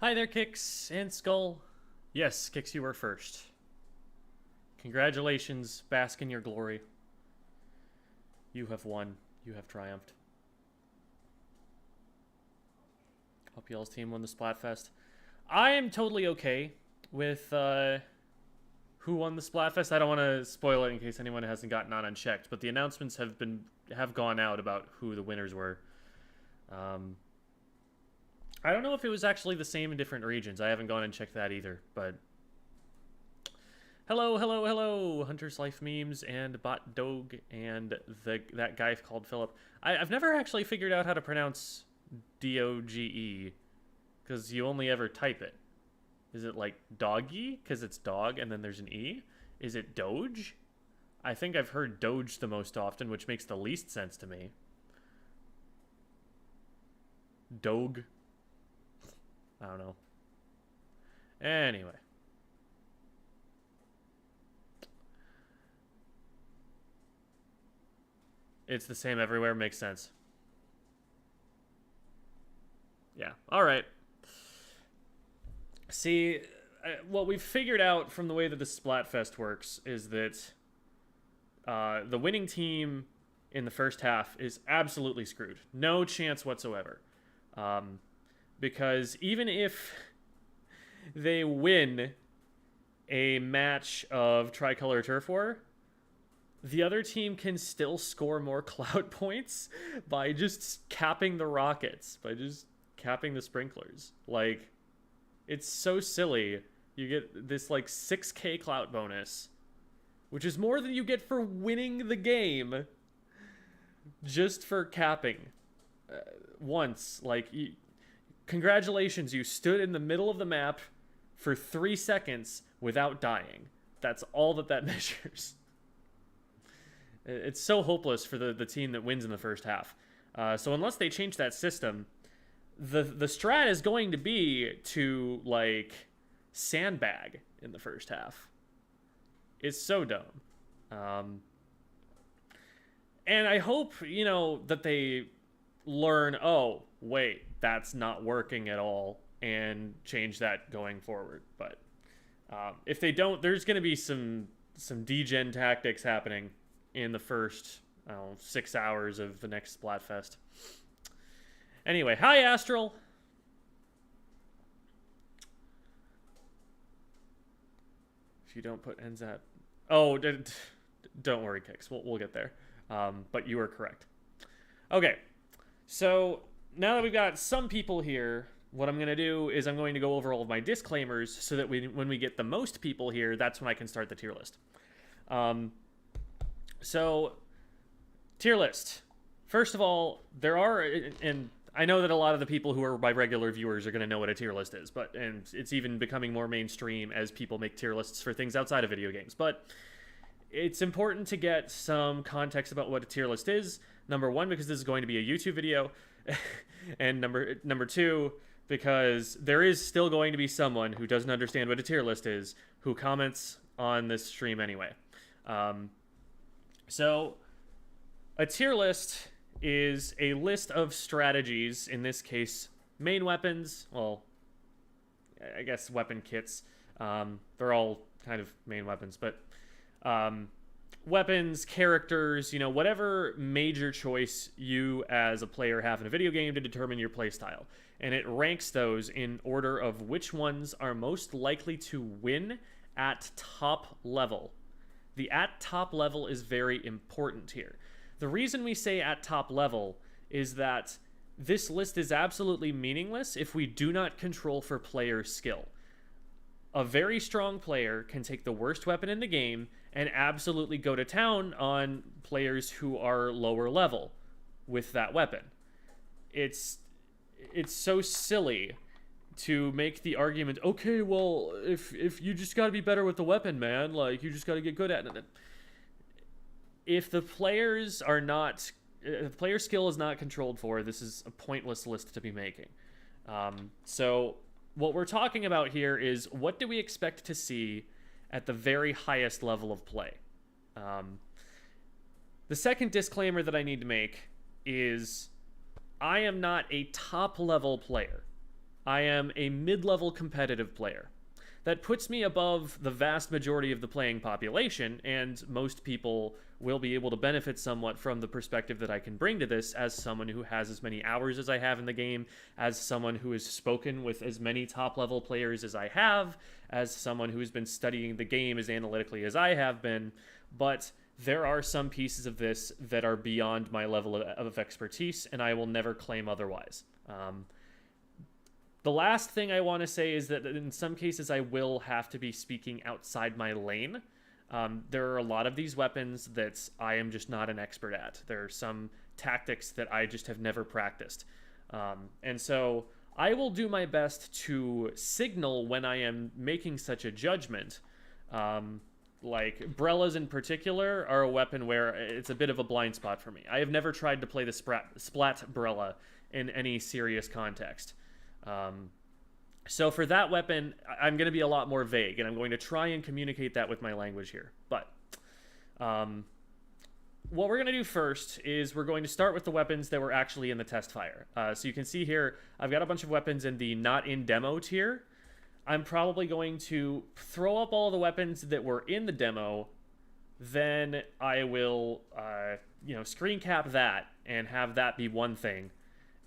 Hi there, Kix and Skull. Yes, Kix, you were first. Congratulations, bask in your glory. You have won. You have triumphed. Hope y'all's team won the Splatfest. I am totally okay with who won the Splatfest. I don't want to spoil it in case anyone hasn't gotten on unchecked, but the announcements have gone out about who the winners were. I don't know if it was actually the same in different regions. I haven't gone and checked that either, but... Hello, hello, hello, Hunter's Life Memes and Bot Dog and that guy called Philip. I've never actually figured out how to pronounce D-O-G-E, because you only ever type it. Is it like doggy, because it's dog and then there's an E? Is it Doge? I think I've heard Doge the most often, which makes the least sense to me. Doge. I don't know. Anyway. It's the same everywhere. Makes sense. Yeah. All right. See, what we've figured out from the way that the Splatfest works is that the winning team in the first half is absolutely screwed. No chance whatsoever. Because even if they win a match of Tricolor Turf War, the other team can still score more clout points by just capping the rockets, by just capping the sprinklers. Like, it's so silly. You get this, like, 6k clout bonus, which is more than you get for winning the game just for capping. Once, like... Congratulations, you stood in the middle of the map for 3 seconds without dying. That's all that measures. It's so hopeless for the team that wins in the first half. So unless they change that system, the strat is going to be to, like, sandbag in the first half. It's so dumb. And I hope, you know, that they learn, oh, wait, that's not working at all, and change that going forward. But if they don't, there's going to be some degen tactics happening in the first, I don't know, 6 hours of the next Splatfest. Anyway, hi, Astral. If you don't put N-zap... Oh, don't worry, Kix. We'll get there. But you are correct. Okay, so... Now that we've got some people here, what I'm going to do is I'm going to go over all of my disclaimers so that when we get the most people here, that's when I can start the tier list. So, tier list. First of all, there are, and I know that a lot of the people who are my regular viewers are going to know what a tier list is, and it's even becoming more mainstream as people make tier lists for things outside of video games. But it's important to get some context about what a tier list is. Number one, because this is going to be a YouTube video. And number two, because there is still going to be someone who doesn't understand what a tier list is who comments on this stream anyway. So a tier list is a list of strategies, in this case main weapons, well, I guess weapon kits. They're all kind of main weapons, but weapons, characters, you know, whatever major choice you as a player have in a video game to determine your playstyle. And it ranks those in order of which ones are most likely to win at top level. The at top level is very important here. The reason we say at top level is that this list is absolutely meaningless if we do not control for player skill. A very strong player can take the worst weapon in the game and absolutely go to town on players who are lower level with that weapon. It's so silly to make the argument, okay, well, if you just gotta be better with the weapon, man, like, you just gotta get good at it. If the players are not, if the player skill is not controlled for, this is a pointless list to be making. So what we're talking about here is, what do we expect to see at the very highest level of play? The second disclaimer that I need to make is I am not a top-level player. I am a mid-level competitive player. That puts me above the vast majority of the playing population, and most people will be able to benefit somewhat from the perspective that I can bring to this as someone who has as many hours as I have in the game, as someone who has spoken with as many top-level players as I have, as someone who has been studying the game as analytically as I have been, but there are some pieces of this that are beyond my level of expertise, and I will never claim otherwise. The last thing I want to say is that in some cases I will have to be speaking outside my lane. There are a lot of these weapons that I am just not an expert at. There are some tactics that I just have never practiced. And so I will do my best to signal when I am making such a judgment. Like, Brellas in particular are a weapon where it's a bit of a blind spot for me. I have never tried to play the Splat Brella in any serious context. So for that weapon, I'm going to be a lot more vague, and I'm going to try and communicate that with my language here. But what we're going to do first is we're going to start with the weapons that were actually in the test fire. So you can see here, I've got a bunch of weapons in the not in demo tier. I'm probably going to throw up all the weapons that were in the demo. Then I will, screen cap that and have that be one thing.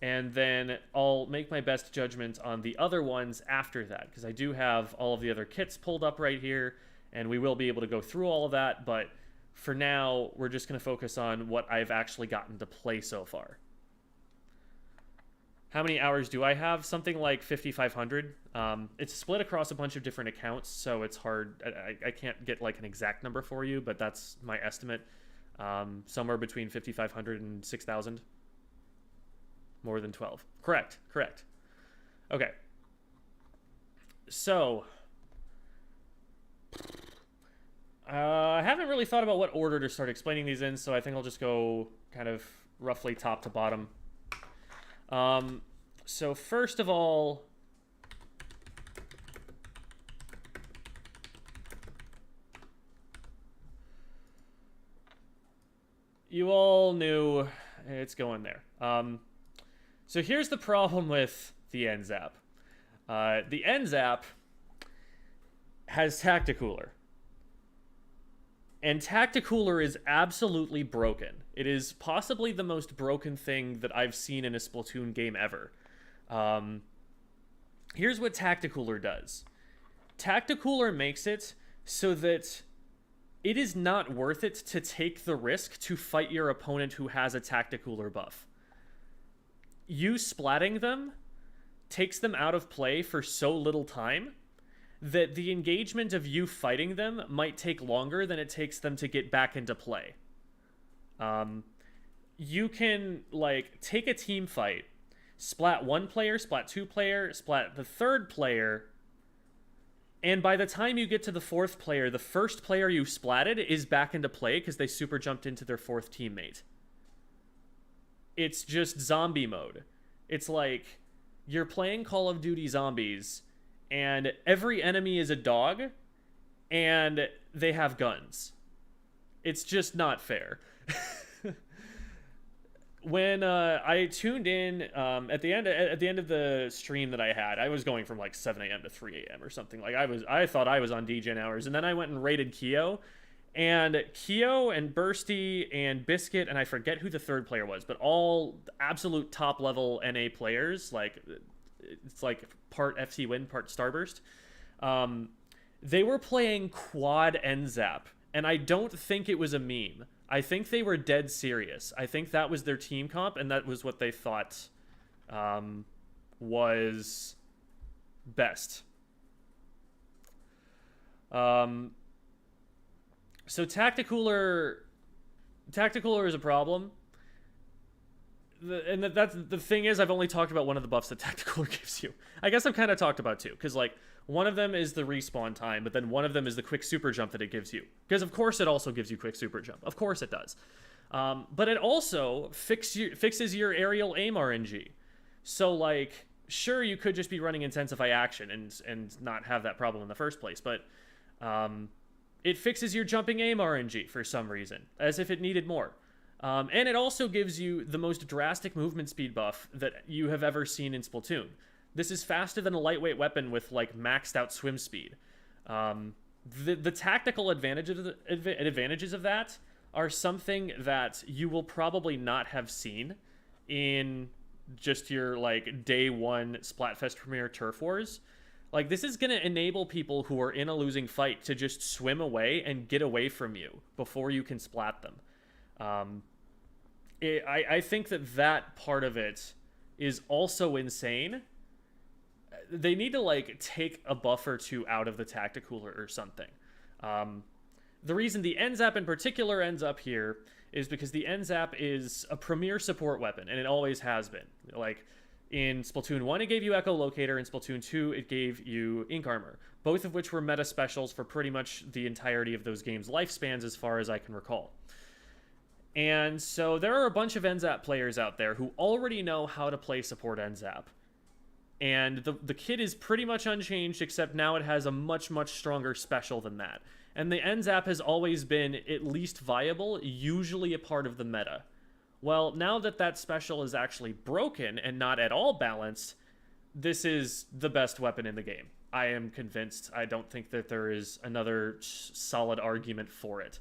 And then I'll make my best judgment on the other ones after that, because I do have all of the other kits pulled up right here, and we will be able to go through all of that, but for now, we're just going to focus on what I've actually gotten to play so far. How many hours do I have? Something like 5,500. It's split across a bunch of different accounts, so it's hard. I can't get like an exact number for you, but that's my estimate. Somewhere between 5,500 and 6,000. More than 12. Correct. Okay. So, I haven't really thought about what order to start explaining these in, so I think I'll just go kind of roughly top to bottom. So first of all, you all knew it's going there. So here's the problem with the N-zap. The N-zap has Tacticooler. And Tacticooler is absolutely broken. It is possibly the most broken thing that I've seen in a Splatoon game ever. Here's what Tacticooler does. Tacticooler makes it so that it is not worth it to take the risk to fight your opponent who has a Tacticooler buff. You splatting them takes them out of play for so little time that the engagement of you fighting them might take longer than it takes them to get back into play. You can, like, take a team fight, splat one player, splat two player, splat the third player, and by the time you get to the fourth player, the first player you splatted is back into play because they super jumped into their fourth teammate. It's just zombie mode. It's like you're playing Call of Duty Zombies, and every enemy is a dog, and they have guns. It's just not fair. When I tuned in at the end of the stream that I had, I was going from like 7 a.m. to 3 a.m. or something. Like I thought I was on DGen hours, and then I went and raided Keo. And Keo and Bursty and Biscuit, and I forget who the third player was, but all absolute top-level NA players, like, it's like part FC Win, part Starburst. They were playing quad N-zap, and I don't think it was a meme. I think they were dead serious. I think that was their team comp, and that was what they thought was best. So Tacticooler is a problem. That's the thing is, I've only talked about one of the buffs that Tacticooler gives you. I guess I've kind of talked about two, because like one of them is the respawn time, but then one of them is the quick super jump that it gives you. Because of course it also gives you quick super jump. Of course it does. But it also fixes your aerial aim RNG. So like, sure, you could just be running Intensify Action and not have that problem in the first place, but it fixes your jumping aim RNG for some reason, as if it needed more. And it also gives you the most drastic movement speed buff that you have ever seen in Splatoon. This is faster than a lightweight weapon with like maxed out swim speed. The tactical advantages of that are something that you will probably not have seen in just your like day one Splatfest Premier Turf Wars. Like, this is going to enable people who are in a losing fight to just swim away and get away from you before you can splat them. I think that part of it is also insane. They need to, like, take a buff or two out of the Tacticooler or something. The reason the N-zap in particular ends up here is because the N-zap is a premier support weapon, and it always has been. Like, in Splatoon 1, it gave you Echolocator. In Splatoon 2, it gave you Ink Armor, both of which were meta specials for pretty much the entirety of those games' lifespans, as far as I can recall. And so there are a bunch of N-zap players out there who already know how to play support N-zap. And the kit is pretty much unchanged, except now it has a much, much stronger special than that. And the N-zap has always been at least viable, usually a part of the meta. Well, now that that special is actually broken and not at all balanced, this is the best weapon in the game. I am convinced. I don't think that there is another solid argument for it.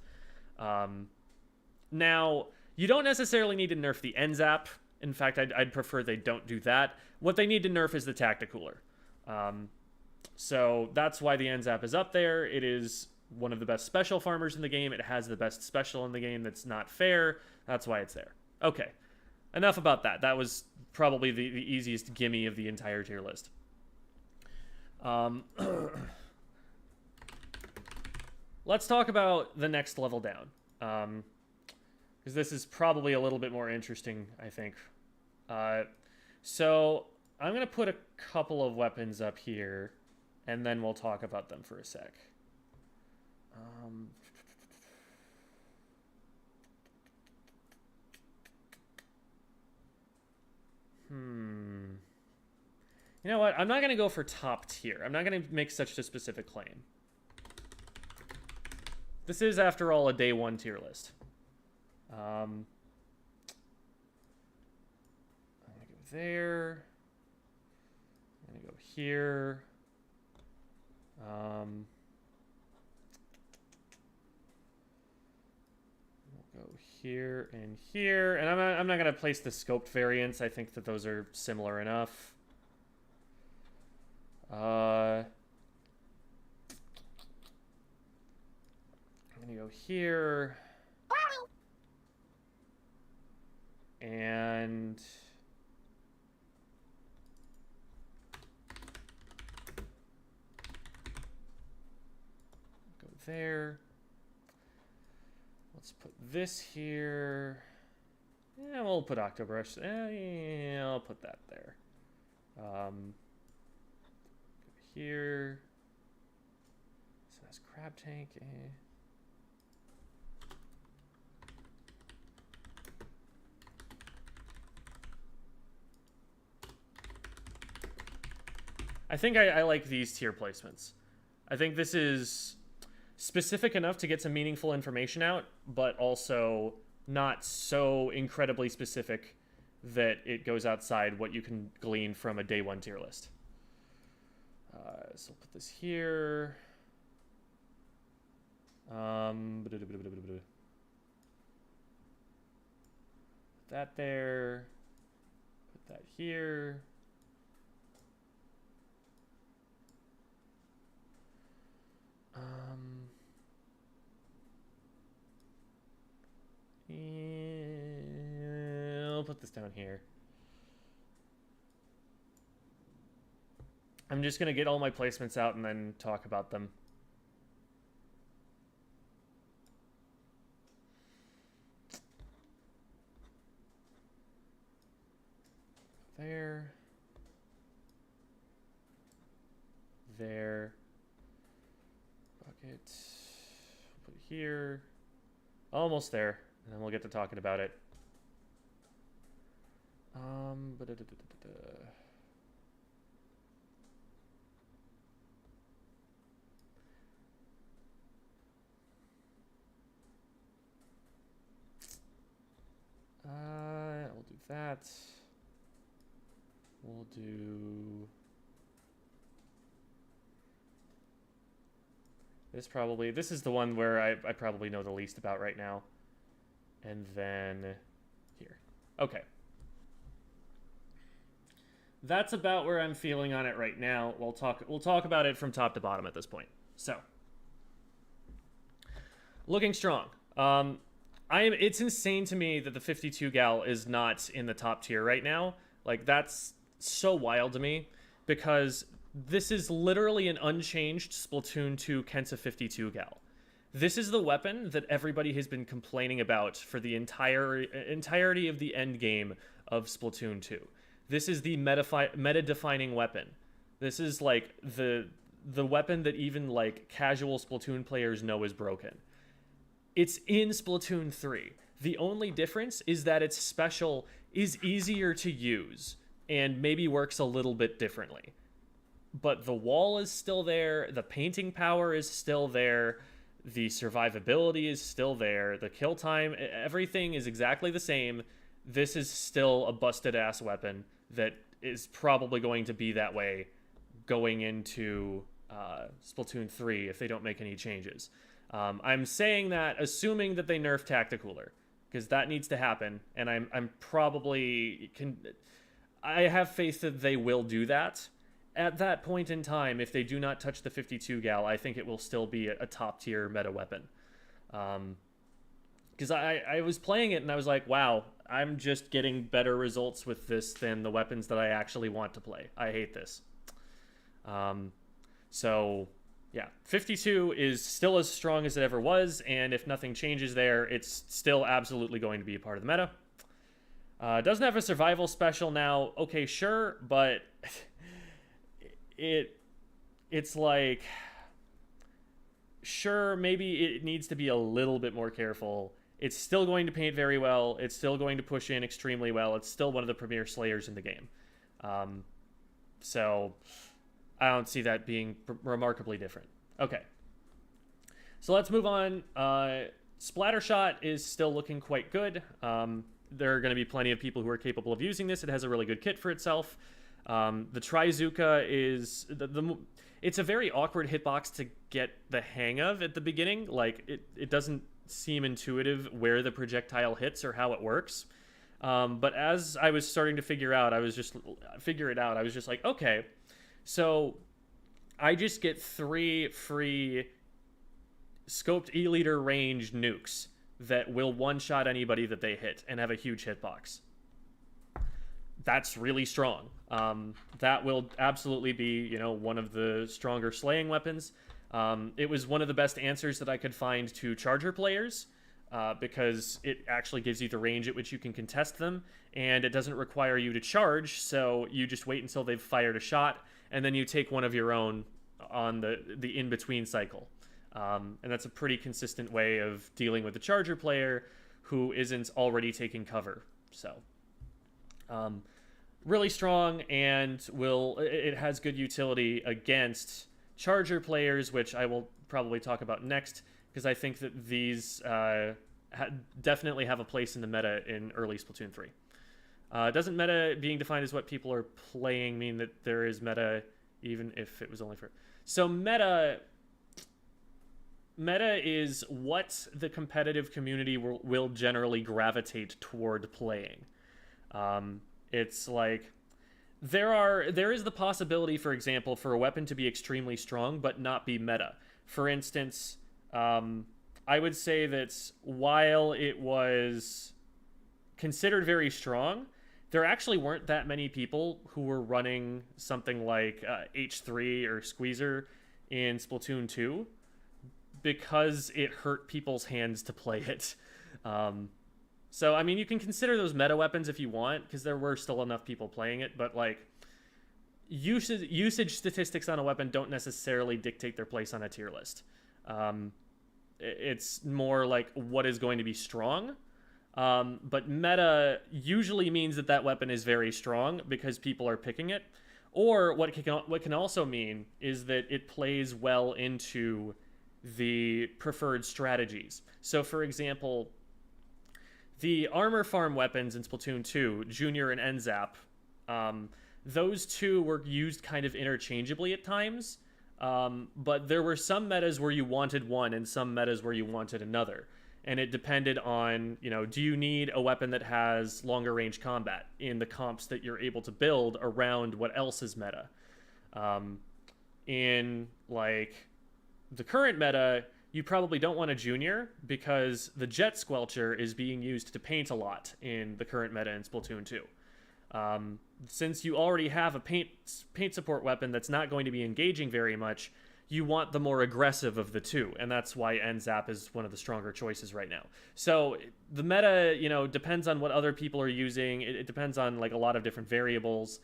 Now, you don't necessarily need to nerf the N-zap. In fact, I'd prefer they don't do that. What they need to nerf is the Tacticooler. So that's why the N-zap is up there. It is one of the best special farmers in the game. It has the best special in the game that's not fair. That's why it's there. Okay, enough about that. That was probably the easiest gimme of the entire tier list. Let's talk about the next level down. Because this is probably a little bit more interesting, I think. So I'm going to put a couple of weapons up here, and then we'll talk about them for a sec. You know what? I'm not going to go for top tier. I'm not going to make such a specific claim. This is, after all, a day one tier list. I'm going to go there. I'm going to go here. We'll go here and here. And I'm not going to place the scoped variants. I think that those are similar enough. I'm going to go here. And go there. Let's put this here. Yeah, we'll put Octobrush. Yeah, I'll put that there. Go here. So that's Crab Tank. I think I like these tier placements. I think this is specific enough to get some meaningful information out, but also not so incredibly specific that it goes outside what you can glean from a day one tier list. So I'll put this here. Put that there. Put that here. I'll put this down here. I'm just going to get all my placements out and then talk about them. There. There. Bucket. Put it here. Almost there. And then we'll get to talking about it. We'll do that. We'll do This is the one where I probably know the least about right now. And then here. Okay. That's about where I'm feeling on it right now. We'll talk about it from top to bottom at this point. So, looking strong. It's insane to me that the 52 gal is not in the top tier right now. Like, that's so wild to me, because this is literally an unchanged Splatoon 2 Kenta 52 gal. This is the weapon that everybody has been complaining about for the entirety of the end game of Splatoon 2. This is the meta-defining weapon. This is like the weapon that even like casual Splatoon players know is broken. It's in Splatoon 3. The only difference is that its special is easier to use and maybe works a little bit differently. But the wall is still there, the painting power is still there, the survivability is still there, the kill time, everything is exactly the same. This is still a busted-ass weapon that is probably going to be that way going into Splatoon 3 if they don't make any changes. I'm saying that assuming that they nerf Tacticooler, because that needs to happen, and I'm probably... I have faith that they will do that. At that point in time, if they do not touch the 52 gal, I think it will still be a top-tier meta weapon. Because I was playing it and I was like, wow, I'm just getting better results with this than the weapons that I actually want to play. I hate this. So, yeah, 52 is still as strong as it ever was, and if nothing changes there, it's still absolutely going to be a part of the meta. Doesn't have a survival special now. Okay, sure, but it's like, sure, maybe it needs to be a little bit more careful. It's still going to paint very well. It's still going to push in extremely well. It's still one of the premier slayers in the game. So I don't see that being remarkably different. Okay. So let's move on. Splattershot is still looking quite good. There are going to be plenty of people who are capable of using this. It has a really good kit for itself. The Trizuka is... it's a very awkward hitbox to get the hang of at the beginning. Like, it doesn't seem intuitive where the projectile hits or how it works. But as I was starting to figure it out, I was just like, okay, so I just get 3 free scoped E-liter range nukes that will one-shot anybody that they hit and have a huge hitbox. That's really strong. That will absolutely be, one of the stronger slaying weapons. It was one of the best answers that I could find to charger players, because it actually gives you the range at which you can contest them, and it doesn't require you to charge, so you just wait until they've fired a shot, and then you take one of your own on the in-between cycle. And that's a pretty consistent way of dealing with the charger player who isn't already taking cover. So, really strong, and it has good utility against charger players, which I will probably talk about next, because I think that these definitely have a place in the meta in early Splatoon 3. Doesn't meta being defined as what people are playing mean that there is meta, even if it was only for... So meta is what the competitive community will generally gravitate toward playing. It's like there is the possibility, for example, for a weapon to be extremely strong but not be meta. For instance, I would say that while it was considered very strong, there actually weren't that many people who were running something like H3 or Squeezer in Splatoon 2 because it hurt people's hands to play it. So, I mean, you can consider those meta weapons if you want, because there were still enough people playing it, but, like, usage statistics on a weapon don't necessarily dictate their place on a tier list. It's more like what is going to be strong, but meta usually means that weapon is very strong because people are picking it, or what can also mean is that it plays well into the preferred strategies. So, for example... the armor farm weapons in Splatoon 2, Junior and N-zap, those two were used kind of interchangeably at times. But there were some metas where you wanted one and some metas where you wanted another. And it depended on, do you need a weapon that has longer range combat in the comps that you're able to build around what else is meta? In, like, the current meta, you probably don't want a junior because the Jet Squelcher is being used to paint a lot in the current meta in Splatoon 2. Since you already have a paint support weapon that's not going to be engaging very much, you want the more aggressive of the two, and that's why N-zap is one of the stronger choices right now. So the meta, depends on what other people are using. It depends on, like, a lot of different variables.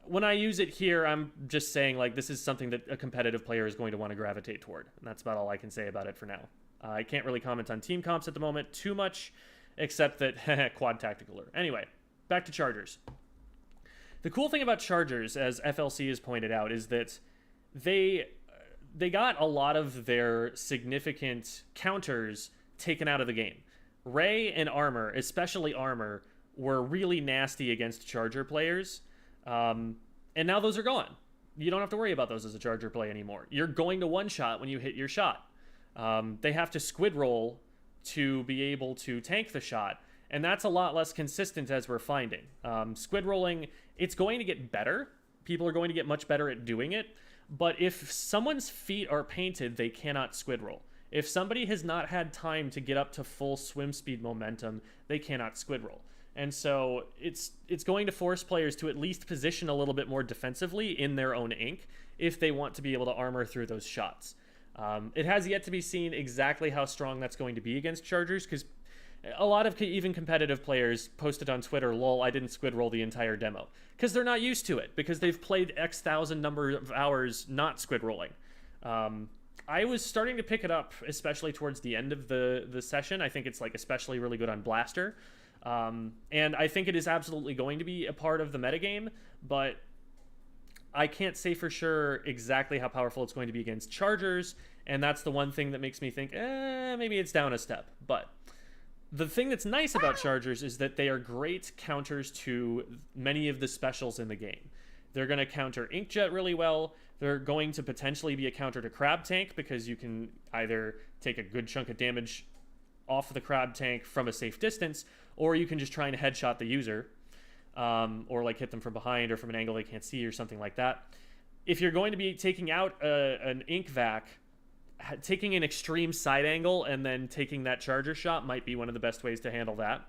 When I use it here, I'm just saying, like, this is something that a competitive player is going to want to gravitate toward, and that's about all I can say about it for now. I can't really comment on team comps at the moment too much, except that quad tactical alert. Anyway, back to chargers. The cool thing about chargers, as FLC has pointed out, is that they got a lot of their significant counters taken out of the game. Ray and Armor, especially Armor, were really nasty against charger players, and now those are gone. You don't have to worry about those as a charger play anymore. You're going to one-shot when you hit your shot. They have to squid roll to be able to tank the shot, and that's a lot less consistent as we're finding. Squid rolling, it's going to get better. People are going to get much better at doing it. But if someone's feet are painted, they cannot squid roll. If somebody has not had time to get up to full swim speed momentum, they cannot squid roll. And so it's going to force players to at least position a little bit more defensively in their own ink if they want to be able to armor through those shots. It has yet to be seen exactly how strong that's going to be against chargers, because a lot of even competitive players posted on Twitter, lol, I didn't squid roll the entire demo. Because they're not used to it, because they've played X thousand number of hours not squid rolling. I was starting to pick it up, especially towards the end of the session. I think it's, like, especially really good on Blaster. And I think it is absolutely going to be a part of the metagame, but I can't say for sure exactly how powerful it's going to be against chargers, and that's the one thing that makes me think, maybe it's down a step. But the thing that's nice about chargers is that they are great counters to many of the specials in the game. They're going to counter Inkjet really well. They're going to potentially be a counter to Crab Tank, because you can either take a good chunk of damage off the Crab Tank from a safe distance, or you can just try and headshot the user, or, like, hit them from behind or from an angle they can't see or something like that. If you're going to be taking out an Ink Vac, taking an extreme side angle and then taking that charger shot might be one of the best ways to handle that.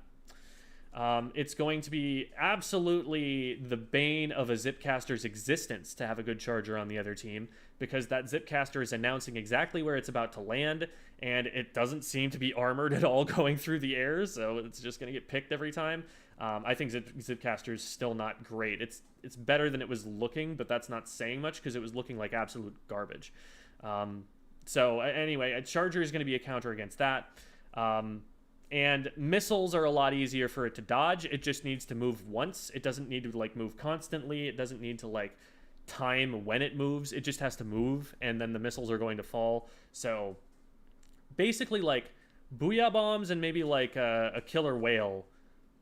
It's going to be absolutely the bane of a Zipcaster's existence to have a good charger on the other team, because that Zipcaster is announcing exactly where it's about to land, and it doesn't seem to be armored at all going through the air, so it's just going to get picked every time. I think Zipcaster is still not great. It's better than it was looking, but that's not saying much, because it was looking like absolute garbage. So anyway, a charger is going to be a counter against that. And missiles are a lot easier for it to dodge. It just needs to move once. It doesn't need to, like, move constantly. It doesn't need to, like, time when it moves. It just has to move, and then the missiles are going to fall. So basically, like, Booyah Bombs and maybe, like, a Killer Whale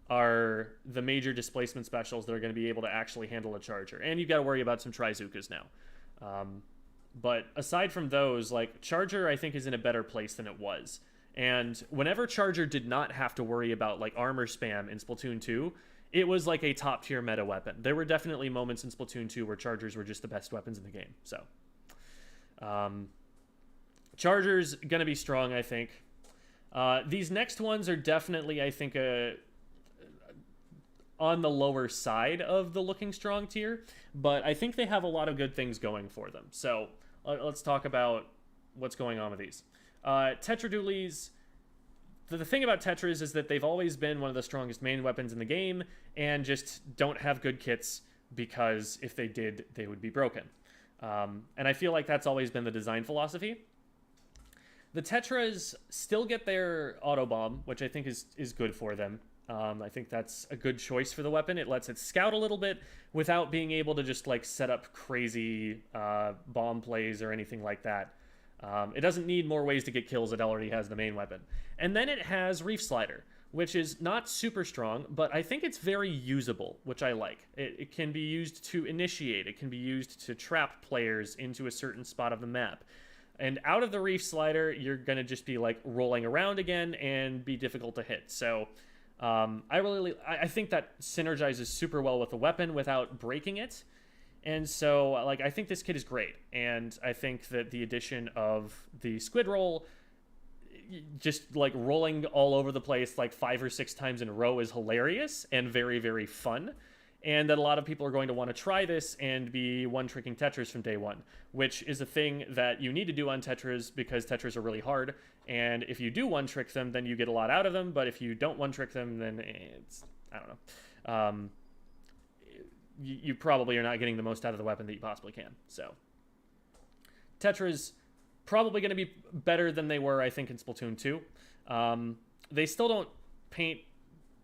are the major displacement specials that are going to be able to actually handle a charger. And you've got to worry about some Trizukas now. But aside from those, like, Charger, I think, is in a better place than it was. And whenever Charger did not have to worry about, like, armor spam in Splatoon 2, it was like a top-tier meta weapon. There were definitely moments in Splatoon 2 where Chargers were just the best weapons in the game. So, Charger's going to be strong, I think. These next ones are definitely, I think, on the lower side of the looking strong tier, but I think they have a lot of good things going for them. So let's talk about what's going on with these. Tetra Dualies, the thing about Tetras is that they've always been one of the strongest main weapons in the game, and just don't have good kits, because if they did, they would be broken. And I feel like that's always been the design philosophy. The Tetras still get their auto bomb, which I think is good for them. I think that's a good choice for the weapon. It lets it scout a little bit without being able to just, like, set up crazy bomb plays or anything like that. It doesn't need more ways to get kills. It already has the main weapon. And then it has Reef Slider, which is not super strong, but I think it's very usable, which I like. It can be used to initiate. It can be used to trap players into a certain spot of the map. And out of the Reef Slider, you're going to just be like rolling around again and be difficult to hit. So I think that synergizes super well with the weapon without breaking it. And so like I think this kit is great. And I think that the addition of the squid roll, just like rolling all over the place like 5 or 6 times in a row, is hilarious and very, very fun. And that a lot of people are going to want to try this and be one-tricking Tetras from day one, which is a thing that you need to do on Tetras because Tetras are really hard. And if you do one-trick them, then you get a lot out of them. But if you don't one-trick them, then it's, I don't know. You probably are not getting the most out of the weapon that you possibly can. So Tetras probably going to be better than they were, I think, in Splatoon 2. They still don't paint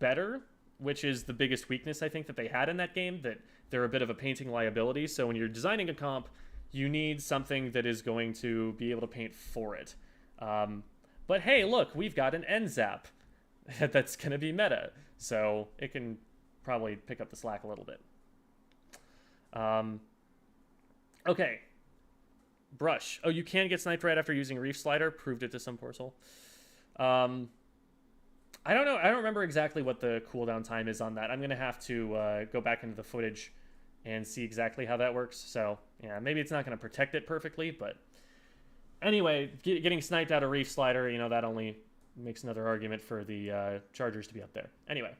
better, which is the biggest weakness I think that they had in that game, that they're a bit of a painting liability. So when you're designing a comp, you need something that is going to be able to paint for it. But hey, look, we've got an N-zap that's going to be meta, so it can probably pick up the slack a little bit. Okay. Brush. Oh, you can get sniped right after using Reef Slider. Proved it to some poor soul. I don't know. I don't remember exactly what the cooldown time is on that. I'm going to have to go back into the footage and see exactly how that works. So, yeah, maybe it's not going to protect it perfectly, but anyway, getting sniped out of Reef Slider, you know, that only makes another argument for the Chargers to be up there. Anyway,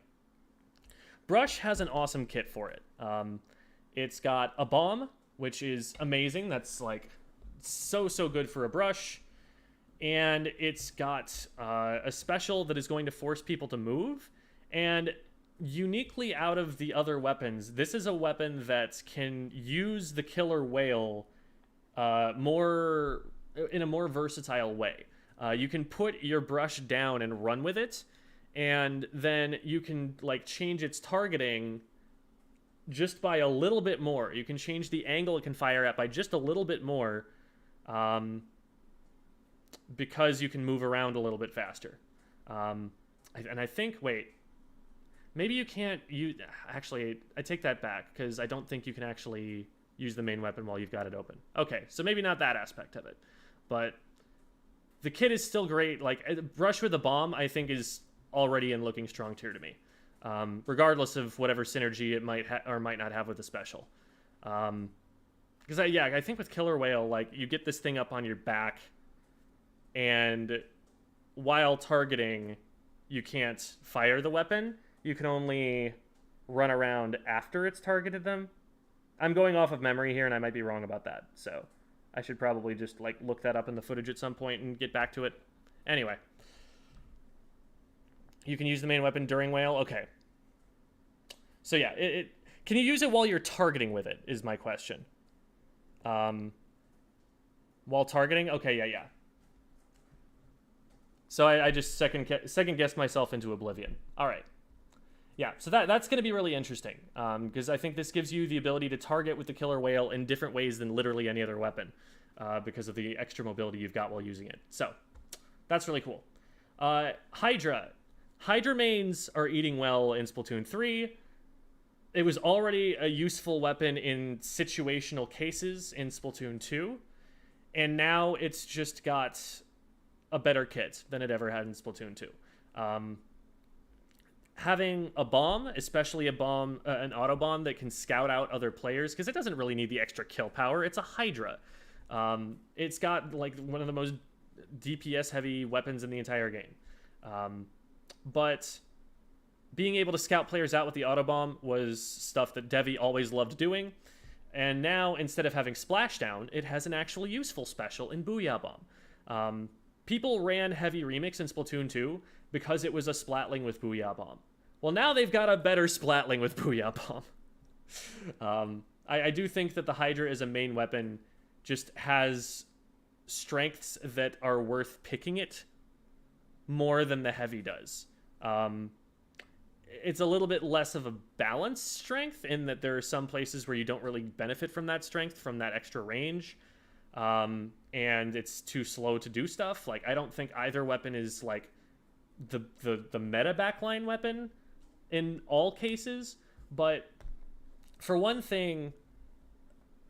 Brush has an awesome kit for it. It's got a bomb, which is amazing. That's like so good for a Brush. And it's got a special that is going to force people to move. And uniquely out of the other weapons, this is a weapon that can use the killer whale in a more versatile way. You can put your Brush down and run with it, and then you can like change its targeting just by a little bit more. You can change the angle it can fire at by just a little bit more. Because you can move around a little bit faster. And I think, wait, maybe you can't use, actually, I take that back, because I don't think you can actually use the main weapon while you've got it open. Okay, so maybe not that aspect of it. But the kit is still great. Like, Brush with a bomb, I think, is already in looking strong tier to me. Regardless of whatever synergy it might or might not have with the special. Because, I think with Killer Whale, like, you get this thing up on your back, and while targeting, you can't fire the weapon. You can only run around after it's targeted them. I'm going off of memory here, and I might be wrong about that. So I should probably just like look that up in the footage at some point and get back to it. Anyway. You can use the main weapon during Whale? Okay. So yeah, can you use it while you're targeting with it, is my question. While targeting? Okay, yeah. So I just second guessed myself into oblivion. All right. Yeah, so that's going to be really interesting, because I think this gives you the ability to target with the Killer Whale in different ways than literally any other weapon, because of the extra mobility you've got while using it. So that's really cool. Hydra. Hydra mains are eating well in Splatoon 3. It was already a useful weapon in situational cases in Splatoon 2, and now it's just got a better kit than it ever had in Splatoon 2. Having a bomb, especially an auto bomb that can scout out other players, because it doesn't really need the extra kill power. It's a Hydra. It's got like one of the most DPS heavy weapons in the entire game. But being able to scout players out with the auto bomb was stuff that Devi always loved doing. And now, instead of having Splashdown, it has an actually useful special in Booyah Bomb. People ran Heavy Remix in Splatoon 2 because it was a Splatling with Booyah Bomb. Well, now they've got a better Splatling with Booyah Bomb. I do think that the Hydra as a main weapon just has strengths that are worth picking it more than the Heavy does. It's a little bit less of a balanced strength in that there are some places where you don't really benefit from that strength, from that extra range. And it's too slow to do stuff. Like, I don't think either weapon is like the meta backline weapon in all cases, but for one thing,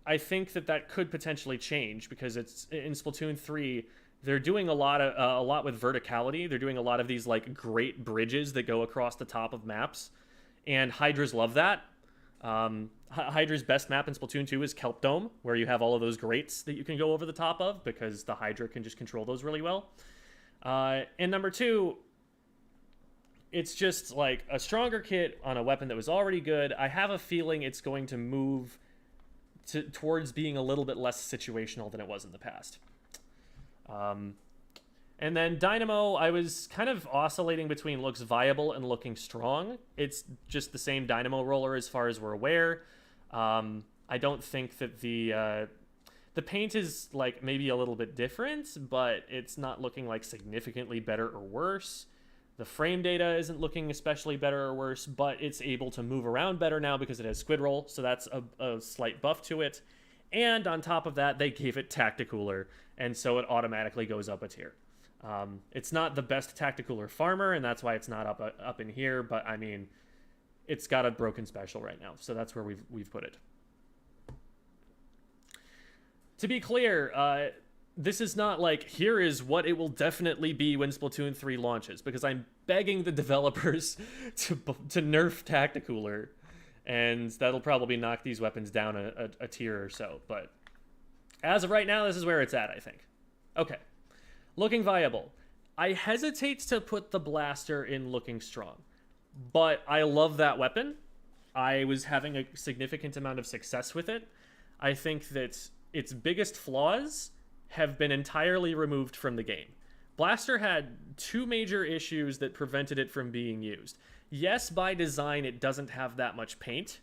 I think that could potentially change because it's in Splatoon 3. They're doing a lot with verticality. They're doing a lot of these like great bridges that go across the top of maps, and Hydras love that. Hydra's best map in Splatoon 2 is Kelp Dome, where you have all of those grates that you can go over the top of because the Hydra can just control those really well. And number two, it's just like a stronger kit on a weapon that was already good. I have a feeling it's going to move towards being a little bit less situational than it was in the past. And then Dynamo, I was kind of oscillating between looks viable and looking strong. It's just the same Dynamo roller as far as we're aware. I don't think that the paint is like maybe a little bit different, but it's not looking like significantly better or worse. The frame data isn't looking especially better or worse, but it's able to move around better now because it has squid roll, so that's a slight buff to it. And on top of that, they gave it Tacticooler, and so it automatically goes up a tier. It's not the best Tacticooler farmer, and that's why it's not up in here, but I mean, it's got a broken special right now, so that's where we've put it. To be clear, this is not like, here is what it will definitely be when Splatoon 3 launches, because I'm begging the developers to nerf Tacticooler, and that'll probably knock these weapons down a tier or so. But as of right now, this is where it's at, I think. Okay. Looking viable. I hesitate to put the blaster in looking strong, but I love that weapon. I was having a significant amount of success with it. I think that its biggest flaws have been entirely removed from the game. Blaster had two major issues that prevented it from being used. Yes, by design, it doesn't have that much paint,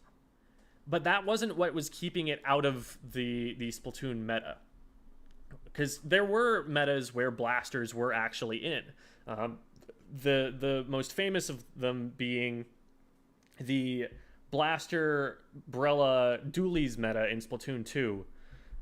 but that wasn't what was keeping it out of the Splatoon meta. Because there were metas where blasters were actually in. The most famous of them being the Blaster Brella Dualies meta in Splatoon 2.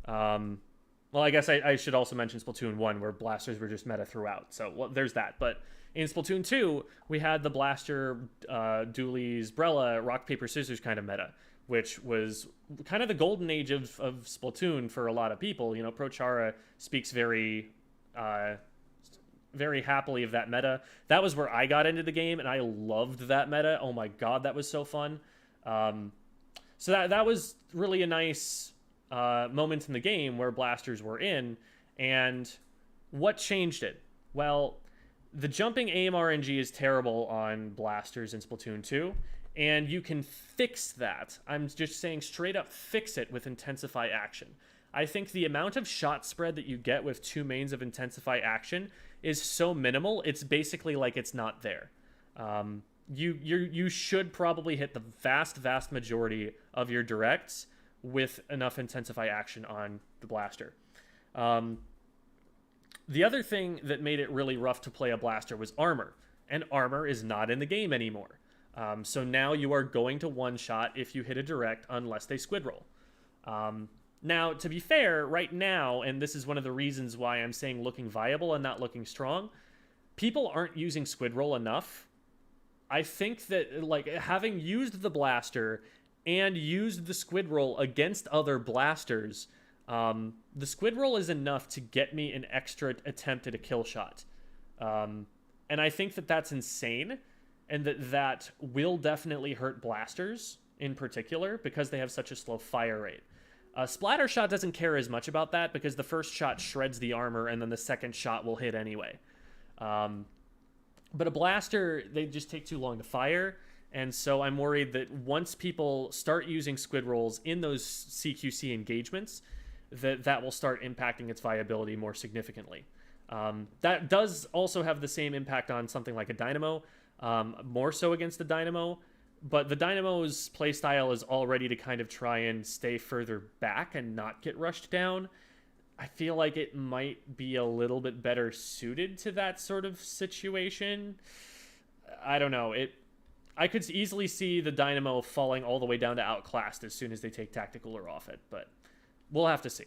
Well, I guess I should also mention Splatoon 1, where blasters were just meta throughout. So, well, there's that. But in Splatoon 2, we had the Blaster, Dualies, Brella, rock, paper, scissors kind of meta, which was kind of the golden age of Splatoon for a lot of people. You know, Prochara speaks very happily of that meta. That was where I got into the game, and I loved that meta. Oh my god, that was so fun. So that was really a nice moment in the game where blasters were in. And what changed it? Well, the jumping aim RNG is terrible on blasters in Splatoon 2, and you can fix that. I'm just saying straight up fix it with Intensify Action. I think the amount of shot spread that you get with two mains of Intensify Action is so minimal, it's basically like it's not there. You should probably hit the vast majority of your directs with enough Intensify Action on the blaster. The other thing that made it really rough to play a blaster was armor, and armor is not in the game anymore. So now you are going to one-shot if you hit a direct unless they squid roll. Now, to be fair, right now, and this is one of the reasons why I'm saying looking viable and not looking strong, people aren't using squid roll enough. I think that, like, having used the blaster and used the squid roll against other blasters, the squid roll is enough to get me an extra attempt at a kill shot. And I think that that's insane, and that will definitely hurt blasters in particular because they have such a slow fire rate. Splattershot doesn't care as much about that because the first shot shreds the armor and then the second shot will hit anyway. But a blaster, they just take too long to fire, and so I'm worried that once people start using squid rolls in those CQC engagements, that will start impacting its viability more significantly. That does also have the same impact on something like a Dynamo, more so against the Dynamo, but the Dynamo's playstyle is already to kind of try and stay further back and not get rushed down. I feel like it might be a little bit better suited to that sort of situation. I don't know. I could easily see the Dynamo falling all the way down to outclassed as soon as they take Tacticooler off it, but we'll have to see.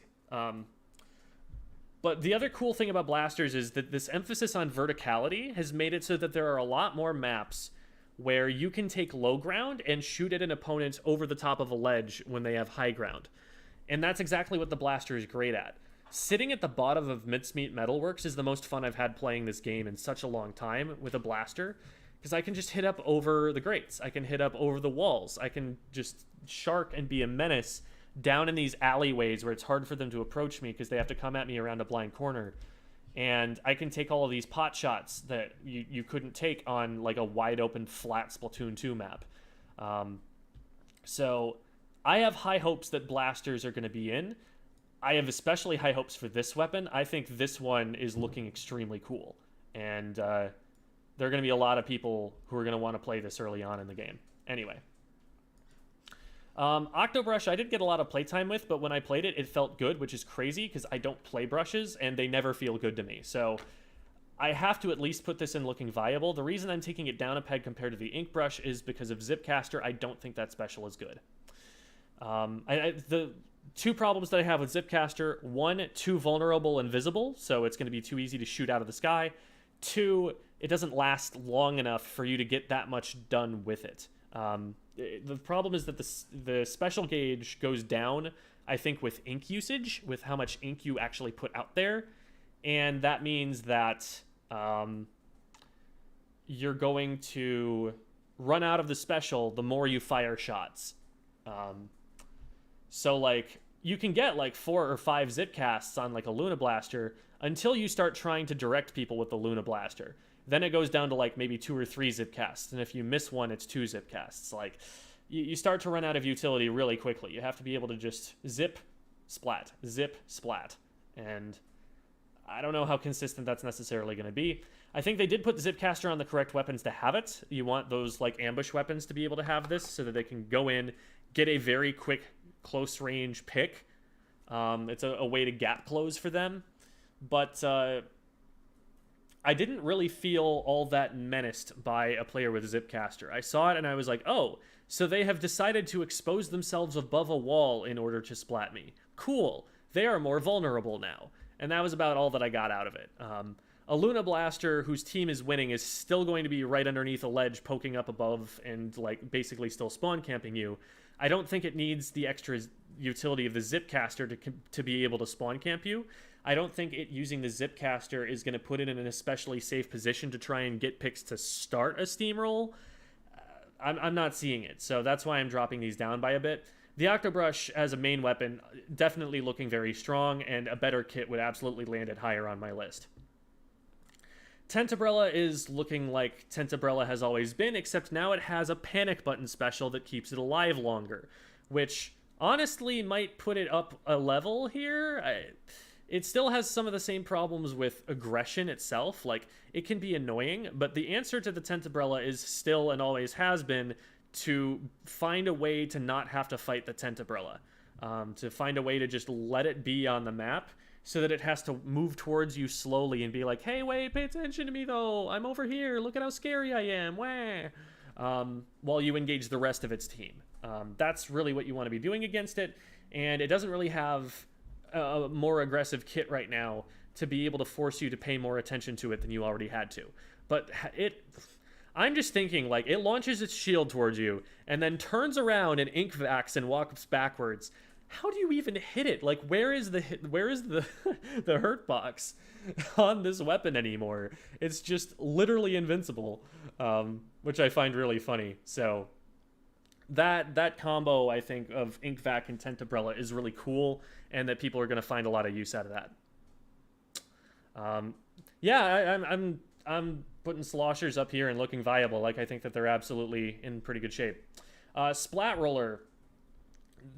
But the other cool thing about blasters is that this emphasis on verticality has made it so that there are a lot more maps where you can take low ground and shoot at an opponent over the top of a ledge when they have high ground. And that's exactly what the blaster is great at. Sitting at the bottom of Mincemeat Metalworks is the most fun I've had playing this game in such a long time with a blaster, because I can just hit up over the grates. I can hit up over the walls. I can just shark and be a menace down in these alleyways where it's hard for them to approach me because they have to come at me around a blind corner. And I can take all of these pot shots that you couldn't take on like a wide open flat Splatoon 2 map. So I have high hopes that blasters are going to be in. I have especially high hopes for this weapon. I think this one is looking extremely cool. And there are going to be a lot of people who are going to want to play this early on in the game. Anyway. Octobrush I did get a lot of playtime with, but when I played it, it felt good, which is crazy because I don't play brushes and they never feel good to me. So I have to at least put this in looking viable. The reason I'm taking it down a peg compared to the ink brush is because of Zipcaster. I don't think that special is good. The two problems that I have with Zipcaster: one, too vulnerable and visible, so it's going to be too easy to shoot out of the sky. Two, it doesn't last long enough for you to get that much done with it. The problem is that the special gauge goes down, I think, with ink usage, with how much ink you actually put out there. And that means that you're going to run out of the special the more you fire shots. So, like, you can get, like, 4 or 5 Zipcasts on, like, a Luna Blaster until you start trying to direct people with the Luna Blaster. Then it goes down to like maybe 2 or 3 Zipcasts, and if you miss one, it's 2 Zipcasts. Like, you start to run out of utility really quickly. You have to be able to just zip, splat, and I don't know how consistent that's necessarily going to be. I think they did put the Zipcaster on the correct weapons to have it. You want those like ambush weapons to be able to have this so that they can go in, get a very quick close range pick. It's a way to gap close for them, but I didn't really feel all that menaced by a player with a Zipcaster. I saw it and I was like, oh, so they have decided to expose themselves above a wall in order to splat me. Cool. They are more vulnerable now. And that was about all that I got out of it. A Luna Blaster whose team is winning is still going to be right underneath a ledge poking up above and like basically still spawn camping you. I don't think it needs the extra utility of the Zipcaster to be able to spawn camp you. I don't think it using the Zipcaster is going to put it in an especially safe position to try and get picks to start a steamroll. I'm not seeing it, so that's why I'm dropping these down by a bit. The Octobrush as a main weapon, definitely looking very strong, and a better kit would absolutely land it higher on my list. Tentabrella is looking like Tentabrella has always been, except now it has a panic button special that keeps it alive longer, which honestly might put it up a level here. It still has some of the same problems with aggression itself. Like, it can be annoying, but the answer to the Tentabrella is still and always has been to find a way to not have to fight the Tentabrella. To find a way to just let it be on the map so that it has to move towards you slowly and be like, hey, wait, pay attention to me, though. I'm over here. Look at how scary I am. Wah. While you engage the rest of its team. That's really what you want to be doing against it, and it doesn't really have a more aggressive kit right now to be able to force you to pay more attention to it than you already had to. But I'm just thinking, like, it launches its shield towards you and then turns around and ink vacs and walks backwards. How do you even hit it? Like, where is the the hurt box on this weapon anymore? It's just literally invincible, which I find really funny. So that combo, I think, of ink vac and Tentabrella is really cool, and that people are going to find a lot of use out of that. I'm putting Sloshers up here and looking viable. Like, I think that they're absolutely in pretty good shape. Splat Roller.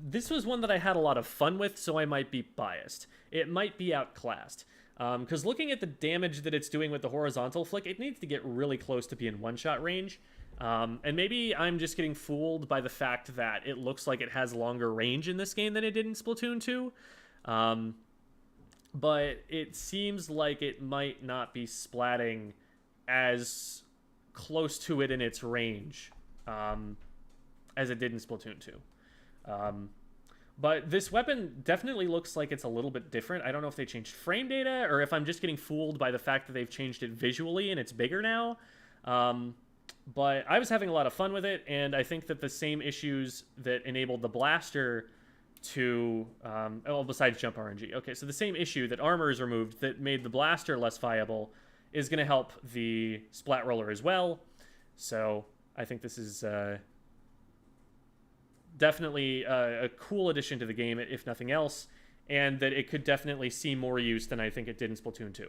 This was one that I had a lot of fun with, so I might be biased. It might be outclassed. Because looking at the damage that it's doing with the horizontal flick, it needs to get really close to be in one-shot range. And maybe I'm just getting fooled by the fact that it looks like it has longer range in this game than it did in Splatoon 2. But it seems like it might not be splatting as close to it in its range as it did in Splatoon 2. But this weapon definitely looks like it's a little bit different. I don't know if they changed frame data or if I'm just getting fooled by the fact that they've changed it visually and it's bigger now. But I was having a lot of fun with it, and I think that the same issues that enabled the blaster to, besides jump RNG. Okay, so the same issue that armor is removed that made the blaster less viable is going to help the splat roller as well. So I think this is definitely a cool addition to the game, if nothing else, and that it could definitely see more use than I think it did in Splatoon 2.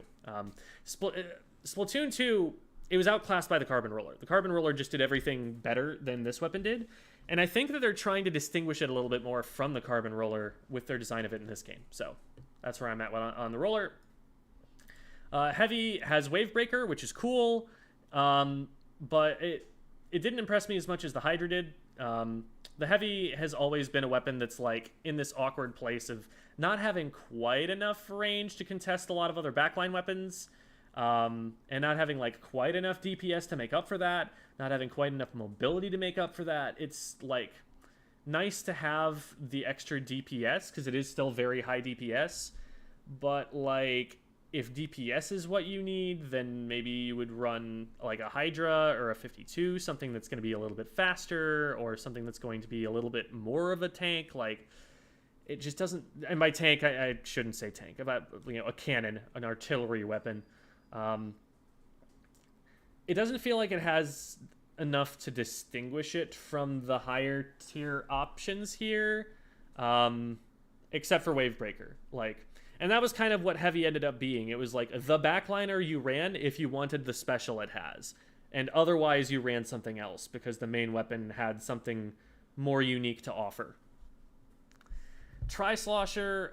Splatoon 2, it was outclassed by the carbon roller. The carbon roller just did everything better than this weapon did, and I think that they're trying to distinguish it a little bit more from the carbon roller with their design of it in this game. So that's where I'm at on the roller. Heavy has Wave Breaker, which is cool, but it didn't impress me as much as the Hydra did. The Heavy has always been a weapon that's like in this awkward place of not having quite enough range to contest a lot of other backline weapons, and not having like quite enough DPS to make up for that, not having quite enough mobility to make up for that. It's like nice to have the extra DPS because it is still very high DPS, but like if DPS is what you need, then maybe you would run like a Hydra or a 52, something that's going to be a little bit faster, or something that's going to be a little bit more of a tank. Like, it just doesn't... And by tank, I shouldn't say tank. About, a cannon, an artillery weapon. It doesn't feel like it has enough to distinguish it from the higher tier options here, except for Wave Breaker. And that was kind of what Heavy ended up being. It was like the backliner you ran if you wanted the special it has. And otherwise you ran something else because the main weapon had something more unique to offer. Slosher,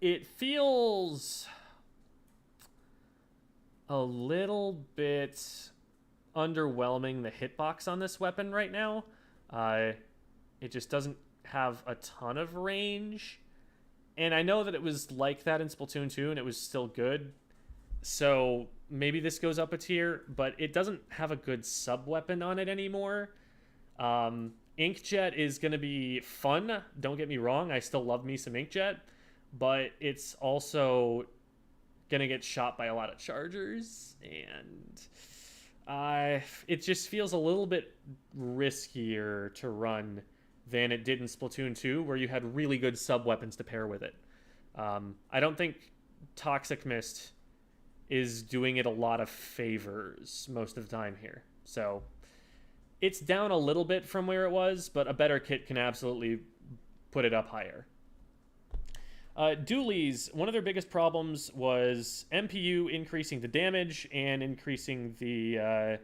it feels a little bit underwhelming, the hitbox on this weapon right now. It just doesn't have a ton of range. And I know that it was like that in Splatoon 2, and it was still good. So maybe this goes up a tier, but it doesn't have a good sub-weapon on it anymore. Inkjet is going to be fun. Don't get me wrong. I still love me some Inkjet. But it's also going to get shot by a lot of chargers. And it just feels a little bit riskier to run than it did in Splatoon 2, where you had really good sub-weapons to pair with it. I don't think Toxic Mist is doing it a lot of favors most of the time here. So it's down a little bit from where it was, but a better kit can absolutely put it up higher. Dualies, one of their biggest problems was MPU increasing the damage and increasing the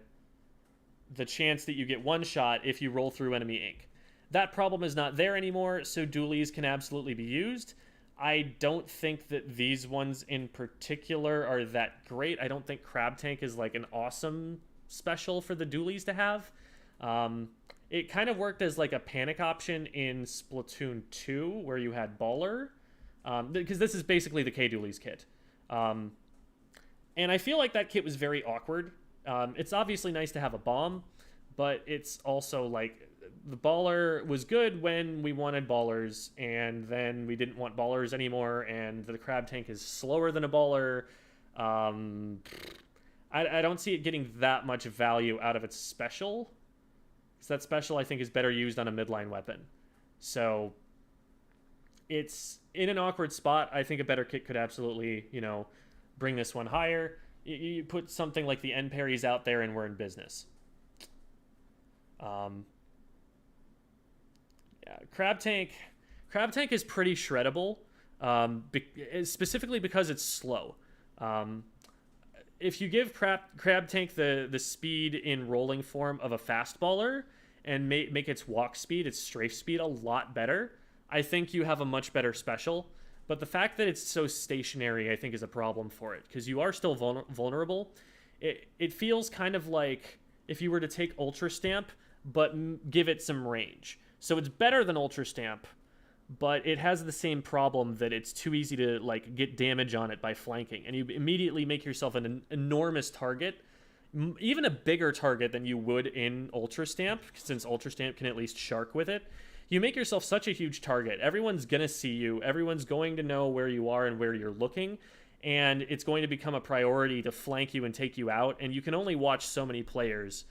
chance that you get one shot if you roll through enemy ink. That problem is not there anymore, so dualies can absolutely be used. I don't think that these ones in particular are that great. I don't think Crab Tank is like an awesome special for the dualies to have. It kind of worked as like a panic option in Splatoon 2, where you had Baller, because this is basically the K-Dualies kit. And I feel like that kit was very awkward. It's obviously nice to have a bomb, but it's also like... The Baller was good when we wanted Ballers, and then we didn't want Ballers anymore, and the Crab Tank is slower than a Baller. I don't see it getting that much value out of its special, because that special, I think, is better used on a midline weapon. So it's in an awkward spot. I think a better kit could absolutely, bring this one higher. You put something like the N parries out there, and we're in business. Yeah, Crab Tank is pretty shreddable, specifically because it's slow. If you give Crab Tank the speed in rolling form of a fastballer and make its walk speed, its strafe speed a lot better, I think you have a much better special. But the fact that it's so stationary, I think, is a problem for it, because you are still vulnerable. It feels kind of like if you were to take Ultra Stamp, but give it some range. So it's better than Ultra Stamp, but it has the same problem that it's too easy to get damage on it by flanking, and you immediately make yourself an enormous target, even a bigger target than you would in Ultra Stamp, since Ultra Stamp can at least shark with it. you make yourself such a huge target. Everyone's going to see you. Everyone's going to know where you are and where you're looking. And it's going to become a priority to flank you and take you out. And you can only watch so many players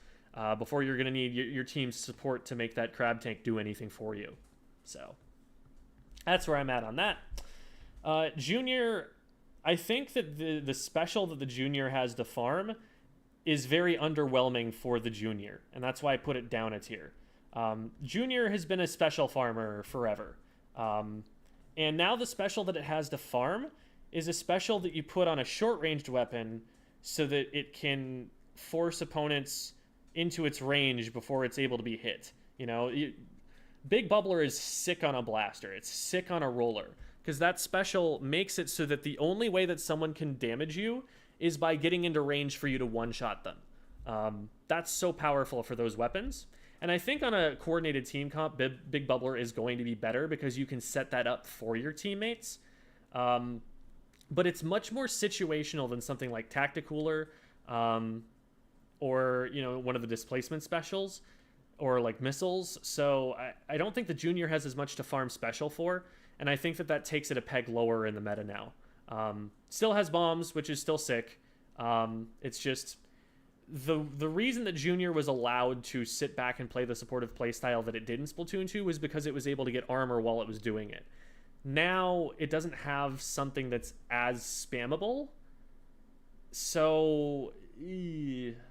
before you're going to need your team's support to make that crab tank do anything for you. So that's where I'm at on that. Junior, I think that the special that the Junior has to farm is very underwhelming for the Junior. And that's why I put it down a tier. Junior has been a special farmer forever. And now the special that it has to farm is a special that you put on a short-ranged weapon so that it can force opponents into its range before it's able to be hit. You know, Big Bubbler is sick on a blaster. It's sick on a roller. Because that special makes it so that the only way that someone can damage you is by getting into range for you to one-shot them. That's so powerful for those weapons. And I think on a coordinated team comp, Big Bubbler is going to be better because you can set that up for your teammates. But it's much more situational than something like Tacticooler, or, you know, one of the displacement specials, or like missiles. So I don't think the Junior has as much to farm special for, and I think that takes it a peg lower in the meta now. Still has bombs, which is still sick. It's just the reason that Junior was allowed to sit back and play the supportive playstyle that it did in Splatoon 2 was because it was able to get armor while it was doing it. Now it doesn't have something that's as spammable, so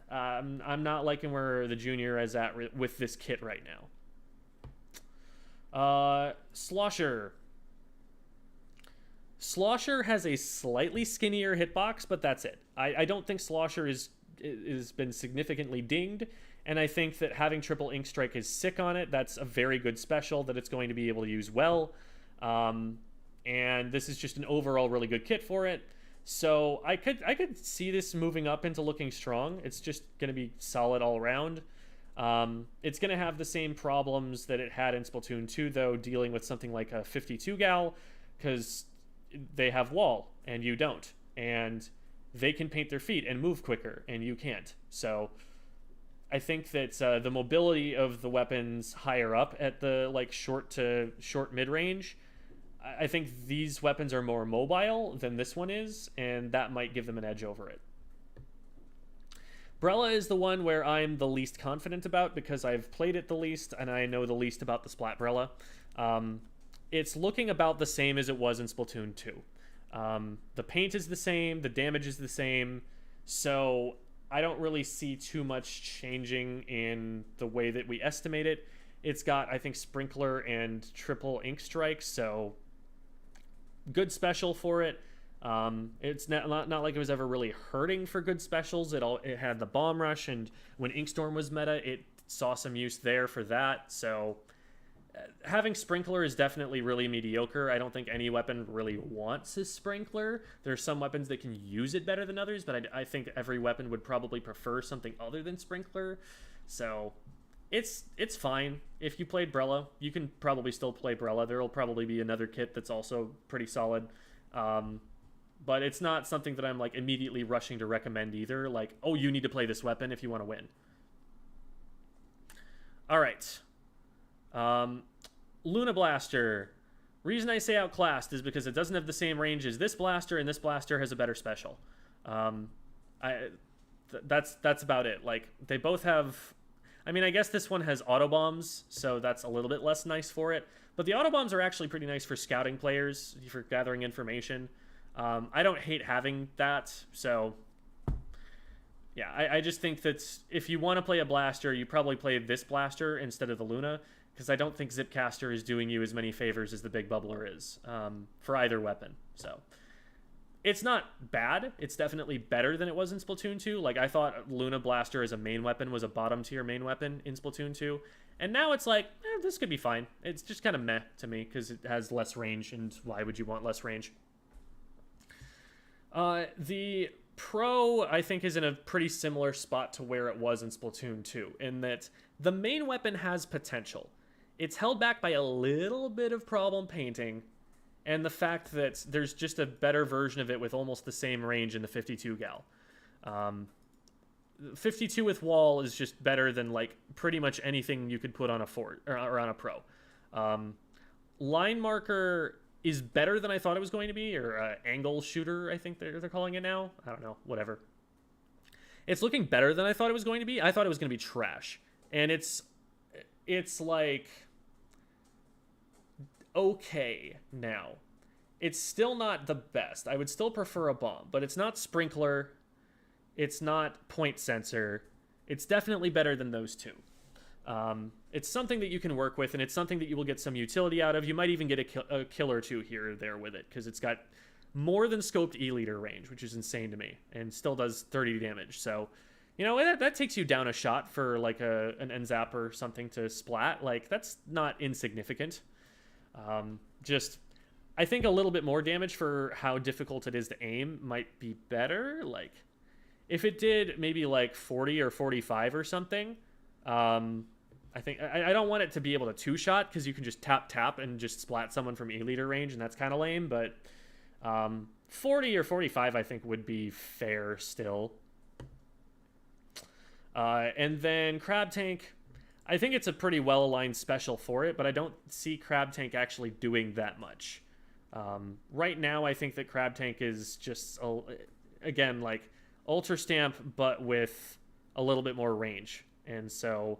I'm not liking where the Junior is at with this kit right now. Slosher has a slightly skinnier hitbox, but that's it. I don't think Slosher is been significantly dinged, and I think that having triple ink strike is sick on it. That's a very good special that it's going to be able to use well. And this is just an overall really good kit for it. So I could see this moving up into looking strong. It's just going to be solid all around. It's going to have the same problems that it had in Splatoon 2, though, dealing with something like a 52 gal, because they have wall and you don't, and they can paint their feet and move quicker and you can't. So I think that the mobility of the weapons higher up at the like short to short mid-range, I think these weapons are more mobile than this one is, and that might give them an edge over it. Brella is the one where I'm the least confident about because I've played it the least and I know the least about the Splat Brella. It's looking about the same as it was in Splatoon 2. The paint is the same, the damage is the same, so I don't really see too much changing in the way that we estimate it. It's got, I think, Sprinkler and triple ink strike, so good special for it. It's not like it was ever really hurting for good specials. It had the bomb rush, and when Inkstorm was meta, it saw some use there for that. So having Sprinkler is definitely really mediocre. I don't think any weapon really wants his Sprinkler. There are some weapons that can use it better than others, but I think every weapon would probably prefer something other than Sprinkler. So it's fine. If you played Brella, you can probably still play Brella. There will probably be another kit that's also pretty solid. But it's not something that I'm like immediately rushing to recommend either. Like, oh, you need to play this weapon if you want to win. All right. Luna Blaster. Reason I say outclassed is because it doesn't have the same range as this blaster, and this blaster has a better special. That's about it. Like, they both have... I mean, I guess this one has auto bombs, so that's a little bit less nice for it. But the auto bombs are actually pretty nice for scouting players, for gathering information. I don't hate having that, so... Yeah, I just think that if you want to play a blaster, you probably play this blaster instead of the Luna, because I don't think Zipcaster is doing you as many favors as the Big Bubbler is for either weapon. So it's not bad. It's definitely better than it was in Splatoon 2. Like, I thought Luna Blaster as a main weapon was a bottom tier main weapon in Splatoon 2. And now it's like, this could be fine. It's just kind of meh to me because it has less range, and why would you want less range? The Pro, I think, is in a pretty similar spot to where it was in Splatoon 2, in that the main weapon has potential. It's held back by a little bit of problem painting, and the fact that there's just a better version of it with almost the same range in the 52 gal. 52 with wall is just better than like pretty much anything you could put on a Fort or on a Pro. Line marker is better than I thought it was going to be, or angle shooter, I think they're calling it now. I don't know, whatever. It's looking better than I thought it was going to be. I thought it was going to be trash, and it's like okay now. It's still not the best. I would still prefer a bomb, but it's not sprinkler. It's not point sensor. It's definitely better than those two. It's something that you can work with, and it's something that you will get some utility out of. You might even get a kill or two here or there with it, because it's got more than scoped E-liter range, which is insane to me, and still does 30 damage. So, you know, that takes you down a shot for like an N-zap or something to splat. Like, that's not insignificant. Just, I think a little bit more damage for how difficult it is to aim might be better. Like, if it did maybe like 40 or 45 or something, I think I don't want it to be able to two-shot, because you can just tap and just splat someone from E-liter range, and that's kind of lame, but 40 or 45 I think would be fair still. And then Crab Tank, I think it's a pretty well-aligned special for it, but I don't see Crab Tank actually doing that much. Right now I think that Crab Tank is just, again, like Ultra Stamp, but with a little bit more range. And so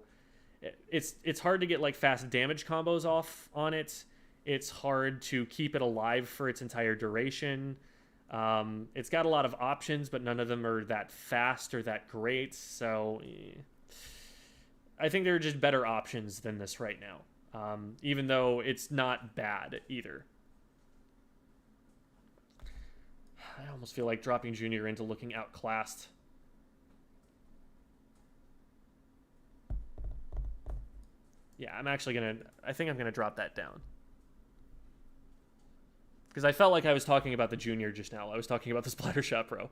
it's hard to get like fast damage combos off on it. It's hard to keep it alive for its entire duration. It's got a lot of options, but none of them are that fast or that great. So I think there are just better options than this right now, even though it's not bad either. I almost feel like dropping Junior into looking outclassed. Yeah, I think I'm gonna drop that down. Because I felt like I was talking about the Junior just now. I was talking about the Splattershot Pro.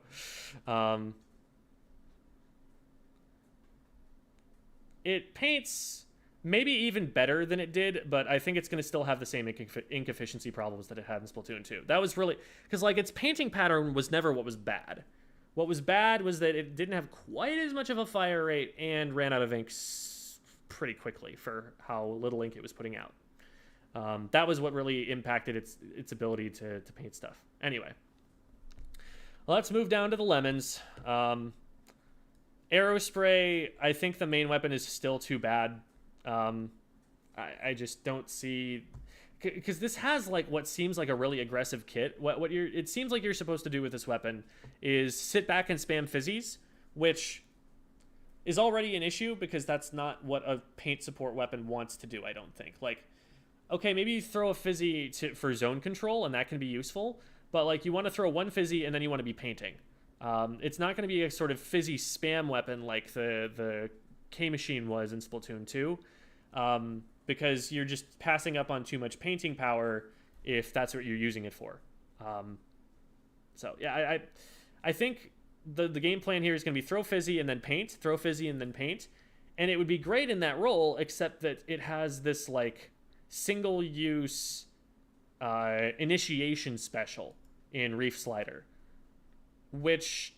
It paints maybe even better than it did, but I think it's going to still have the same ink efficiency problems that it had in Splatoon 2. That was really... Because, like, its painting pattern was never what was bad. What was bad was that it didn't have quite as much of a fire rate and ran out of ink pretty quickly for how little ink it was putting out. That was what really impacted its ability to paint stuff. Anyway, let's move down to the lemons. Aerospray, I think the main weapon is still too bad. I just don't see... Because this has like what seems like a really aggressive kit. It seems like you're supposed to do with this weapon is sit back and spam fizzies, which is already an issue because that's not what a paint support weapon wants to do, I don't think. Like, okay, maybe you throw a fizzy for zone control, and that can be useful, but like you want to throw one fizzy and then you want to be painting. It's not going to be a sort of fizzy spam weapon like the K-Machine was in Splatoon 2, because you're just passing up on too much painting power if that's what you're using it for. So yeah, I think the game plan here is going to be throw fizzy and then paint, throw fizzy and then paint, and it would be great in that role, except that it has this like single-use initiation special in Reef Slider, which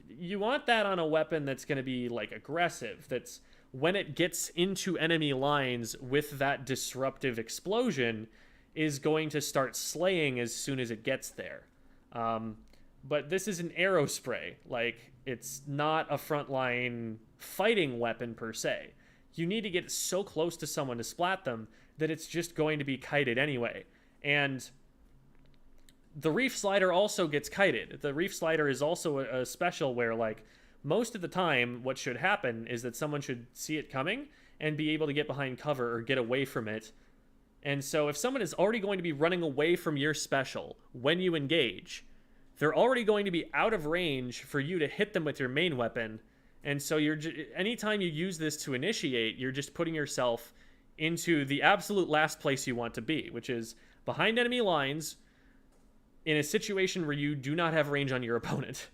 you want that on a weapon that's going to be like aggressive, that's when it gets into enemy lines with that disruptive explosion is going to start slaying as soon as it gets there. But this is an Aerospray. Like, it's not a frontline fighting weapon per se. You need to get so close to someone to splat them that it's just going to be kited anyway. And the Reef Slider also gets kited. The Reef Slider is also a special where, like, most of the time what should happen is that someone should see it coming and be able to get behind cover or get away from it. And so if someone is already going to be running away from your special when you engage, they're already going to be out of range for you to hit them with your main weapon. And so anytime you use this to initiate, you're just putting yourself into the absolute last place you want to be, which is behind enemy lines in a situation where you do not have range on your opponent.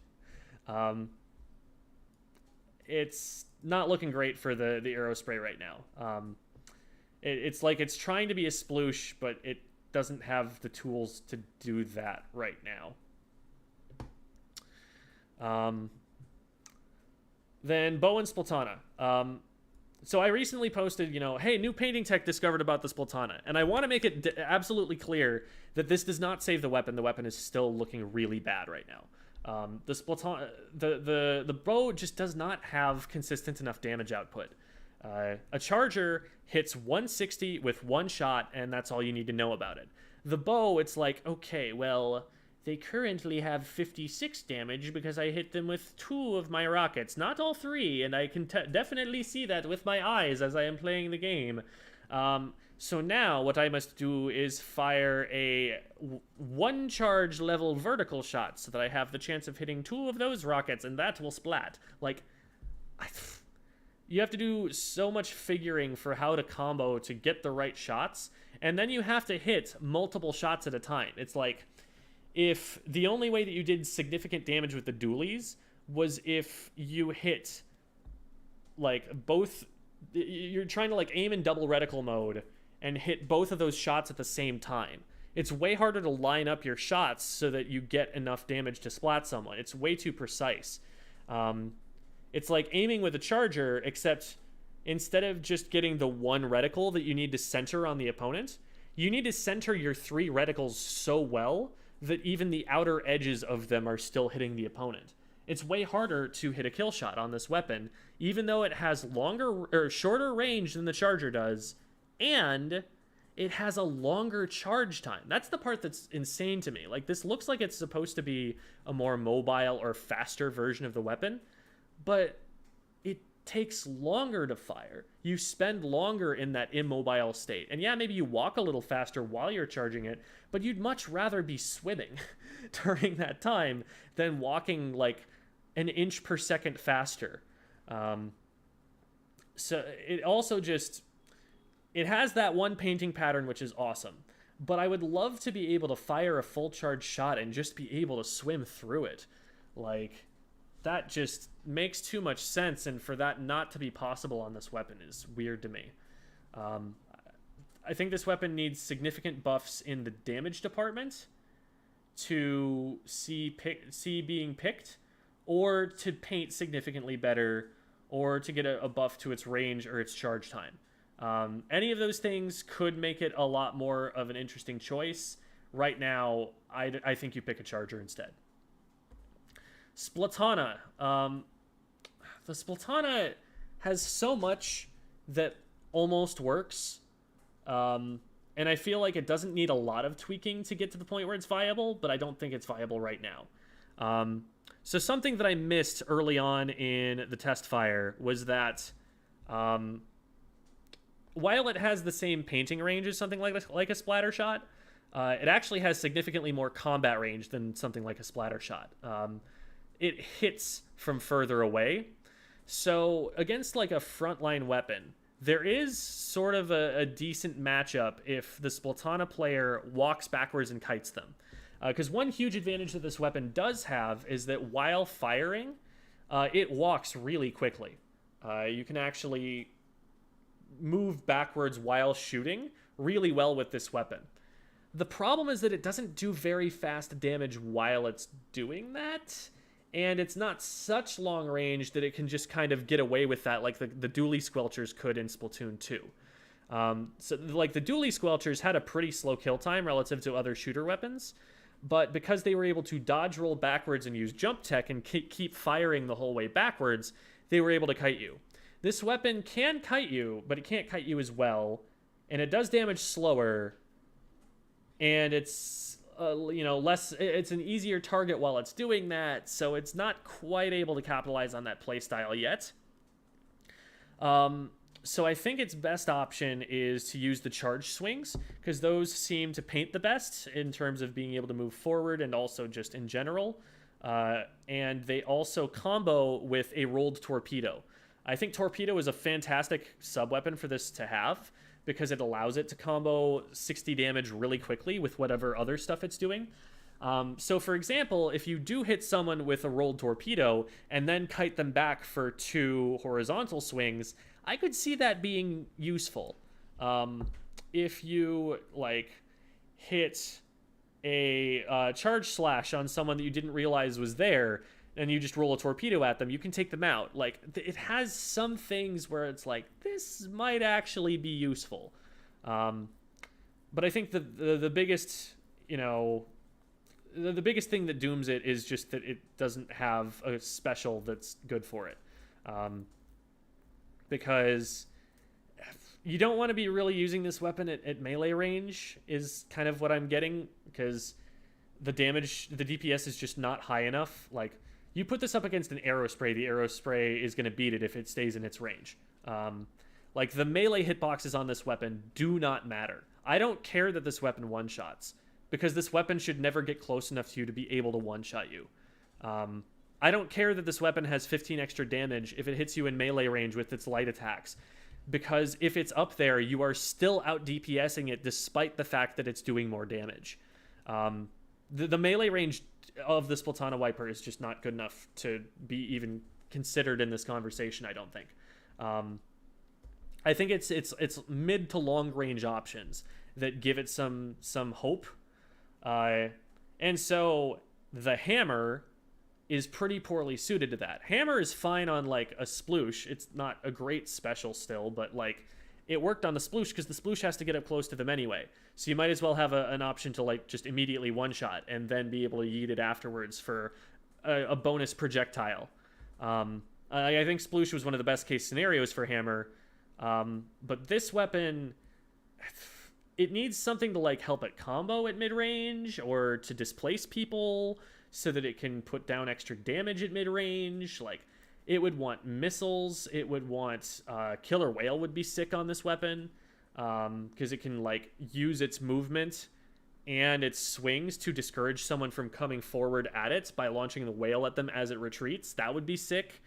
It's not looking great for the Aerospray right now. It's like it's trying to be a sploosh, but it doesn't have the tools to do that right now. Then Bow and Splatana. So I recently posted, hey, new painting tech discovered about the Splatana, and I want to make it absolutely clear that this does not save the weapon. The weapon is still looking really bad right now. The Splatana, the bow just does not have consistent enough damage output. A charger hits 160 with one shot, and that's all you need to know about it. The bow, it's like, okay, well, they currently have 56 damage because I hit them with 2 of my rockets, not all 3, and I can definitely see that with my eyes as I am playing the game. So now what I must do is fire a 1 charge level vertical shot so that I have the chance of hitting 2 of those rockets, and that will splat. Like, you have to do so much figuring for how to combo to get the right shots, and then you have to hit multiple shots at a time. It's like, if the only way that you did significant damage with the dualies was if you hit, like, both, you're trying to, like, aim in double reticle mode and hit both of those shots at the same time. It's way harder to line up your shots so that you get enough damage to splat someone. It's way too precise. It's like aiming with a charger, except instead of just getting the 1 reticle that you need to center on the opponent, you need to center your 3 reticles so well that even the outer edges of them are still hitting the opponent. It's way harder to hit a kill shot on this weapon, even though it has shorter range than the charger does, and it has a longer charge time. That's the part that's insane to me. Like, this looks like it's supposed to be a more mobile or faster version of the weapon, but it takes longer to fire. You spend longer in that immobile state. And yeah, maybe you walk a little faster while you're charging it, but you'd much rather be swimming during that time than walking like an inch per second faster. So it also just, it has that one painting pattern, which is awesome. But I would love to be able to fire a full charge shot and just be able to swim through it. Like, that just makes too much sense, and for that not to be possible on this weapon is weird to me. I think this weapon needs significant buffs in the damage department to see being picked, or to paint significantly better, or to get a buff to its range or its charge time. Any of those things could make it a lot more of an interesting choice. Right now, I think you pick a charger instead. Splatana. The Splatana has so much that almost works. And I feel like it doesn't need a lot of tweaking to get to the point where it's viable, but I don't think it's viable right now. So something that I missed early on in the test fire was that while it has the same painting range as something like a Splattershot, it actually has significantly more combat range than something like a Splattershot. It hits from further away. So against like a frontline weapon, there is sort of a decent matchup if the Splatana player walks backwards and kites them. Because one huge advantage that this weapon does have is that while firing, it walks really quickly. You can actually move backwards while shooting really well with this weapon. The problem is that it doesn't do very fast damage while it's doing that. And it's not such long range that it can just kind of get away with that like the dually squelchers could in Splatoon 2. So like the dually squelchers had a pretty slow kill time relative to other shooter weapons, but because they were able to dodge roll backwards and use jump tech and keep firing the whole way backwards, they were able to kite you. This weapon can kite you, but it can't kite you as well, and it does damage slower, and it's less, it's an easier target while it's doing that, so it's not quite able to capitalize on that playstyle yet. So I think its best option is to use the charge swings, because those seem to paint the best in terms of being able to move forward and also just in general. And they also combo with a rolled torpedo. I think torpedo is a fantastic sub-weapon for this to have, because it allows it to combo 60 damage really quickly with whatever other stuff it's doing. So for example, if you do hit someone with a rolled torpedo and then kite them back for 2 horizontal swings, I could see that being useful. If you like hit a charge slash on someone that you didn't realize was there, and you just roll a torpedo at them, you can take them out. Like, it has some things where it's like, this might actually be useful. But I think the biggest, you know, the biggest thing that dooms it is just that it doesn't have a special that's good for it. Because you don't want to be really using this weapon at melee range is kind of what I'm getting, because the damage, the DPS is just not high enough. Like, you put this up against an Aerospray, the Aerospray is going to beat it if it stays in its range. Like, the melee hitboxes on this weapon do not matter. I don't care that this weapon one-shots, because this weapon should never get close enough to you to be able to one-shot you. I don't care that this weapon has 15 extra damage if it hits you in melee range with its light attacks, because if it's up there, you are still out DPSing it despite the fact that it's doing more damage. The melee range of the Splatana Wiper is just not good enough to be even considered in this conversation, I don't think. I think it's mid to long range options that give it some hope. And so the hammer is pretty poorly suited to that. Hammer is fine on like a sploosh. It's not a great special still, but like it worked on the sploosh because the sploosh has to get up close to them anyway. So you might as well have an option to like just immediately one shot and then be able to yeet it afterwards for a bonus projectile. I think sploosh was one of the best case scenarios for hammer. But this weapon, it needs something to like help it combo at mid-range or to displace people so that it can put down extra damage at mid-range. Like, it would want missiles. It would want Killer Whale would be sick on this weapon, because it can like use its movement and its swings to discourage someone from coming forward at it by launching the whale at them as it retreats. That would be sick.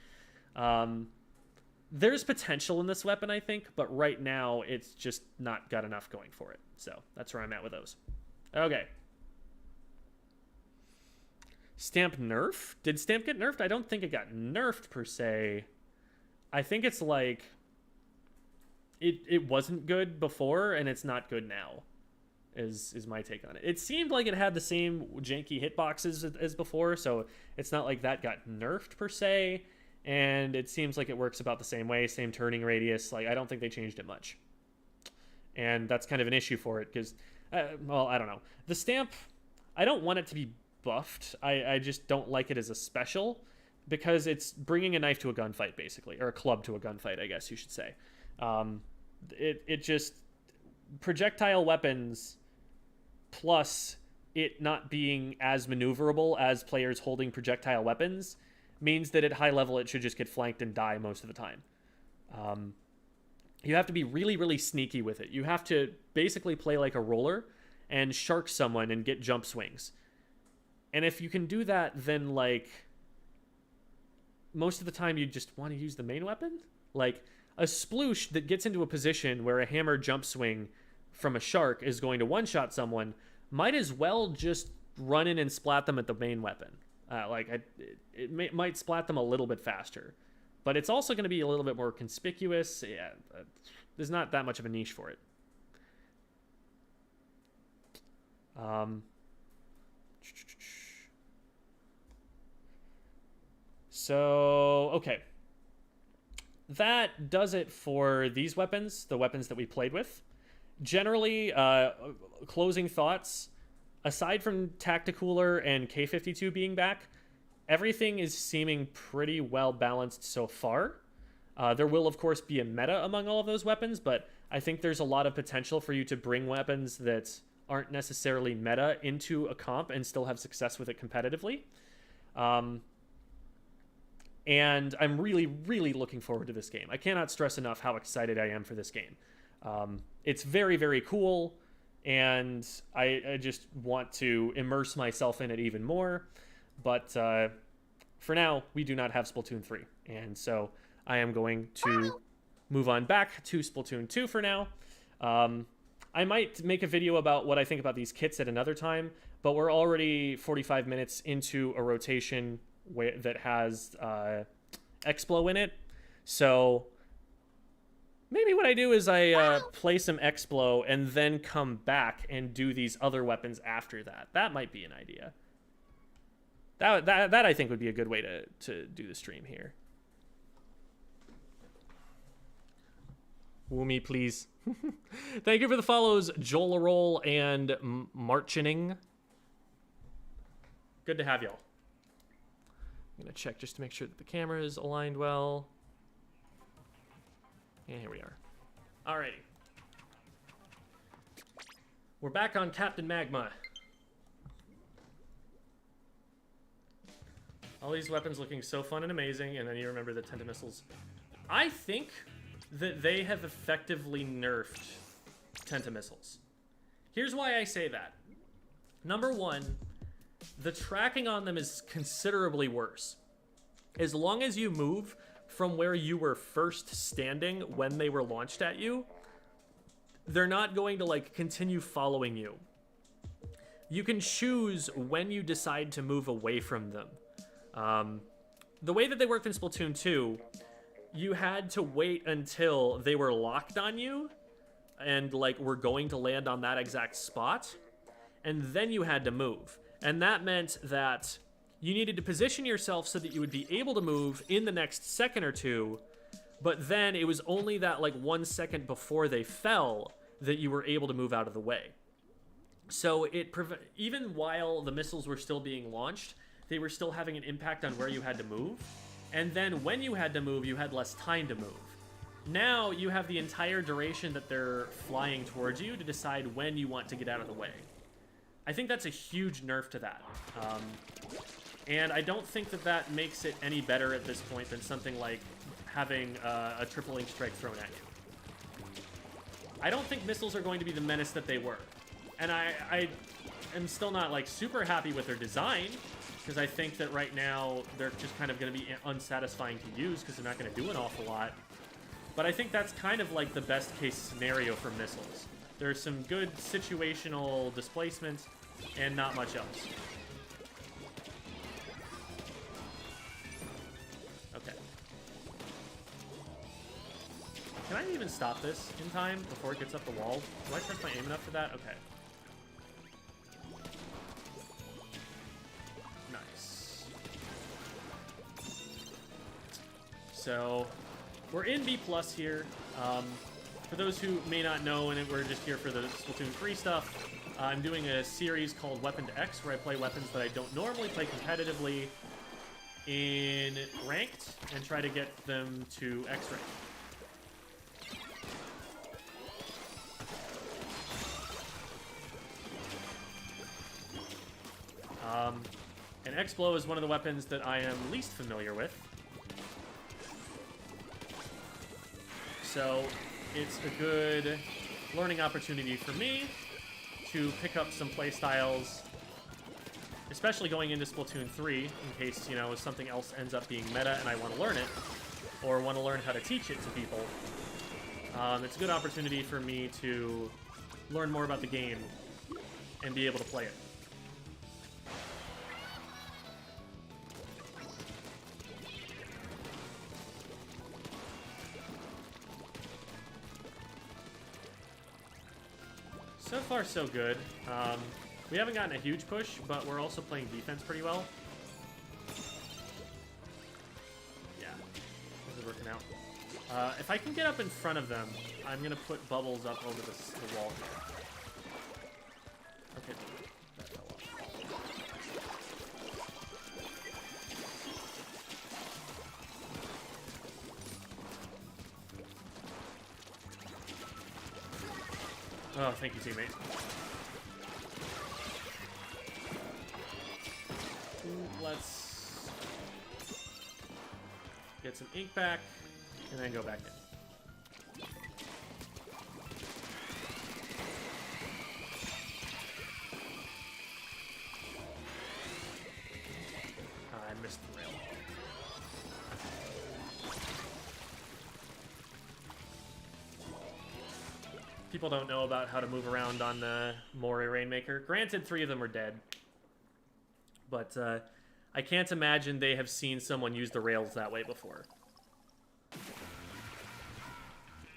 There's potential in this weapon, I think, but right now it's just not got enough going for it. So that's where I'm at with those. Okay. Stamp nerf? Did Stamp get nerfed? I don't think it got nerfed per se. I think it's like it wasn't good before and it's not good now is my take on it. It seemed like it had the same janky hitboxes as before, so it's not like that got nerfed per se, and it seems like it works about the same way, same turning radius. Like, I don't think they changed it much. And that's kind of an issue for it because, well, I don't know. The Stamp, I don't want it to be buffed. I just don't like it as a special because it's bringing a knife to a gunfight, basically, or a club to a gunfight, I guess you should say. It just, projectile weapons plus it not being as maneuverable as players holding projectile weapons means that at high level it should just get flanked and die most of the time. You have to be really, really sneaky with it. You have to basically play like a roller and shark someone and get jump swings. And if you can do that, then like most of the time you just want to use the main weapon. Like a sploosh that gets into a position where a hammer jump swing from a shark is going to one-shot someone might as well just run in and splat them at the main weapon. It might splat them a little bit faster, but it's also going to be a little bit more conspicuous. Yeah, there's not that much of a niche for it. So, okay. That does it for these weapons, the weapons that we played with. Generally, closing thoughts, aside from Tacticooler and K52 being back, everything is seeming pretty well balanced so far. There will, of course, be a meta among all of those weapons, but I think there's a lot of potential for you to bring weapons that aren't necessarily meta into a comp and still have success with it competitively. And I'm really, really looking forward to this game. I cannot stress enough how excited I am for this game. It's very, very cool, and I just want to immerse myself in it even more. But for now, we do not have Splatoon 3, and so I am going to move on back to Splatoon 2 for now. I might make a video about what I think about these kits at another time, but we're already 45 minutes into a rotation that has Explo in it. So maybe what I do is I play some Explo and then come back and do these other weapons after that. That might be an idea. That I think would be a good way to do the stream here. Woo me, please. Thank you for the follows, Joel and Marchining. Good to have y'all. I'm gonna check just to make sure that the camera is aligned well. And here we are. Alrighty. We're back on Captain Magma. All these weapons looking so fun and amazing, and then you remember the Tentamissiles. I think that they have effectively nerfed Tentamissiles. Here's why I say that. Number one, the tracking on them is considerably worse. As long as you move from where you were first standing when they were launched at you, they're not going to like continue following you. You can choose when you decide to move away from them. The way that they worked in Splatoon 2, you had to wait until they were locked on you and like were going to land on that exact spot, and then you had to move. And that meant that you needed to position yourself so that you would be able to move in the next second or two, but then it was only that like 1 second before they fell that you were able to move out of the way. So even while the missiles were still being launched, they were still having an impact on where you had to move. And then when you had to move, you had less time to move. Now you have the entire duration that they're flying towards you to decide when you want to get out of the way. I think that's a huge nerf to that. And I don't think that that makes it any better at this point than something like having a triple ink strike thrown at you. I don't think missiles are going to be the menace that they were. And I am still not like super happy with their design, because I think that right now they're just kind of going to be unsatisfying to use because they're not going to do an awful lot. But I think that's kind of like the best case scenario for missiles. There's some good situational displacement and not much else. Okay. Can I even stop this in time before it gets up the wall? Do I press my aim enough for that? Okay. Nice. So, we're in B+ here. For those who may not know, and we're just here for the Splatoon 3 stuff, I'm doing a series called Weapon to X, where I play weapons that I don't normally play competitively in Ranked, and try to get them to X rank. And X-Blow is one of the weapons that I am least familiar with. So it's a good learning opportunity for me to pick up some playstyles, especially going into Splatoon 3, in case, you know, something else ends up being meta and I want to learn it, or want to learn how to teach it to people. It's a good opportunity for me to learn more about the game and be able to play it. So far, so good. We haven't gotten a huge push, but we're also playing defense pretty well. Yeah, this is working out. If I can get up in front of them, I'm going to put bubbles up over the wall here. Okay, that fell off. Oh, thank you, teammate. Let's get some ink back, and then go back in. I missed the rail. People don't know about how to move around on the Moray Rainmaker. Granted, 3 of them are dead. But I can't imagine they have seen someone use the rails that way before.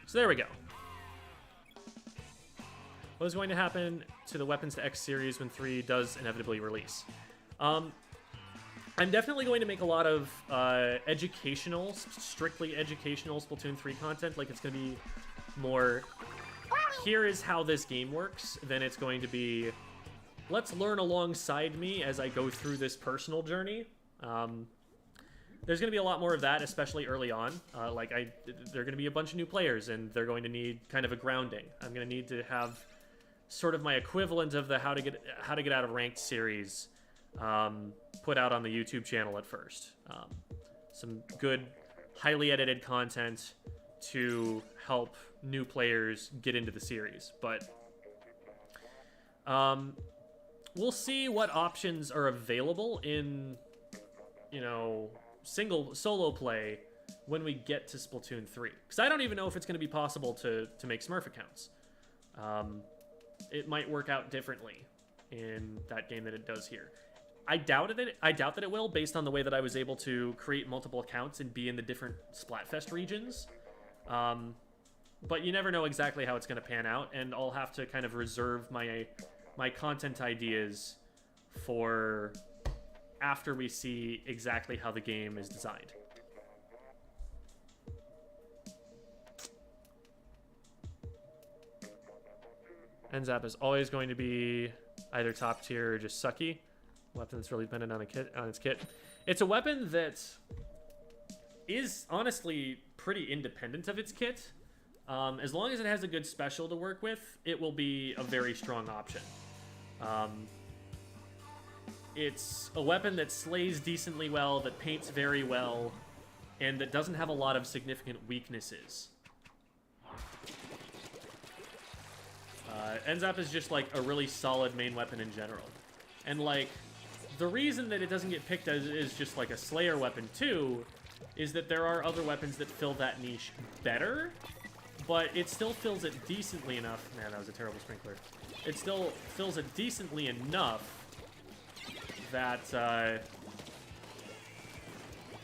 So there we go. What is going to happen to the Weapons to X series when 3 does inevitably release? I'm definitely going to make a lot of educational, strictly educational Splatoon 3 content. Like, it's going to be more, here is how this game works. Then it's going to be, let's learn alongside me as I go through this personal journey. There's going to be a lot more of that, especially early on. There are going to be a bunch of new players, and they're going to need kind of a grounding. I'm going to need to have sort of my equivalent of the how to get out of ranked series put out on the YouTube channel at first. Some good, highly edited content to help new players get into the series. But we'll see what options are available in, you know, solo play when we get to Splatoon 3. Because I don't even know if it's going to be possible to make Smurf accounts. It might work out differently in that game than it does here. I doubt that it will, based on the way that I was able to create multiple accounts and be in the different Splatfest regions. But you never know exactly how it's going to pan out, and I'll have to kind of reserve my content ideas for after we see exactly how the game is designed. N-zap is always going to be either top tier or just sucky. Weapon that's really dependent on its kit. It's a weapon that is honestly pretty independent of its kit. As long as it has a good special to work with, it will be a very strong option. It's a weapon that slays decently well, that paints very well, and that doesn't have a lot of significant weaknesses. N-zap is just like a really solid main weapon in general. And like, the reason that it doesn't get picked as just like a Slayer weapon too is that there are other weapons that fill that niche better, but it still fills it decently enough. Man, that was a terrible sprinkler. It still fills it decently enough that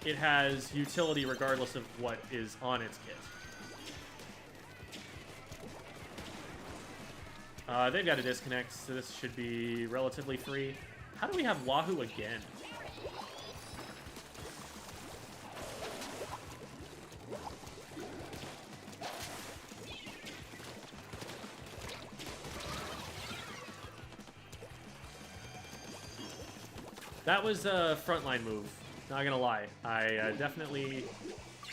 it has utility regardless of what is on its kit. They've got a disconnect, so this should be relatively free. How do we have Wahoo again? That was a frontline move, not gonna lie. I definitely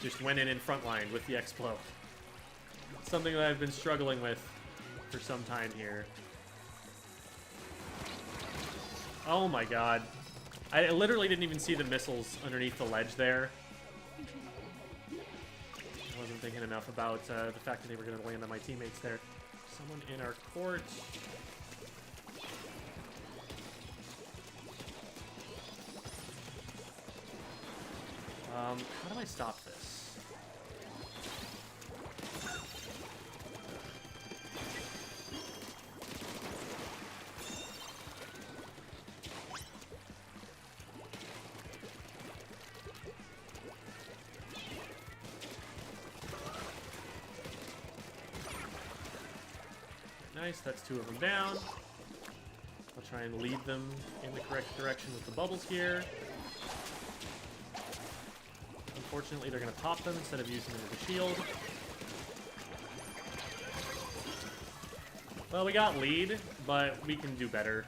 just went in frontline with the Explode. Something that I've been struggling with for some time here. Oh my god. I literally didn't even see the missiles underneath the ledge there. I wasn't thinking enough about the fact that they were going to land on my teammates there. Someone in our court. How do I stop this? Nice, that's 2 of them down. I'll try and lead them in the correct direction with the bubbles here. Unfortunately, they're going to pop them instead of using them as a shield. Well, we got lead, but we can do better.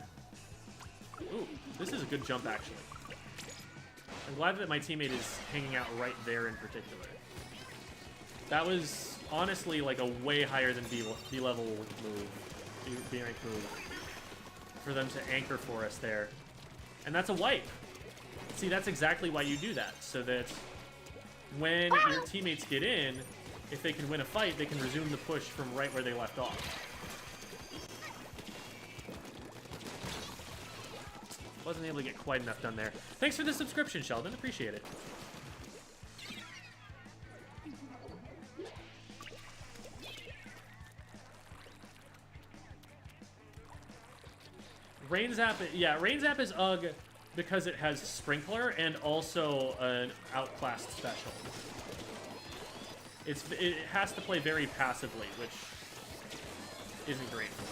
Ooh, this is a good jump, actually. I'm glad that my teammate is hanging out right there in particular. That was honestly like a way higher than B-level move, B-rank move, for them to anchor for us there. And that's a wipe. See, that's exactly why you do that, so that when your teammates get in, if they can win a fight, they can resume the push from right where they left off. Wasn't able to get quite enough done there. Thanks for the subscription, Sheldon. Appreciate it. Rain-zap, yeah, Rain-zap is UG because it has Sprinkler and also an outclassed special. It has to play very passively, which isn't great for it.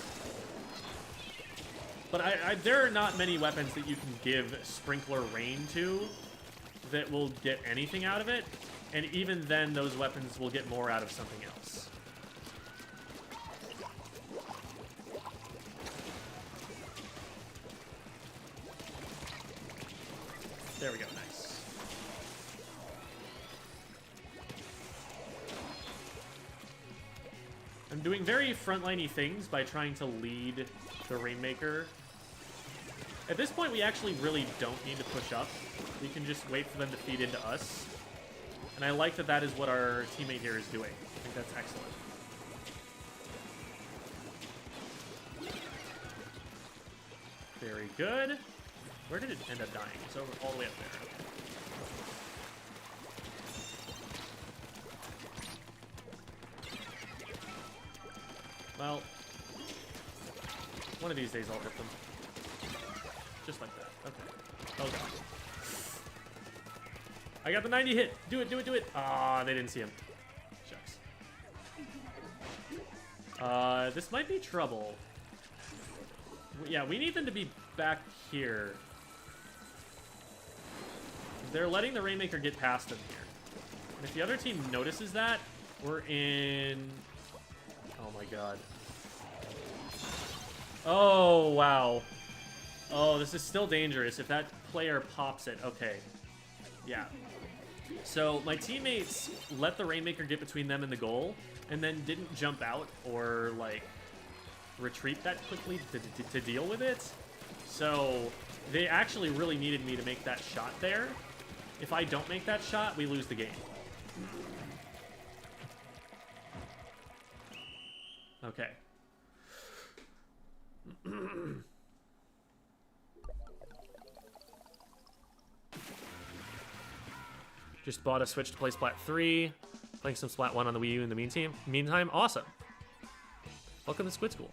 But there are not many weapons that you can give Sprinkler Rain to that will get anything out of it. And even then, those weapons will get more out of something else. There we go, nice. I'm doing very frontliney things by trying to lead the Rainmaker. At this point, we actually really don't need to push up. We can just wait for them to feed into us. And I like that that is what our teammate here is doing. I think that's excellent. Very good. Where did it end up dying? It's over all the way up there. Okay. Well, one of these days I'll hit them. Just like that. Okay. Oh god. I got the 90 hit. Do it, do it, do it. Ah, they didn't see him. Shucks. This might be trouble. Yeah, we need them to be back here. They're letting the Rainmaker get past them here. And if the other team notices that, we're in... Oh my god. Oh, wow. Oh, this is still dangerous. If that player pops it, okay. Yeah. So my teammates let the Rainmaker get between them and the goal, and then didn't jump out or, like, retreat that quickly to deal with it. So they actually really needed me to make that shot there. If I don't make that shot, we lose the game. Okay. Just bought a Switch to play Splat 3. Playing some Splat 1 on the Wii U in the meantime. Awesome. Welcome to Squid School.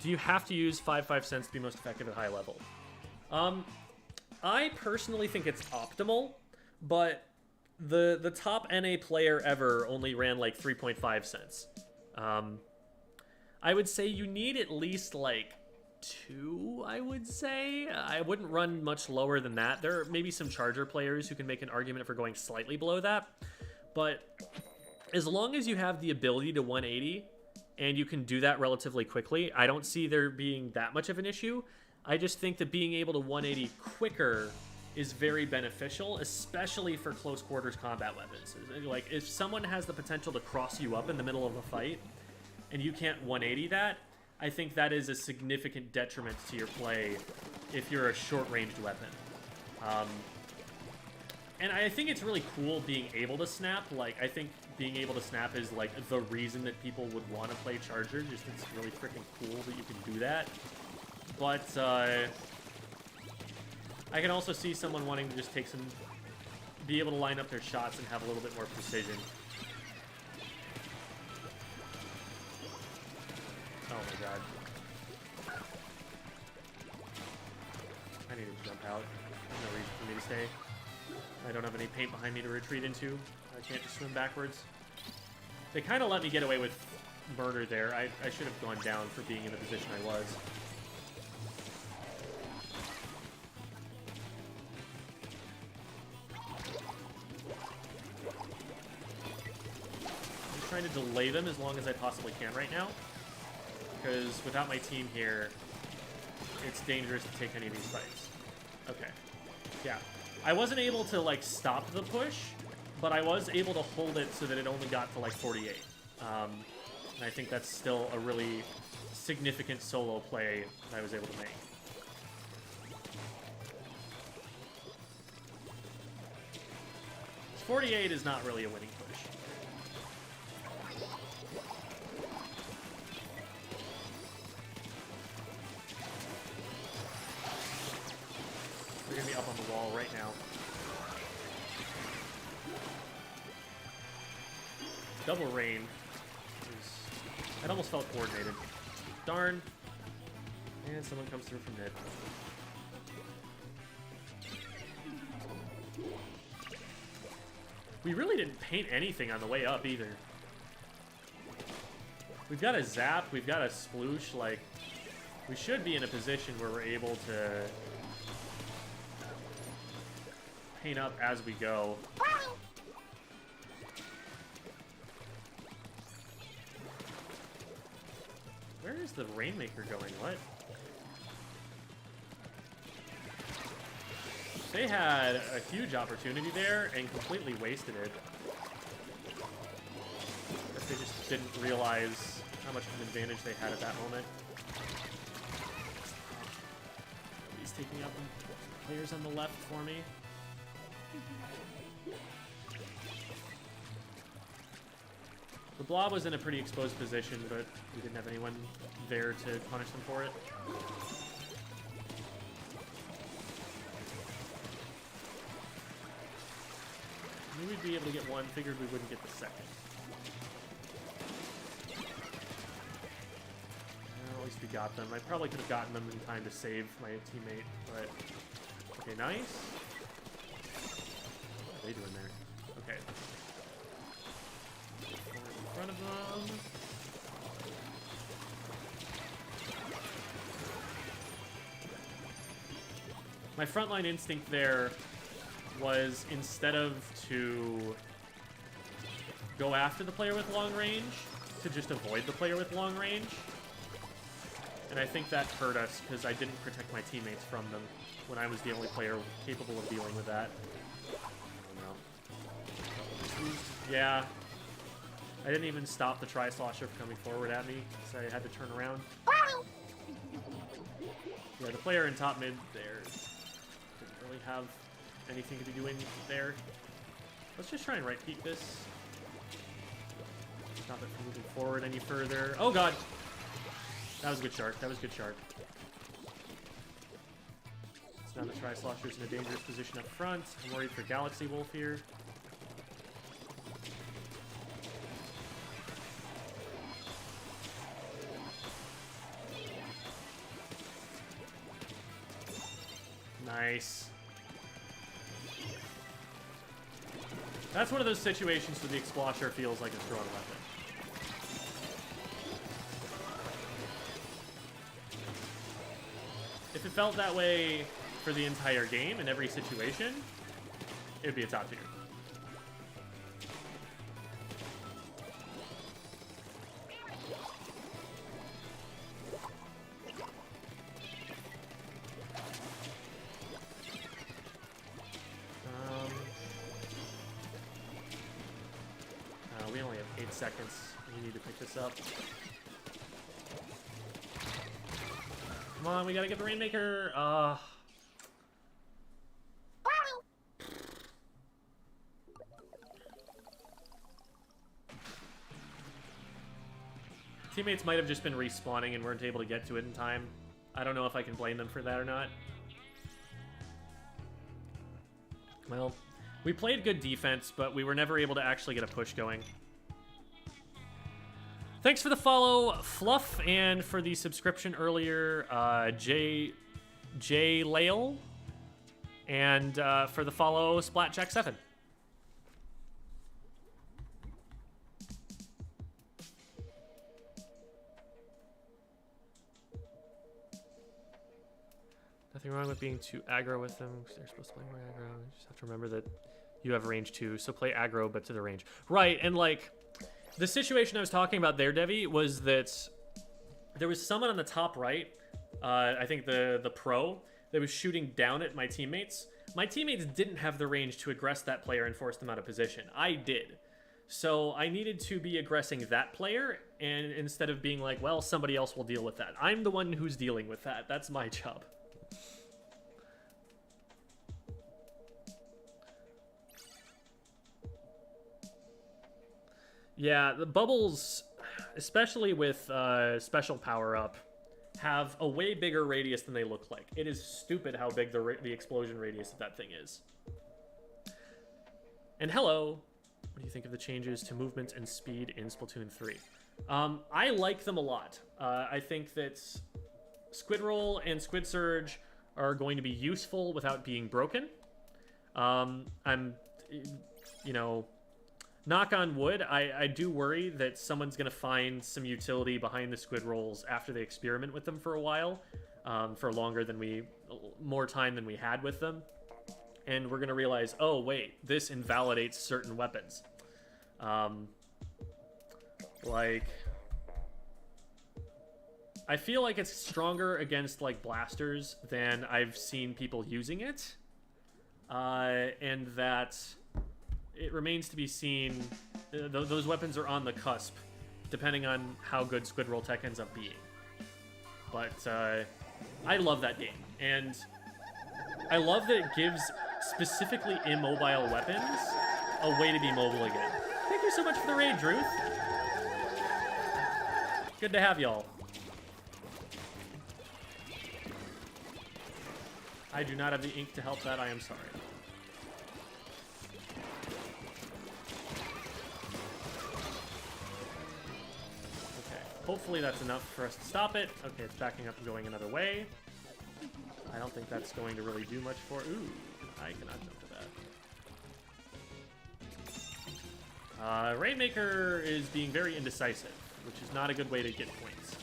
Do you have to use 5 cents to be most effective at high level? I personally think it's optimal, but the top NA player ever only ran like 3.5 cents. I would say you need at least like 2, I would say. I wouldn't run much lower than that. There are maybe some Charger players who can make an argument for going slightly below that, but as long as you have the ability to 180 and you can do that relatively quickly, I don't see there being that much of an issue. I just think that being able to 180 quicker is very beneficial, especially for close quarters combat weapons. Like, if someone has the potential to cross you up in the middle of a fight and you can't 180 that, I think that is a significant detriment to your play if you're a short-ranged weapon. And I think it's really cool being able to snap. Like, I think being able to snap is, like, the reason that people would want to play Charger. Just it's really freaking cool that you can do that. But, I can also see someone wanting to just be able to line up their shots and have a little bit more precision. Oh my god. I need to jump out. There's no reason for me to stay. I don't have any paint behind me to retreat into. I can't just swim backwards. They kind of let me get away with murder there. I should have gone down for being in the position I was. I'm trying to delay them as long as I possibly can right now, because without my team here, it's dangerous to take any of these fights. Okay. Yeah. I wasn't able to, like, stop the push, but I was able to hold it so that it only got to, like, 48. And I think that's still a really significant solo play that I was able to make. .48 is not really a winning push. They're gonna be up on the wall right now. Double rain. It almost felt coordinated. Darn. And someone comes through from mid. We really didn't paint anything on the way up either. We've got a zap, we've got a sploosh, like, we should be in a position where we're able to paint up as we go. Where is the Rainmaker going? What? They had a huge opportunity there and completely wasted it. I guess they just didn't realize how much of an advantage they had at that moment. He's taking out the players on the left for me. The blob was in a pretty exposed position, but we didn't have anyone there to punish them for it. Knew we'd be able to get one, figured we wouldn't get the second. Well, at least we got them. I probably could have gotten them in time to save my teammate, but... Okay, nice. What are they doing there? Okay. In front of them. My frontline instinct there was, instead of to go after the player with long range, to just avoid the player with long range. And I think that hurt us because I didn't protect my teammates from them when I was the only player capable of dealing with that. I don't know. Yeah. I didn't even stop the Slosher from coming forward at me, so I had to turn around. Yeah, the player in top mid there didn't really have anything to be doing there. Let's just try and right peek this. Stop it from moving forward any further. Oh god! That was a good shark. That was a good shark. So now the Slosher's in a dangerous position up front. I'm worried for Galaxy Wolf here. Nice. That's one of those situations where the Explosion feels like a strong weapon. If it felt that way for the entire game in every situation, it would be a top tier. We only have 8 seconds. We need to pick this up. Come on, we gotta get the Rainmaker. Teammates might have just been respawning and weren't able to get to it in time. I don't know if I can blame them for that or not. Well, we played good defense, but we were never able to actually get a push going. Thanks for the follow, Fluff, and for the subscription earlier, J Lael, and for the follow, Splatjack7. Nothing wrong with being too aggro with them, because they're supposed to play more aggro. You just have to remember that you have range too, so play aggro, but to the range. Right, and like... The situation I was talking about there, Devi, was that there was someone on the top right, I think the pro, that was shooting down at my teammates. My teammates didn't have the range to aggress that player and force them out of position. I did. So I needed to be aggressing that player, and instead of being like, well, somebody else will deal with that. I'm the one who's dealing with that. That's my job. Yeah, the bubbles, especially with special power-up, have a way bigger radius than they look like. It is stupid how big the explosion radius of that thing is. And hello, what do you think of the changes to movement and speed in Splatoon 3? I like them a lot. I think that Squid Roll and Squid Surge are going to be useful without being broken. You know, knock on wood, I do worry that someone's going to find some utility behind the squid rolls after they experiment with them for a while, for more time than we had with them. And we're going to realize, oh, wait, this invalidates certain weapons. Like, I feel like it's stronger against, like, blasters than I've seen people using it. And that it remains to be seen. Those weapons are on the cusp, depending on how good Squid Roll Tech ends up being. But I love that game. And I love that it gives specifically immobile weapons a way to be mobile again. Thank you so much for the raid, Druth. Good to have y'all. I do not have the ink to help that. I am sorry. Okay. Hopefully that's enough for us to stop it. Okay, it's backing up and going another way. I don't think that's going to really do much for... Ooh, I cannot jump to that. Rainmaker is being very indecisive, which is not a good way to get points.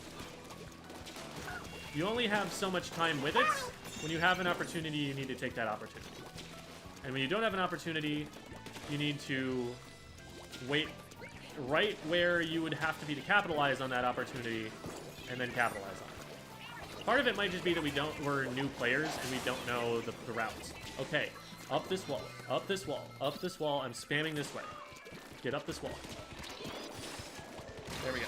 You only have so much time with it. When you have an opportunity, you need to take that opportunity. And when you don't have an opportunity, you need to wait right where you would have to be to capitalize on that opportunity, and then capitalize on it. Part of it might just be that we're new players and we don't know the routes. Okay, up this wall, up this wall, up this wall. I'm spamming this way. Get up this wall. There we go.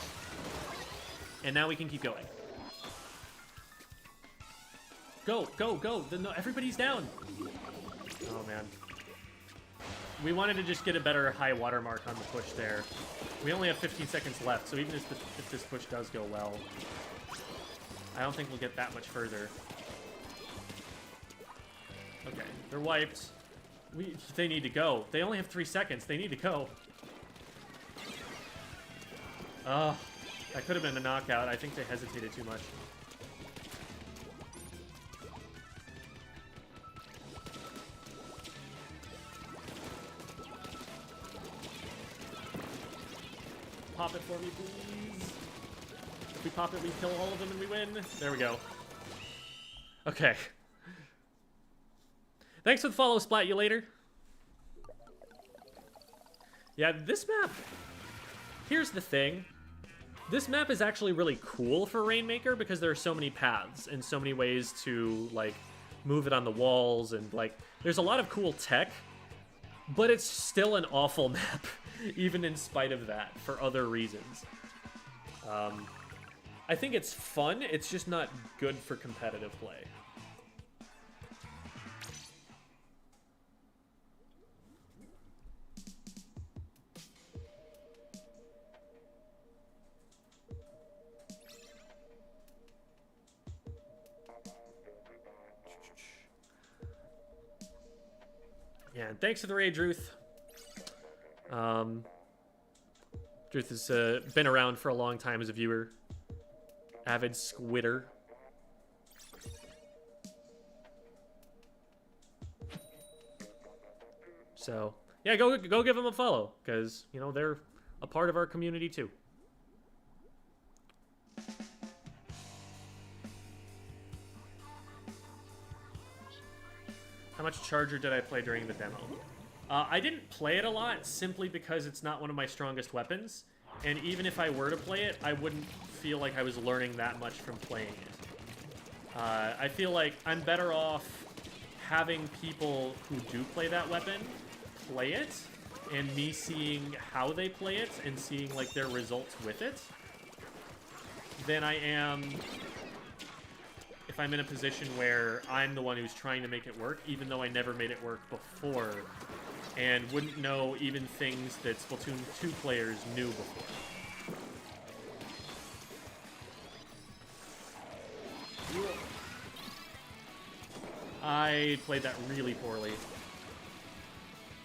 And now we can keep going. Go, go, go. No, everybody's down. Oh, man. We wanted to just get a better high watermark on the push there. We only have 15 seconds left, so even if this push does go well, I don't think we'll get that much further. Okay, they're wiped. They need to go. They only have 3 seconds. They need to go. Oh, that could have been a knockout. I think they hesitated too much. Pop it for me, please. If we pop it, we kill all of them and we win. There we go. Okay. Thanks for the follow, Splat you later. Yeah, this map... Here's the thing. This map is actually really cool for Rainmaker because there are so many paths and so many ways to, like, move it on the walls and, like, there's a lot of cool tech, but it's still an awful map, even in spite of that, for other reasons. I think it's fun, it's just not good for competitive play. Yeah, and thanks for the raid, Druth. Druth has been around for a long time as a viewer. Avid squidder. So, yeah, go give them a follow, because, you know, they're a part of our community, too. How much Charger did I play during the demo? I didn't play it a lot simply because it's not one of my strongest weapons, and even if I were to play it, I wouldn't feel like I was learning that much from playing it. I feel like I'm better off having people who do play that weapon play it, and me seeing how they play it and seeing, like, their results with it, than I am if I'm in a position where I'm the one who's trying to make it work, even though I never made it work before, and wouldn't know even things that Splatoon 2 players knew before. I played that really poorly.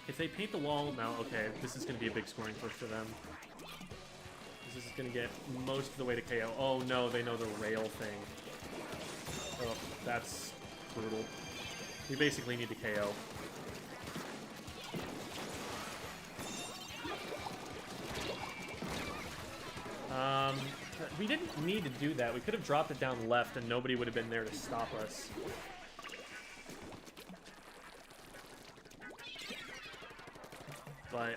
If they paint the wall, no, okay, this is going to be a big scoring push for them. This is going to get most of the way to KO. Oh no, they know the rail thing. Oh, that's brutal. We basically need to KO. We didn't need to do that. We could have dropped it down left and nobody would have been there to stop us. But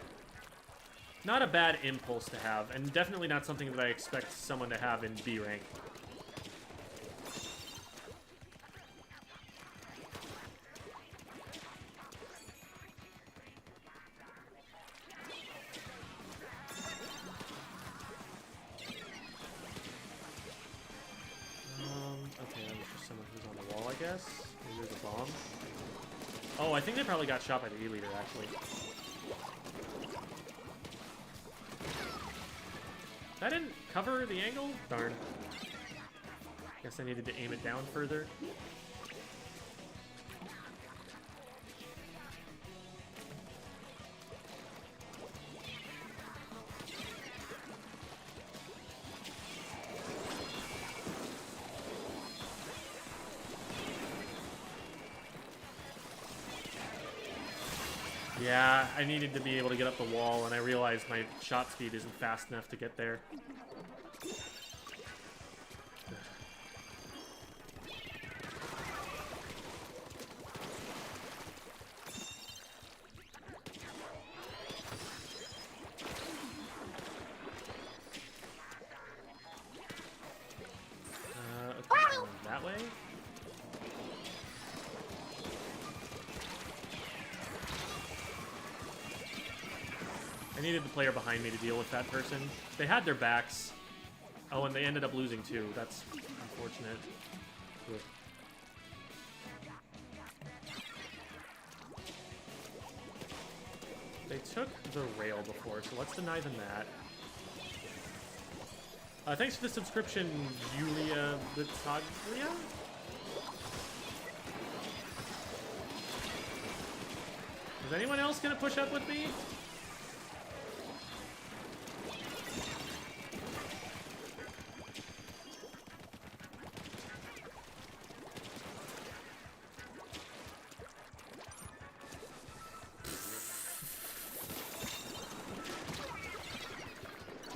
not a bad impulse to have, and definitely not something that I expect someone to have in B rank. Okay, that was just someone who's on the wall, I guess. Maybe there's a bomb. Oh, I think they probably got shot by the E-leader, actually. That didn't cover the angle? Darn. Guess I needed to aim it down further. Yeah, I needed to be able to get up the wall, and I realized my shot speed isn't fast enough to get there. Okay, going that way. I needed the player behind me to deal with that person. They had their backs. Oh, and they ended up losing too. That's unfortunate. Ugh. They took the rail before, so let's deny them that. Thanks for the subscription, Julia Vitaglia. Is anyone else gonna push up with me?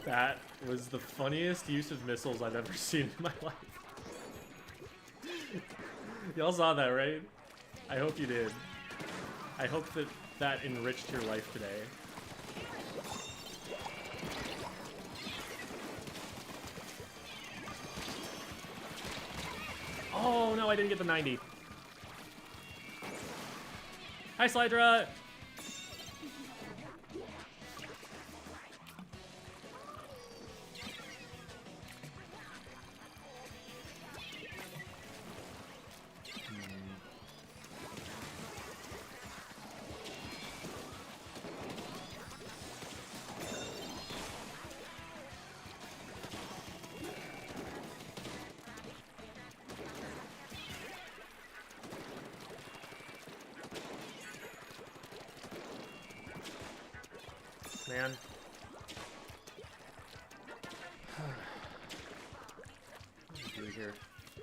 That was the funniest use of missiles I've ever seen in my life. Y'all saw that, right? I hope you did. I hope that that enriched your life today. Oh, no, I didn't get the 90. Hi, Slydra! Man. What do we do here?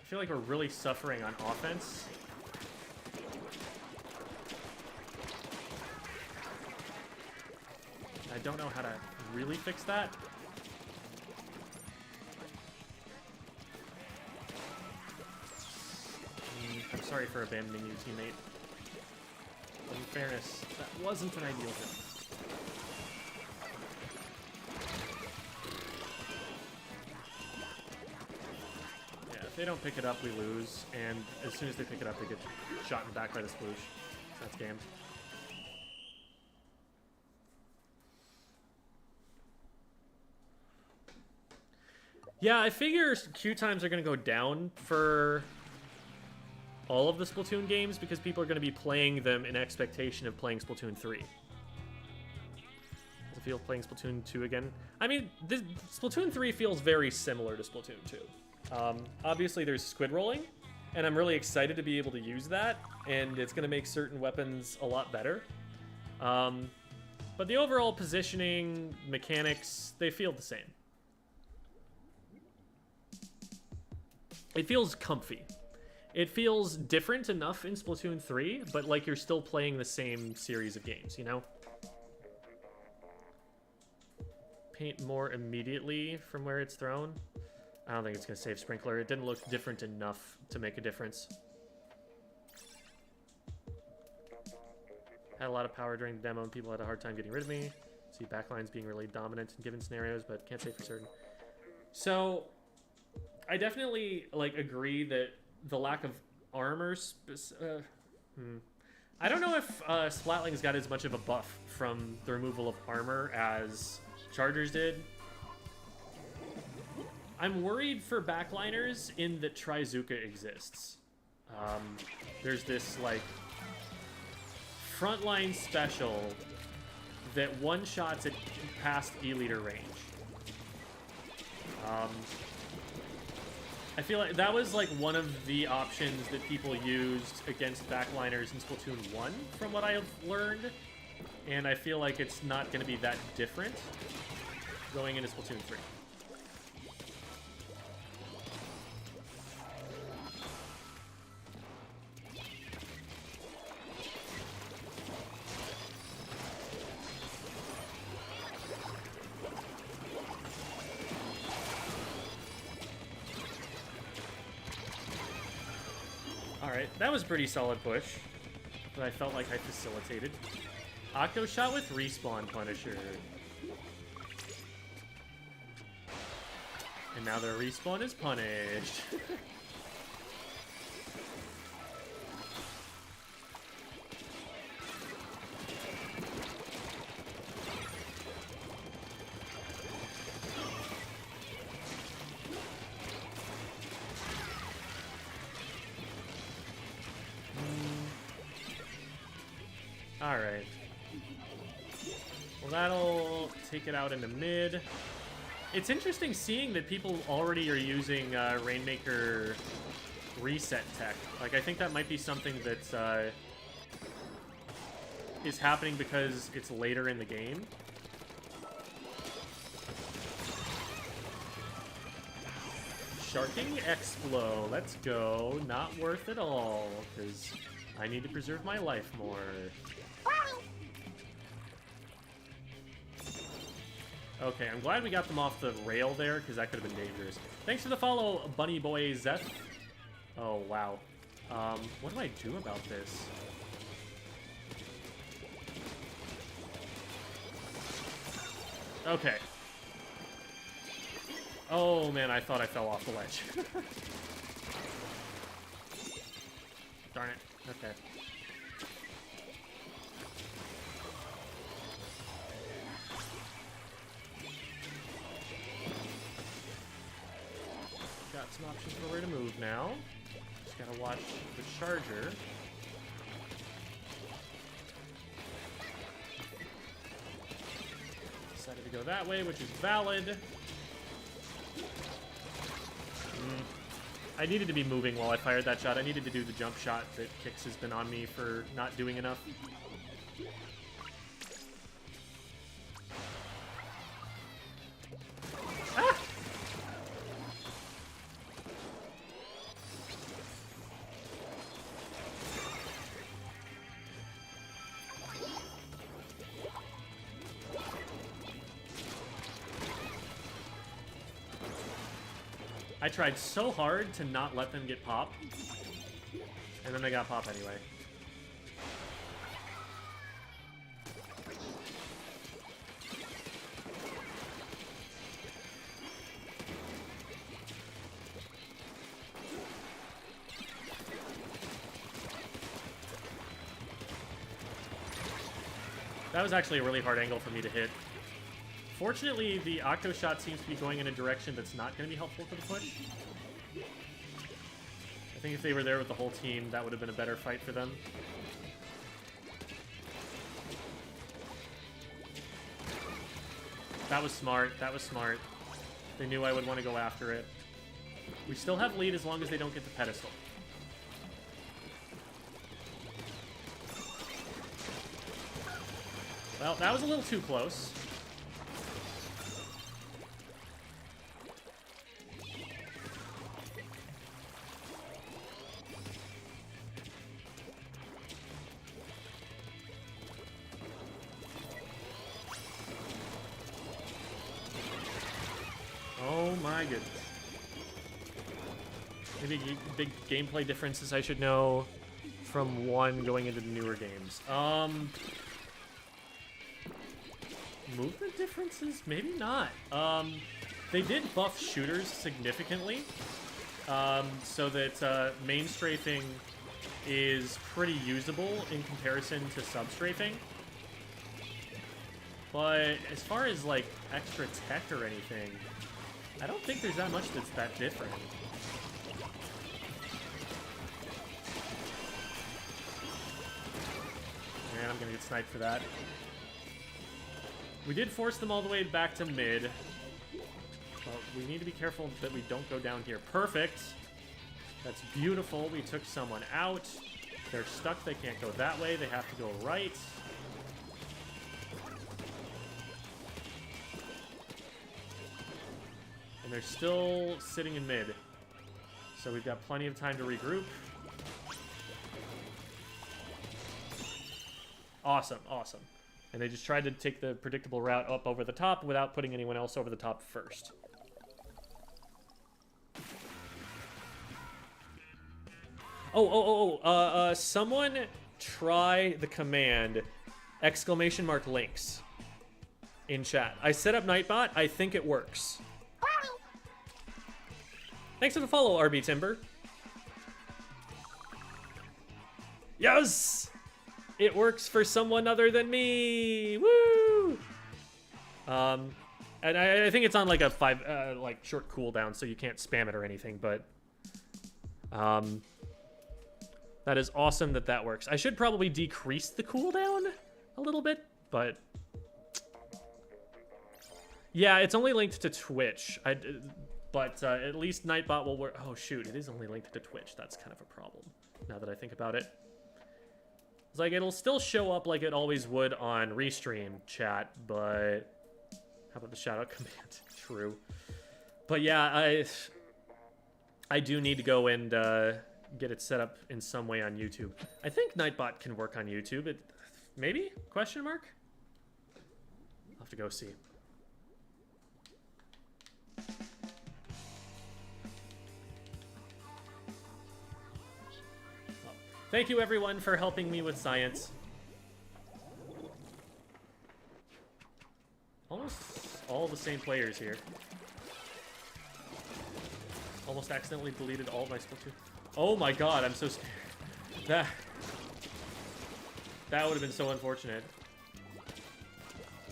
I feel like we're really suffering on offense. I don't know how to really fix that. I'm sorry for abandoning you, teammate. But in fairness, that wasn't an ideal hit. If they don't pick it up, we lose, and as soon as they pick it up, they get shot in the back by the sploosh. So that's game. Yeah, I figure queue times are going to go down for all of the Splatoon games because people are going to be playing them in expectation of playing Splatoon 3. Does it feel playing Splatoon 2 again? I mean, Splatoon 3 feels very similar to Splatoon 2. Obviously there's squid rolling, and I'm really excited to be able to use that, and it's going to make certain weapons a lot better. But the overall positioning, mechanics, they feel the same. It feels comfy. It feels different enough in Splatoon 3, but like you're still playing the same series of games, you know? paint more immediately from where it's thrown. I don't think it's going to save Sprinkler. It didn't look different enough to make a difference. Had a lot of power during the demo, and people had a hard time getting rid of me. See backlines being really dominant in given scenarios, but can't say for certain. So, I definitely like agree that the lack of armor... I don't know if Splatlings got as much of a buff from the removal of armor as Chargers did. I'm worried for backliners in that Trizuka exists. There's this, like, frontline special that one-shots at past E-liter range. I feel like that was, like, one of the options that people used against backliners in Splatoon 1, from what I have learned. And I feel like it's not going to be that different going into Splatoon 3. Alright, that was a pretty solid push, but I felt like I facilitated. Octo shot with respawn Punisher. And now their respawn is punished. Alright. Well, that'll take it out into mid. It's interesting seeing that people already are using Rainmaker reset tech. Like, I think that might be something that is happening because it's later in the game. Sharking Explo. Let's go. Not worth it all, because I need to preserve my life more. Okay, I'm glad we got them off the rail there, because that could have been dangerous. Thanks for the follow, Bunny Boy Zeth. Oh, wow. What do I do about this? Okay. Oh, man, I thought I fell off the ledge. Darn it. Okay. Got some options for where to move now. Just gotta watch the charger. Decided to go that way, which is valid. I needed to be moving while I fired that shot. I needed to do the jump shot that Kix has been on me for not doing enough. Ah! I tried so hard to not let them get pop, and then they got pop anyway. That was actually a really hard angle for me to hit. Fortunately, the Octo shot seems to be going in a direction that's not going to be helpful for the push. I think if they were there with the whole team, that would have been a better fight for them. That was smart. That was smart. They knew I would want to go after it. We still have lead as long as they don't get the pedestal. Well, that was a little too close. My goodness. Maybe big gameplay differences I should know from 1 going into the newer games. Movement differences? Maybe not. They did buff shooters significantly, so that main strafing is pretty usable in comparison to sub-strafing. But as far as, like, extra tech or anything, I don't think there's that much that's that different. Man, I'm gonna get sniped for that. We did force them all the way back to mid. But we need to be careful that we don't go down here. Perfect. That's beautiful. We took someone out. They're stuck. They can't go that way. They have to go right. And they're still sitting in mid. So we've got plenty of time to regroup. Awesome, awesome. And they just tried to take the predictable route up over the top without putting anyone else over the top first. Someone try the command !links in chat. I set up Nightbot. I think it works. Thanks for the follow, RB Timber. Yes! It works for someone other than me. Woo! And I think it's on like a 5 like short cooldown, so you can't spam it or anything, but that is awesome that that works. I should probably decrease the cooldown a little bit, but yeah, it's only linked to Twitch. But at least Nightbot will work. Oh shoot, it is only linked to Twitch. That's kind of a problem now that I think about it. It's like it'll still show up like it always would on Restream chat, but how about the shoutout command? True. But yeah, I do need to go and get it set up in some way on YouTube. I think Nightbot can work on YouTube. Maybe? Question mark? I'll have to go see. Thank you, everyone, for helping me with science. Almost all the same players here. Almost accidentally deleted all of my Splatoon. Oh my god, I'm so scared. That would have been so unfortunate.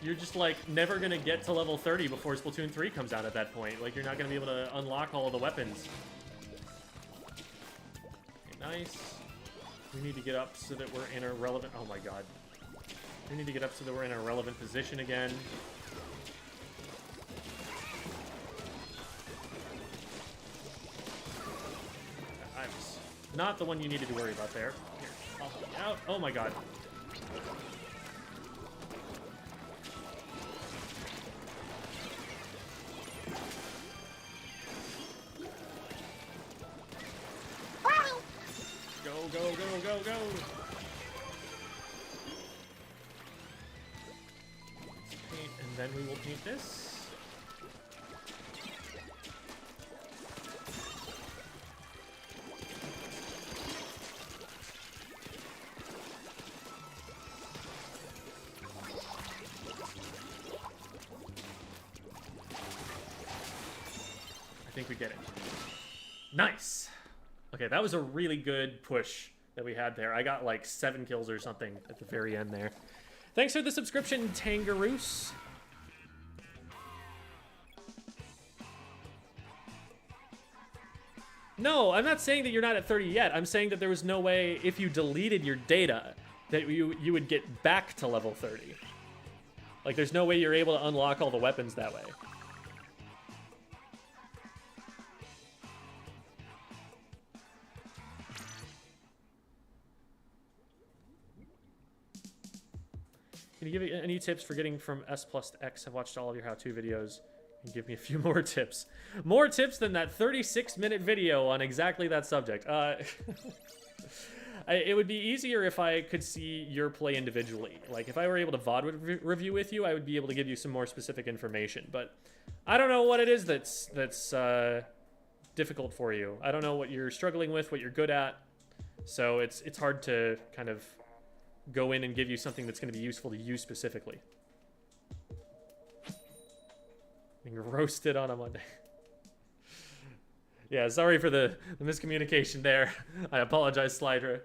You're just, like, never gonna get to level 30 before Splatoon 3 comes out at that point. Like, you're not gonna be able to unlock all of the weapons. Okay, nice. We need to get up so that we're in a relevant... Oh my god. We need to get up so that we're in a relevant position again. I'm not the one you needed to worry about there. Here, I'll help you out. Oh my god. Go, go, go, go! Let's paint, and then we will paint this. I think we get it. Nice! Okay, that was a really good push that we had there. I got like 7 kills or something at the very end there. Thanks for the subscription, Tangaroos. No, I'm not saying that you're not at 30 yet. I'm saying that there was no way, if you deleted your data, that you would get back to level 30. Like, there's no way you're able to unlock all the weapons that way. Can you give me any tips for getting from S plus to X? I've watched all of your how-to videos. Can you give me a few more tips? More tips than that 36-minute video on exactly that subject. It would be easier if I could see your play individually. Like, if I were able to VOD review with you, I would be able to give you some more specific information. But I don't know what it is that's difficult for you. I don't know what you're struggling with, what you're good at. So it's hard to kind of go in and give you something that's going to be useful to you specifically. Being roasted on a Monday. Yeah, sorry for the miscommunication there. I apologize, Slydra.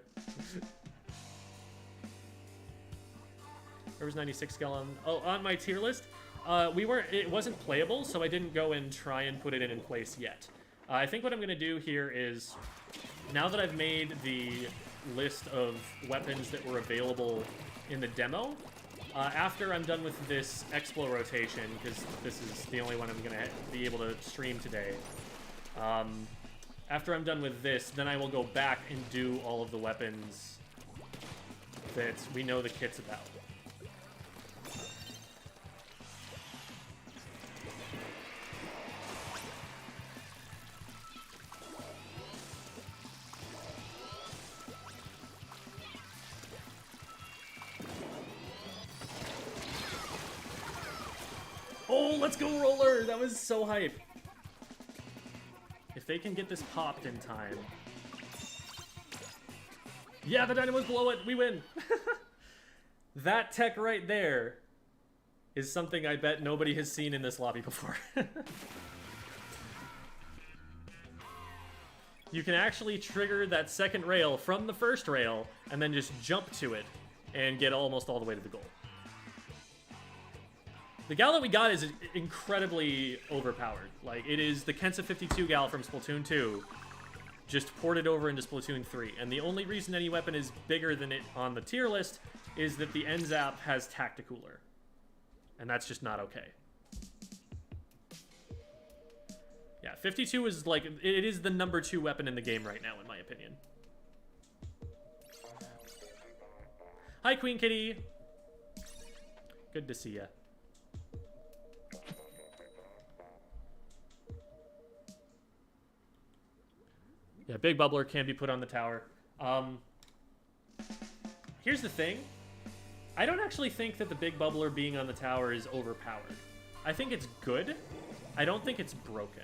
There was 96 Gal on... Oh, on my tier list? It wasn't playable, so I didn't go and try and put it in place yet. I think what I'm going to do here is, now that I've made the list of weapons that were available in the demo, after I'm done with this Explo rotation, because this is the only one I'm going to be able to stream today, after I'm done with this, then I will go back and do all of the weapons that we know the kit's about. Oh, let's go, Roller! That was so hype. If they can get this popped in time. Yeah, the dynamos blow it. We win. That tech right there is something I bet nobody has seen in this lobby before. You can actually trigger that second rail from the first rail and then just jump to it and get almost all the way to the goal. The Gal that we got is incredibly overpowered. Like, it is the Kensa 52 Gal from Splatoon 2, just ported over into Splatoon 3. And the only reason any weapon is bigger than it on the tier list is that the N-zap has Tacticooler. And that's just not okay. Yeah, 52 is like, it is the number 2 weapon in the game right now, in my opinion. Hi, Queen Kitty. Good to see ya. Yeah, Big Bubbler can be put on the tower. Here's the thing. I don't actually think that the Big Bubbler being on the tower is overpowered. I think it's good. I don't think it's broken.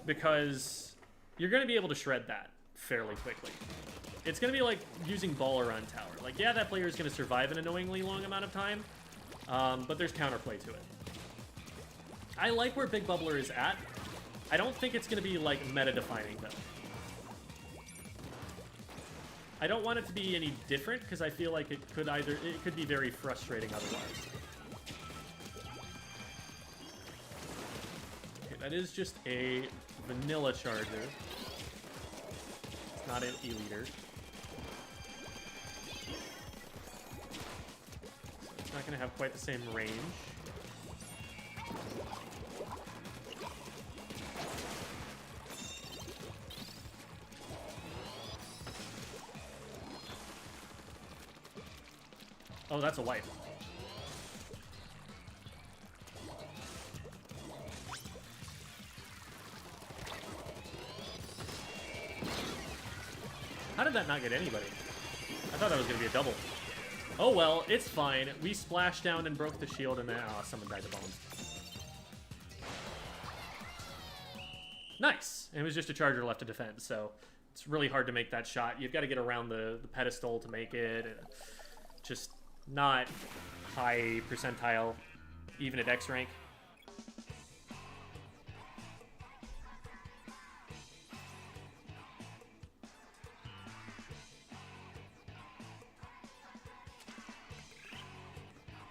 Because you're going to be able to shred that fairly quickly. It's going to be like using Baller on tower. Like, yeah, that player is going to survive an annoyingly long amount of time, but there's counterplay to it. I like where Big Bubbler is at. I don't think it's going to be, like, meta-defining, though. I don't want it to be any different, because I feel like it could be very frustrating otherwise. Okay, that is just a vanilla charger. It's not an E-liter. So it's not going to have quite the same range. Oh, that's a wipe. How did that not get anybody? I thought that was going to be a double. Oh well, it's fine. We splashed down and broke the shield and then... Oh, someone died to bones. Nice! And it was just a charger left to defend, so it's really hard to make that shot. You've got to get around the pedestal to make it. Just not high percentile, even at X rank.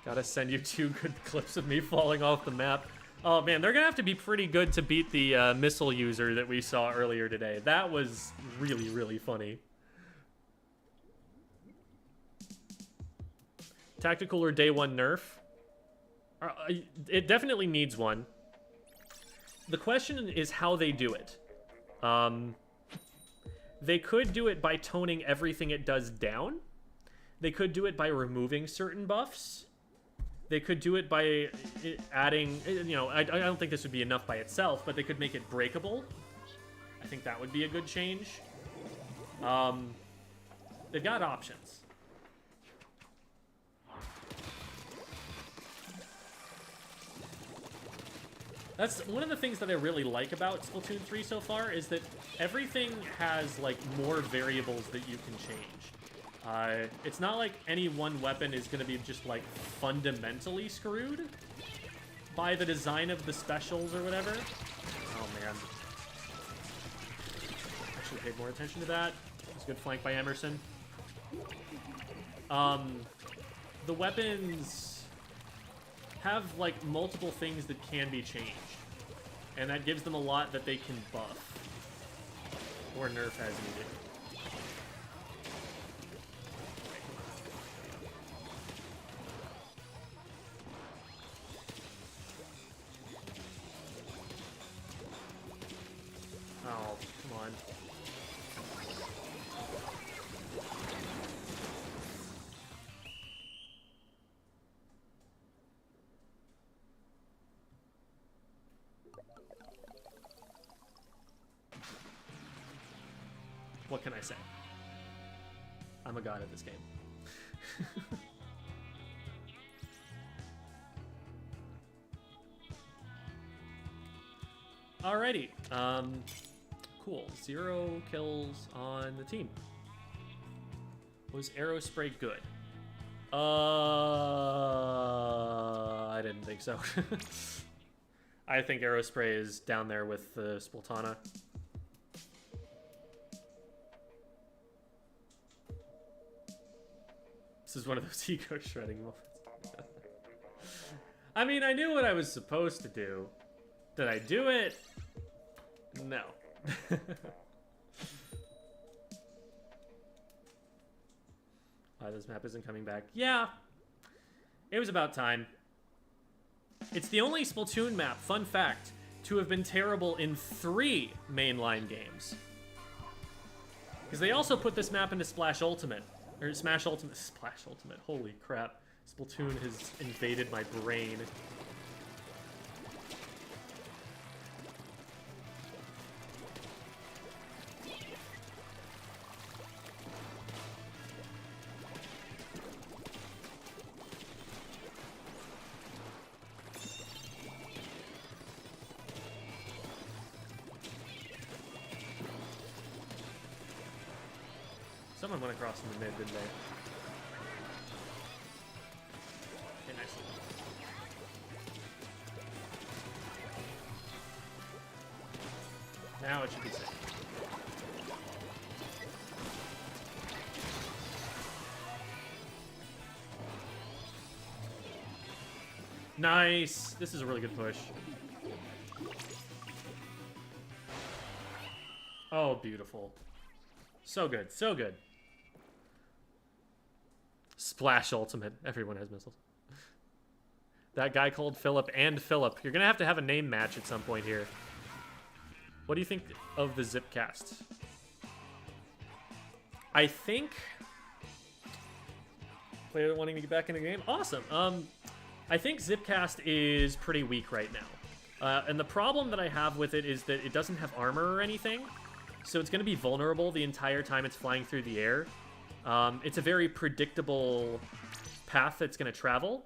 Gotta send you 2 good clips of me falling off the map. Oh man, they're gonna have to be pretty good to beat the missile user that we saw earlier today. That was really, really funny. Tactical or day 1 nerf? It definitely needs one. The question is how they do it. They could do it by toning everything it does down. They could do it by removing certain buffs. They could do it by adding, you know, I don't think this would be enough by itself, but they could make it breakable. I think that would be a good change. They've got options. That's one of the things that I really like about Splatoon 3 so far, is that everything has, like, more variables that you can change. It's not like any one weapon is going to be just, like, fundamentally screwed by the design of the specials or whatever. Oh, man. I should have paid more attention to that. It's a good flank by Emerson. The weapons have, like, multiple things that can be changed. And that gives them a lot that they can buff. Or nerf as needed. Oh, come on. What can I say? I'm a god at this game. Alrighty. Cool. 0 kills on the team. Was Aerospray good? I didn't think so. I think Aerospray is down there with the Splatana. This is one of those ego shredding moments. I mean, I knew what I was supposed to do. Did I do it? No. This map isn't coming back. Yeah. It was about time. It's the only Splatoon map, fun fact, to have been terrible in 3 mainline games. Because they also put this map into Splash Ultimate. Or Smash Ultimate. Splash Ultimate. Holy crap. Splatoon has invaded my brain. Someone went across in the mid, didn't they? Okay, nice. Now it should be safe. Nice! This is a really good push. Oh, beautiful. So good, so good. Splash Ultimate. Everyone has missiles. That guy called Philip and Philip. You're going to have a name match at some point here. What do you think of the Zipcast? I think... Player wanting to get back in the game? Awesome. I think Zipcast is pretty weak right now. And the problem that I have with it is that it doesn't have armor or anything. So it's going to be vulnerable the entire time it's flying through the air. It's a very predictable path that's going to travel.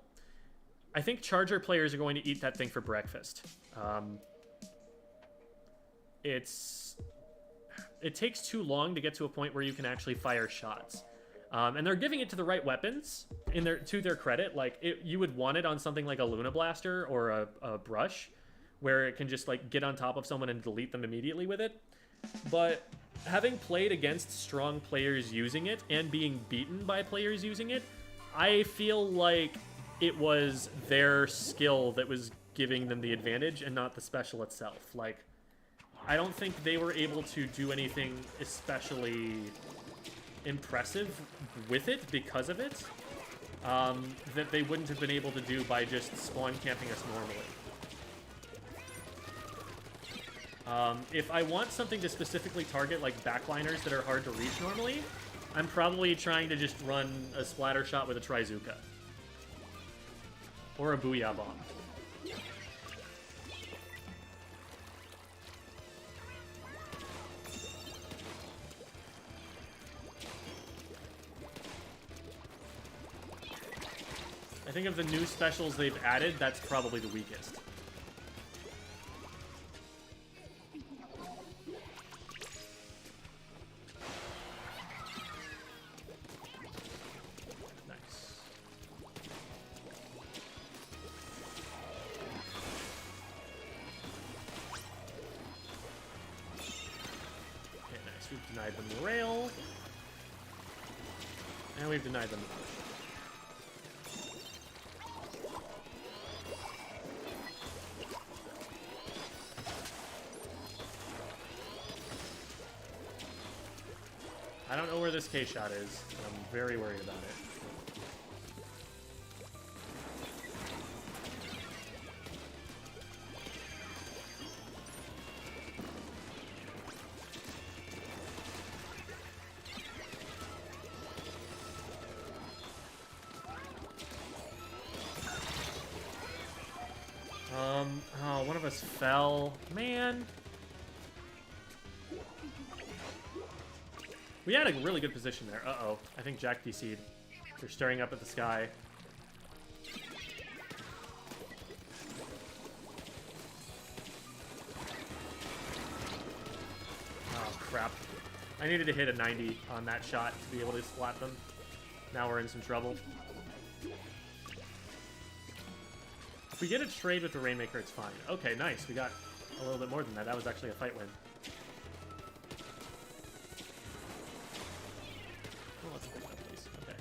I think Charger players are going to eat that thing for breakfast. It takes too long to get to a point where you can actually fire shots. And they're giving it to the right weapons to their credit. Like, you would want it on something like a Luna Blaster or a Brush, where it can just, like, get on top of someone and delete them immediately with it. But having played against strong players using it and being beaten by players using it, I feel like it was their skill that was giving them the advantage and not the special itself. Like, I don't think they were able to do anything especially impressive with it because of it, that they wouldn't have been able to do by just spawn camping us normally. If I want something to specifically target, like, backliners that are hard to reach normally, I'm probably trying to just run a Splattershot with a Trizuka. Or a Booyah Bomb. think of the new specials they've added, that's probably the weakest. We've denied them the rail. And we've denied them the push. I don't know where this K-shot is, and I'm very worried about it. Oh, one of us fell. Man. We had a really good position there. Uh-oh. I think Jack DC'd. They're staring up at the sky. Oh, crap. I needed to hit a 90 on that shot to be able to splat them. Now we're in some trouble. If we get a trade with the Rainmaker, it's fine. Okay, nice. We got a little bit more than that. That was actually a fight win. Oh, let's pick up these. Okay.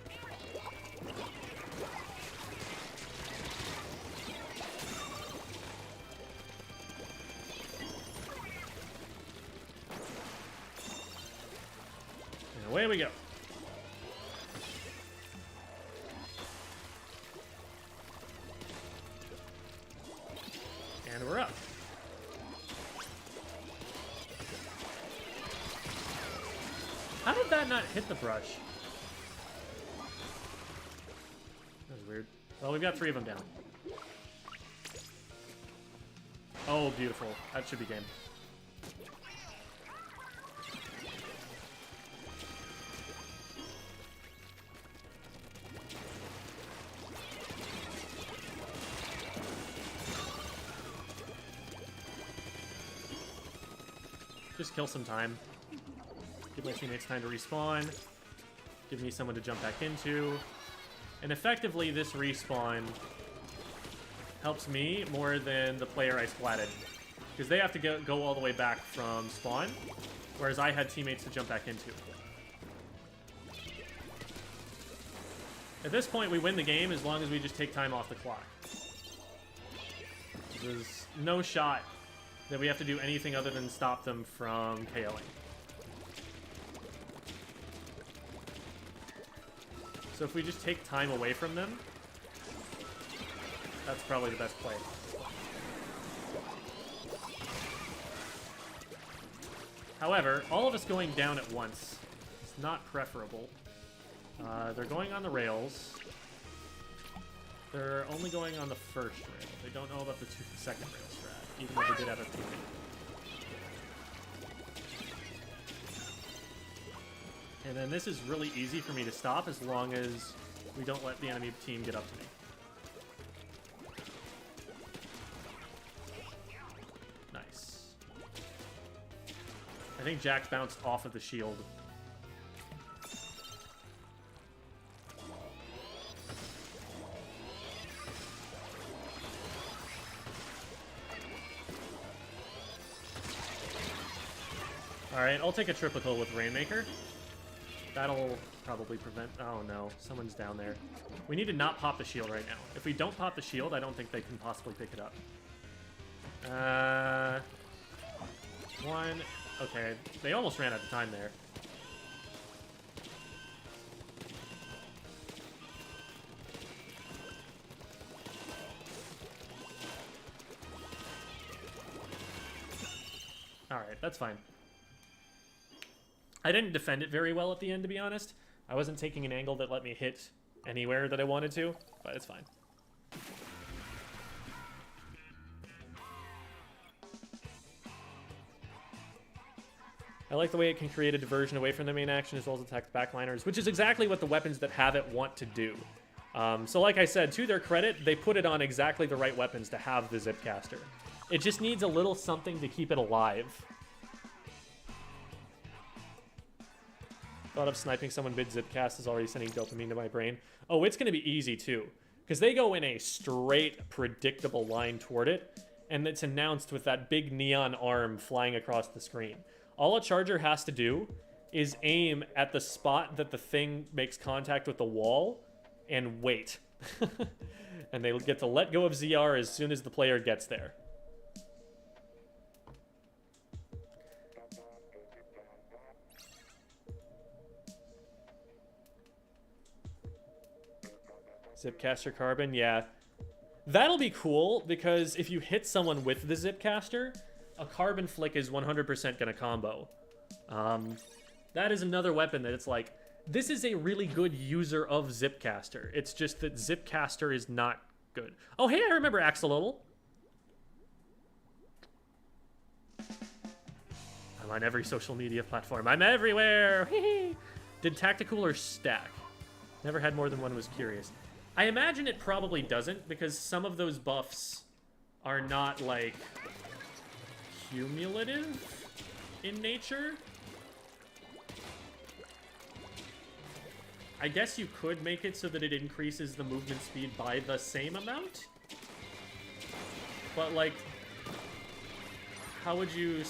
And away we go. And we're up. How did that not hit the brush? That was weird. Well, we've got 3 of them down. Oh, beautiful. That should be game. Just kill some time. Give my teammates time to respawn. Give me someone to jump back into. And effectively, this respawn helps me more than the player I splatted. Because they have to go all the way back from spawn, whereas I had teammates to jump back into. At this point, we win the game as long as we just take time off the clock. There's no shot that we have to do anything other than stop them from KOing. So if we just take time away from them, that's probably the best play. However, all of us going down at once is not preferable. They're going on the rails. They're only going on the first rail. They don't know about the second rail strat, even though they did have a teammate. And then this is really easy for me to stop as long as we don't let the enemy team get up to me. Nice. I think Jack bounced off of the shield. Alright, I'll take a triple with Rainmaker. That'll probably prevent... Oh no, someone's down there. We need to not pop the shield right now. If we don't pop the shield, I don't think they can possibly pick it up. One... Okay, they almost ran out of time there. Alright, that's fine. I didn't defend it very well at the end, to be honest. I wasn't taking an angle that let me hit anywhere that I wanted to, but it's fine. I like the way it can create a diversion away from the main action as well as attack backliners, which is exactly what the weapons that have it want to do. So like I said, to their credit, they put it on exactly the right weapons to have the Zipcaster. It just needs a little something to keep it alive. Thought of sniping someone mid-Zipcast is already sending dopamine to my brain. Oh, it's going to be easy, too. Because they go in a straight, predictable line toward it, and it's announced with that big neon arm flying across the screen. All a charger has to do is aim at the spot that the thing makes contact with the wall and wait. And they get to let go of ZR as soon as the player gets there. Zipcaster carbon, yeah. That'll be cool, because if you hit someone with the Zipcaster, a carbon flick is 100% gonna combo. That is another weapon that it's like, this is a really good user of Zipcaster. It's just that Zipcaster is not good. Oh, hey, I remember Axolotl. I'm on every social media platform. I'm everywhere! Did Tactical or Stack? Never had more than one, was curious. I imagine it probably doesn't, because some of those buffs are not, like, cumulative in nature. I guess you could make it so that it increases the movement speed by the same amount. But, like, how would you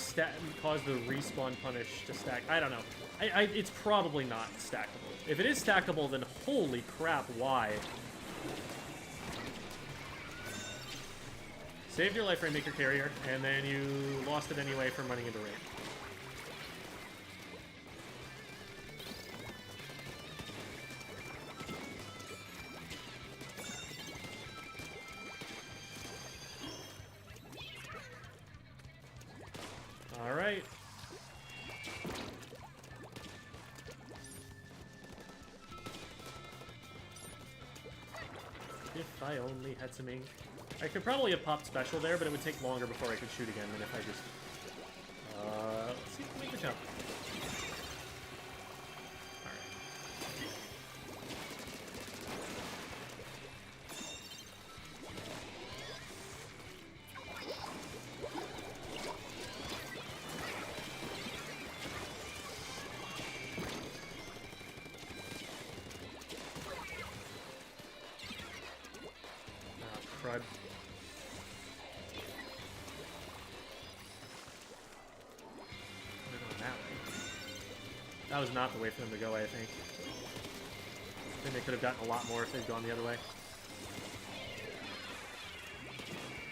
cause the respawn punish to stack? I don't know. It's probably not stackable. If it is stackable, then holy crap, why? Saved your life, Rainmaker Carrier, and then you lost it anyway from running into rain. All right. If I only had some ink. I could probably have popped special there, but it would take longer before I could shoot again than if I just... let's see if we can make the jump. Alright. Crud. That was not the way for them to go, I think. I think they could have gotten a lot more if they'd gone the other way.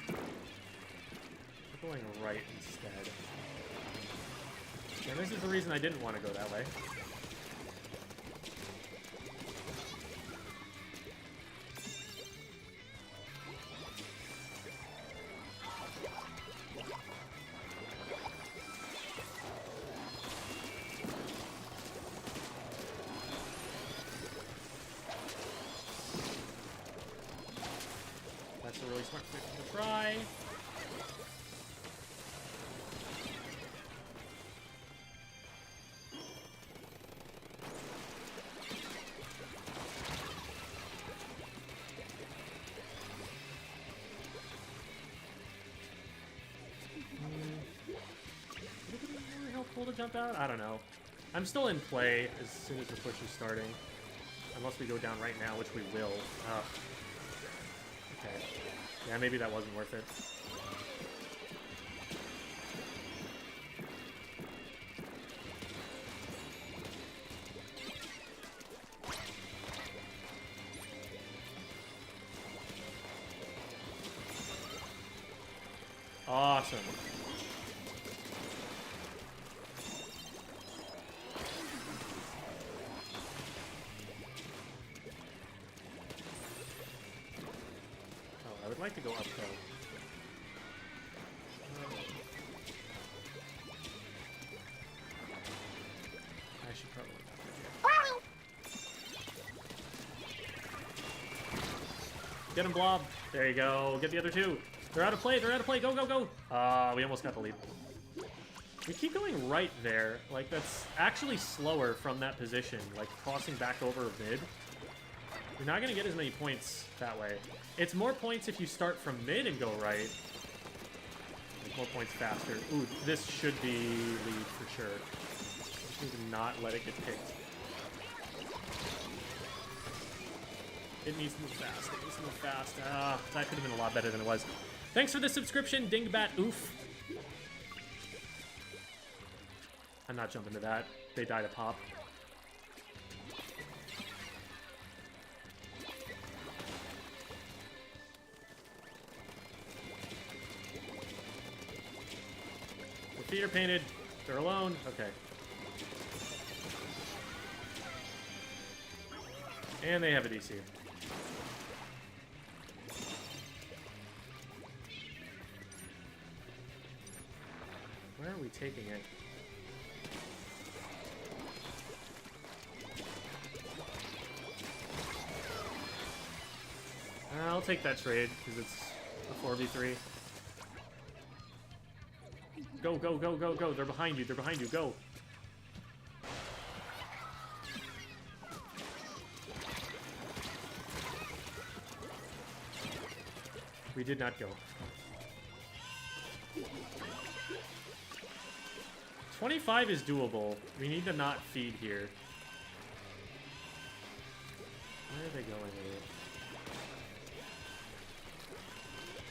They're going right instead. And this is the reason I didn't want to go that way. That's a really smart thing to try. Would it be really helpful to jump out? I don't know. I'm still in play as soon as the push is starting. Unless we go down right now, which we will. Ugh. Okay. Yeah, maybe that wasn't worth it. Awesome. I would like to go up, though. I should probably not. Get him, Blob. There you go. Get the other two. They're out of play. They're out of play. Go, go, go. We almost got the lead. We keep going right there. Like, that's actually slower from that position. Like, crossing back over mid You're not going to get as many points that way. It's more points if you start from mid and go right. Like more points faster. Ooh, this should be lead for sure. Just need to not let it get picked. It needs to move fast. It needs to move fast. Ah, that could have been a lot better than it was. Thanks for the subscription, Dingbat Oof. I'm not jumping to that. They died a pop. The feet are painted. They're alone. Okay. And they have a DC. Where are we taking it? I'll take that trade, because it's a 4v3. Go, go, go, go, go. They're behind you. They're behind you. Go. We did not go. 25 is doable. We need to not feed here. Where are they going with it?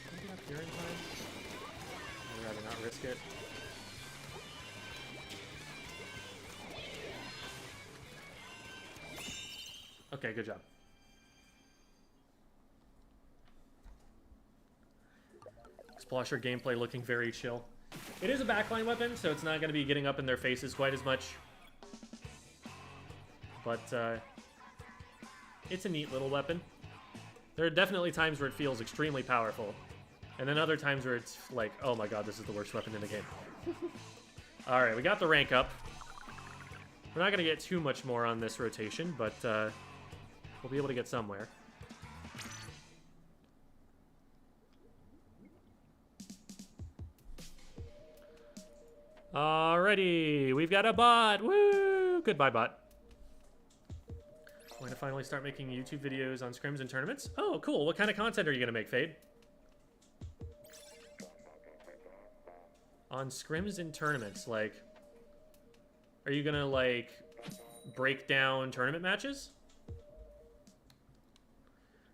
Can I get up here in time? I'd rather not risk it. Okay, good job. Slosher gameplay looking very chill. It is a backline weapon, so it's not going to be getting up in their faces quite as much. But it's a neat little weapon. There are definitely times where it feels extremely powerful. And then other times where it's like, oh my god, this is the worst weapon in the game. Alright, we got the rank up. We're not going to get too much more on this rotation, but we'll be able to get somewhere. Alrighty, we've got a bot. Woo! Goodbye, bot. I'm going to finally start making YouTube videos on scrims and tournaments. Oh, cool. What kind of content are you going to make, Fade? On scrims and tournaments, like... Are you going to, like, break down tournament matches?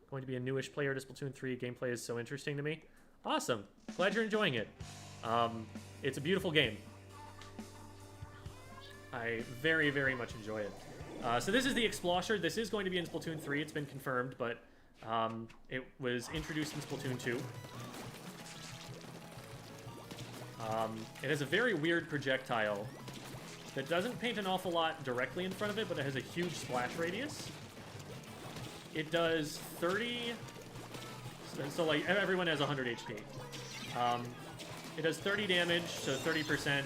Going to be a newish player to Splatoon 3. Gameplay is so interesting to me. Awesome. Glad you're enjoying it. It's a beautiful game. I very, very much enjoy it. So this is the Explosher. This is going to be in Splatoon 3. It's been confirmed, but it was introduced in Splatoon 2. It has a very weird projectile that doesn't paint an awful lot directly in front of it, but it has a huge splash radius. It does 30... So like, everyone has 100 HP. It does 30 damage, so 30%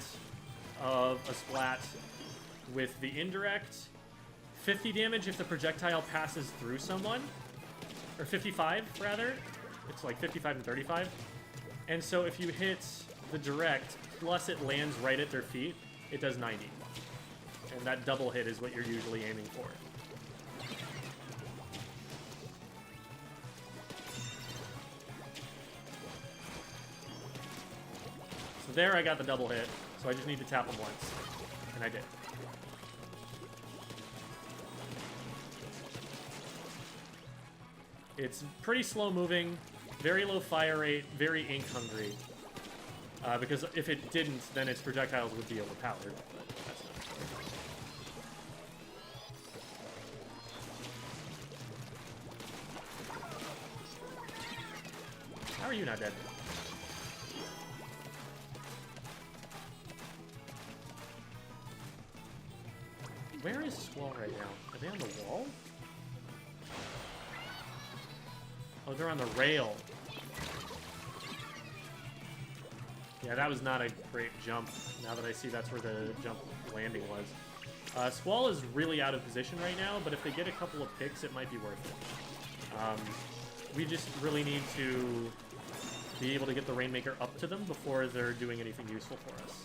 of a splat with the indirect. 50 damage if the projectile passes through someone. Or 55, rather. It's like 55 and 35. And so if you hit the direct, plus it lands right at their feet, it does 90. And that double hit is what you're usually aiming for. So there I got the double hit, so I just need to tap him once. And I did. It's pretty slow moving, very low fire rate, very ink hungry. Because if it didn't, then its projectiles would be overpowered. But that's not true. How are you not dead? Where is Squall right now? Are they on the wall? Oh, they're on the rail. Yeah, that was not a great jump, now that I see that's where the jump landing was. Squall is really out of position right now, but if they get a couple of picks, it might be worth it. We just really need to be able to get the Rainmaker up to them before they're doing anything useful for us.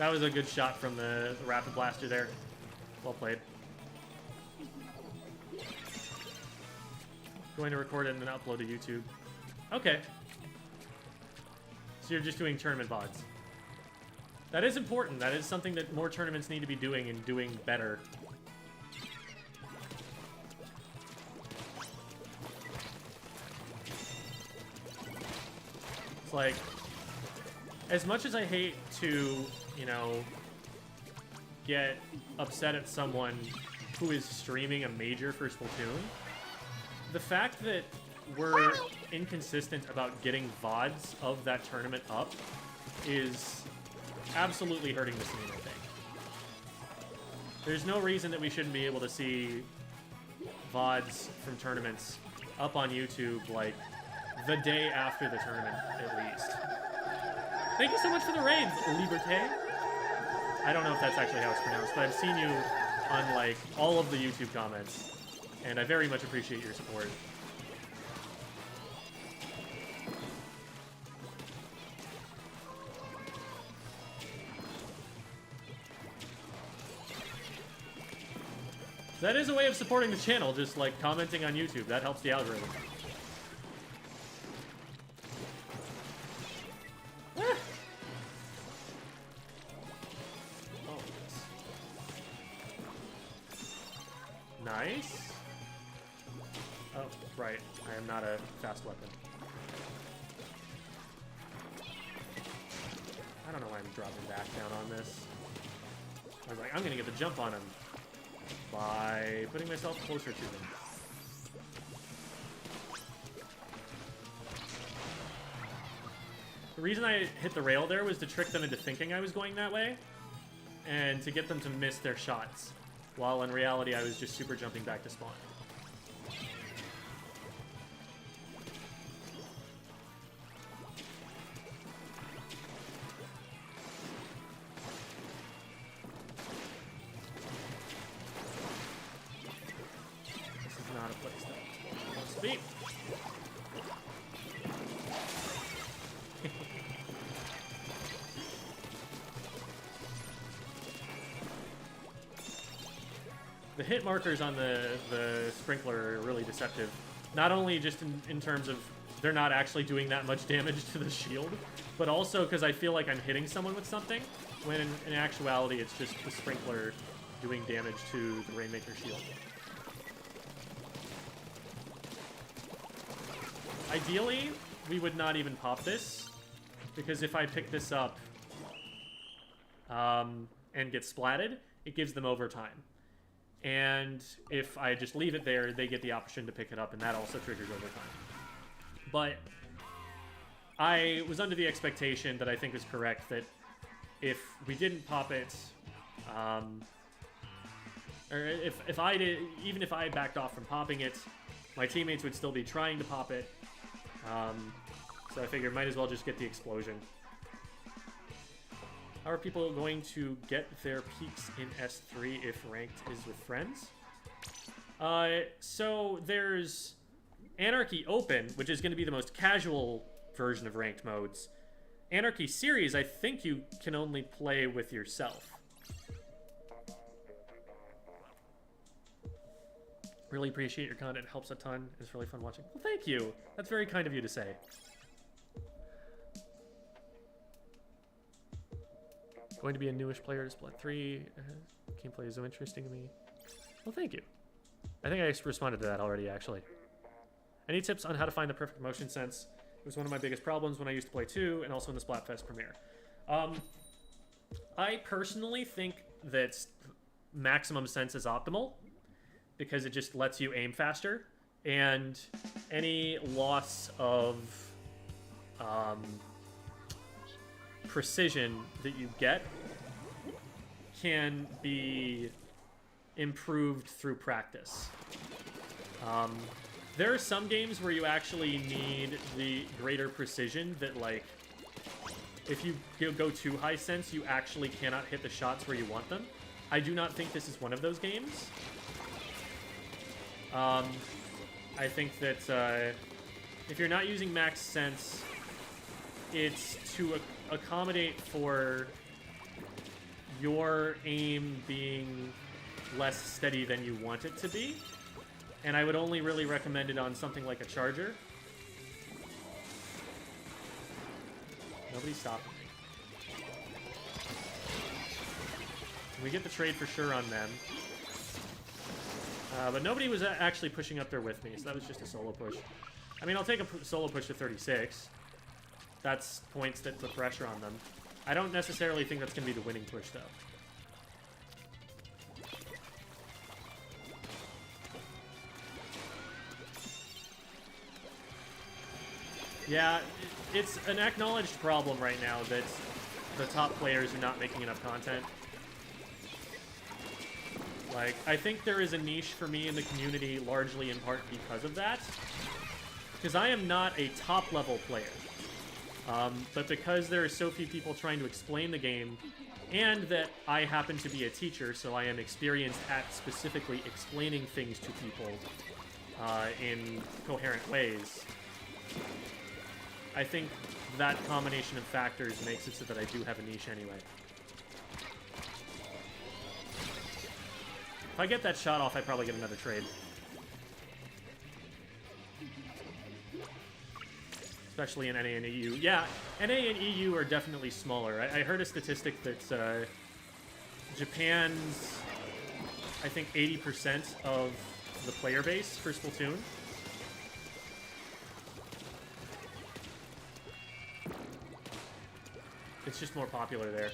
That was a good shot from the Rapid Blaster there. Well played. Going to record it and then upload to YouTube. Okay. So you're just doing tournament VODs. That is important. That is something that more tournaments need to be doing and doing better. It's like, as much as I hate to, you know, get upset at someone who is streaming a major for Splatoon, the fact that we're inconsistent about getting VODs of that tournament up is absolutely hurting the scene, I think. There's no reason that we shouldn't be able to see VODs from tournaments up on YouTube, like, the day after the tournament, at least. Thank you so much for the raid, Liberté. I don't know if that's actually how it's pronounced, but I've seen you on, like, all of the YouTube comments, and I very much appreciate your support. That is a way of supporting the channel, just like commenting on YouTube. That helps the algorithm. Ah. Oh, nice. Oh, right. I am not a fast weapon. I don't know why I'm dropping back down on this. I was like, I'm gonna get the jump on him by putting myself closer to them. The reason I hit the rail there was to trick them into thinking I was going that way, and to get them to miss their shots, while in reality I was just super jumping back to spawn. The hit markers on the sprinkler are really deceptive. Not only just in terms of they're not actually doing that much damage to the shield, but also because I feel like I'm hitting someone with something, when in actuality it's just the sprinkler doing damage to the Rainmaker shield. Ideally, we would not even pop this, because if I pick this up and get splatted, it gives them overtime. And if I just leave it there, they get the option to pick it up, and that also triggers overtime. But I was under the expectation that I think is correct, that if we didn't pop it, or if I did, even if I backed off from popping it, my teammates would still be trying to pop it. So I figured might as well just get the explosion. How are people going to get their peaks in S3 if ranked is with friends? So there's Anarchy Open, which is going to be the most casual version of ranked modes. Anarchy Series, I think you can only play with yourself. Really appreciate your content. It helps a ton. It's really fun watching. Well, thank you. That's very kind of you to say. Going to be a newish player to Splat 3. Gameplay is so interesting to me. Well, thank you. I think I responded to that already, actually. Any tips on how to find the perfect motion sense? It was one of my biggest problems when I used to play 2 and also in the Splatfest premiere. I personally think that maximum sense is optimal because it just lets you aim faster, and any loss of precision that you get can be improved through practice. There are some games where you actually need the greater precision that, like, if you go too high sense, you actually cannot hit the shots where you want them. I do not think this is one of those games. I think that if you're not using max sense, it's to accommodate for your aim being less steady than you want it to be. And I would only really recommend it on something like a charger. Nobody's stopping me. We get the trade for sure on them. But nobody was actually pushing up there with me, so that was just a solo push. I mean, I'll take a solo push to 36. That's points that put pressure on them. I don't necessarily think that's going to be the winning push, though. Yeah, it's an acknowledged problem right now that the top players are not making enough content. Like, I think there is a niche for me in the community largely in part because of that. Because I am not a top-level player. But because there are so few people trying to explain the game, and that I happen to be a teacher, so I am experienced at specifically explaining things to people in coherent ways, I think that combination of factors makes it so that I do have a niche anyway. If I get that shot off, I probably get another trade. Especially in NA and EU. Yeah, NA and EU are definitely smaller. I heard a statistic that Japan's, I think, 80% of the player base for Splatoon. It's just more popular there.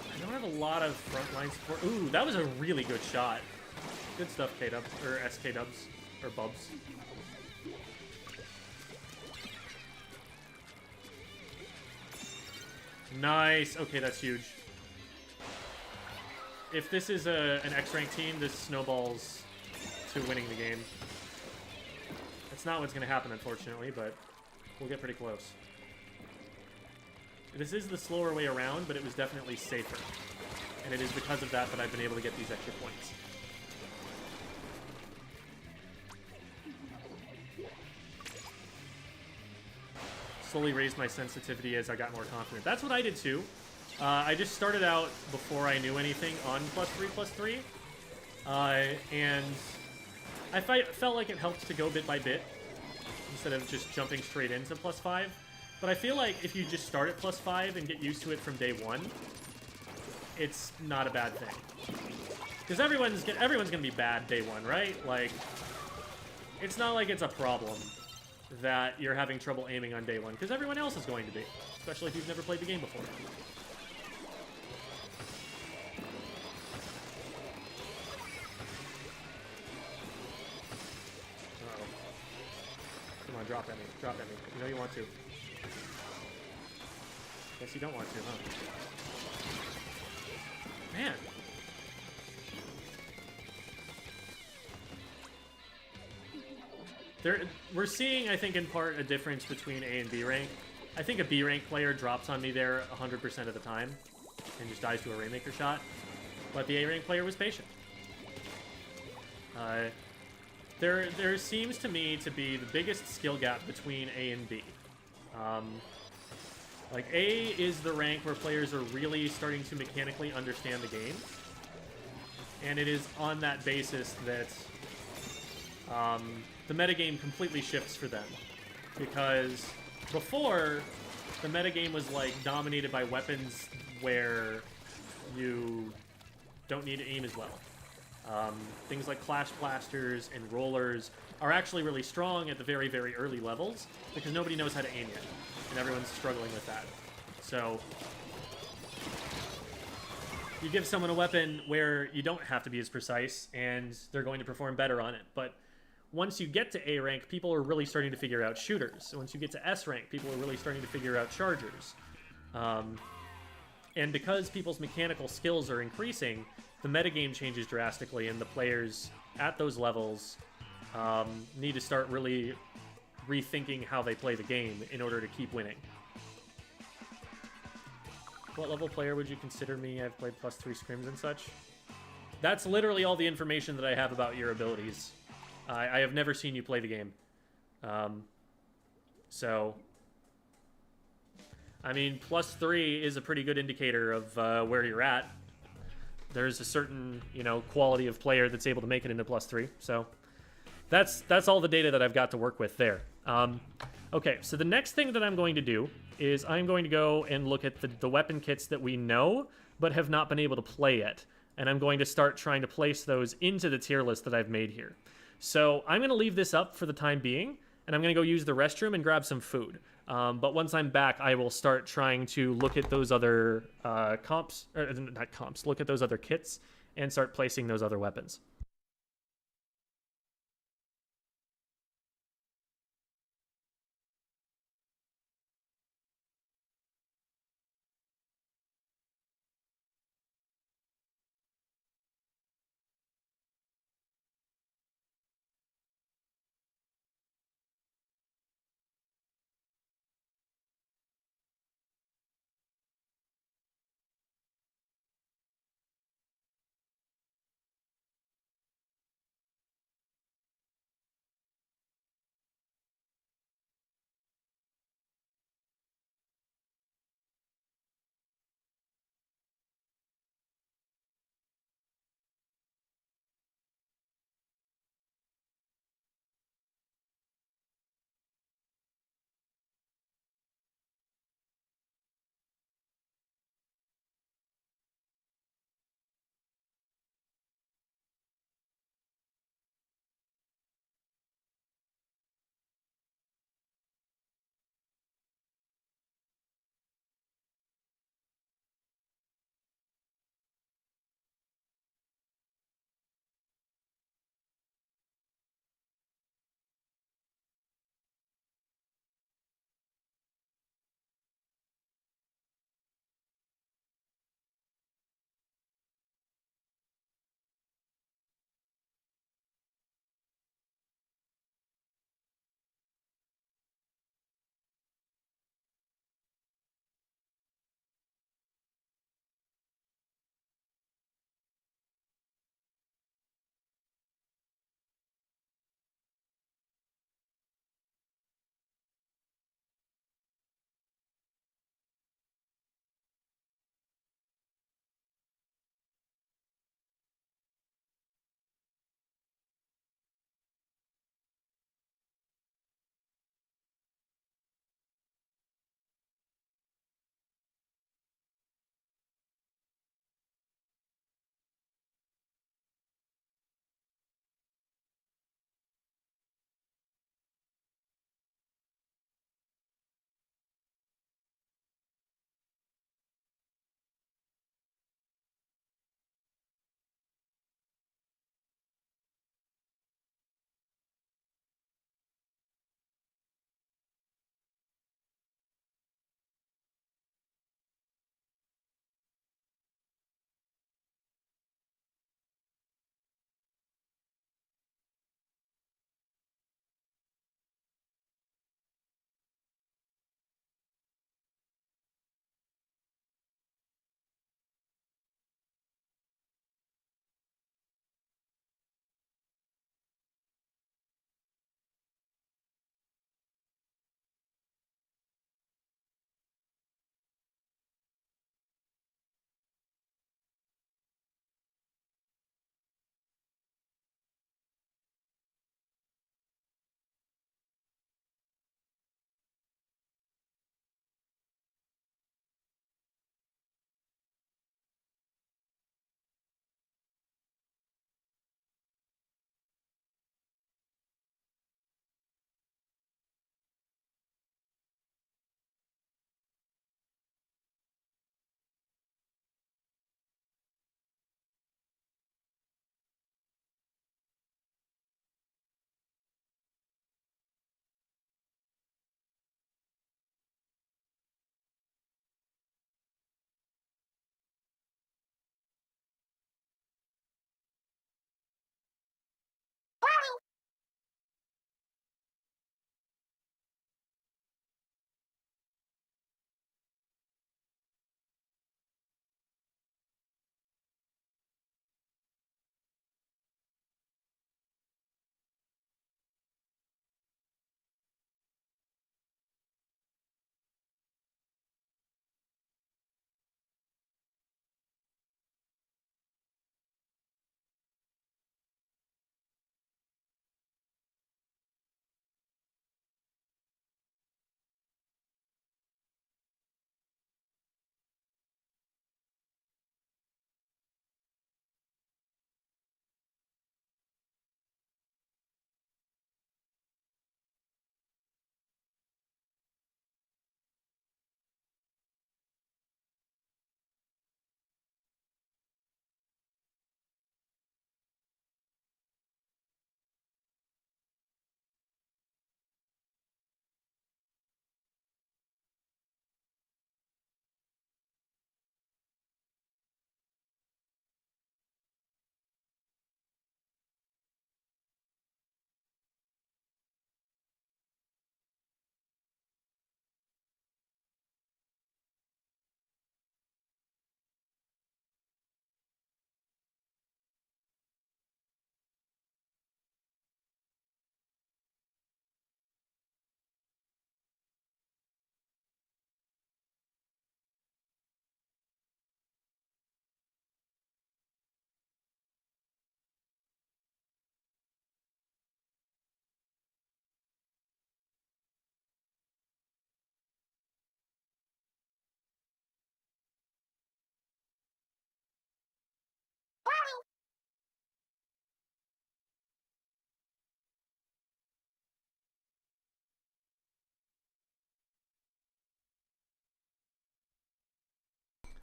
I don't have a lot of frontline support. Ooh, that was a really good shot. Good stuff, K-Dubs, or SK-Dubs, or Bubs. Nice. Okay, that's huge. If this is an X-rank team, this snowballs to winning the game. That's not what's going to happen, unfortunately, but we'll get pretty close. This is the slower way around, but it was definitely safer. And it is because of that that I've been able to get these extra points. Slowly raised my sensitivity as I got more confident. That's what I did too. I just started out before I knew anything on +3/+3. And I felt like it helped to go bit by bit instead of just jumping straight into +5. But I feel like if you just start at +5 and get used to it from day one, it's not a bad thing. Because everyone's gonna be bad day one, right? Like, it's not like it's a problem that you're having trouble aiming on day one, because everyone else is going to be, especially if you've never played the game before. Uh-oh. Come on, drop at me. Drop at me. You know you want to. Guess you don't want to, huh? Man. We're seeing, I think, in part, a difference between A and B rank. I think a B rank player drops on me there 100% of the time and just dies to a Rainmaker shot. But the A rank player was patient. There seems to me to be the biggest skill gap between A and B. Like, A is the rank where players are really starting to mechanically understand the game. And it is on that basis that the metagame completely shifts for them. Because before, the metagame was, like, dominated by weapons where you don't need to aim as well. Things like Clash Blasters and Rollers are actually really strong at the very, very early levels because nobody knows how to aim yet, and everyone's struggling with that. So you give someone a weapon where you don't have to be as precise, and they're going to perform better on it. But once you get to A rank, people are really starting to figure out shooters. So once you get to S rank, people are really starting to figure out chargers. And because people's mechanical skills are increasing, the metagame changes drastically, and the players at those levels need to start really rethinking how they play the game in order to keep winning. What level player would you consider me? I've played +3 scrims and such. That's literally all the information that I have about your abilities. I have never seen you play the game. So, I mean, +3 is a pretty good indicator of where you're at. There's a certain, you know, quality of player that's able to make it into +3. So, that's all the data that I've got to work with there. Okay, so the next thing that I'm going to do is I'm going to go and look at the weapon kits that we know but have not been able to play yet. And I'm going to start trying to place those into the tier list that I've made here. So I'm going to leave this up for the time being, and I'm going to go use the restroom and grab some food. But once I'm back, I will start trying to look at those other look at those other kits and start placing those other weapons.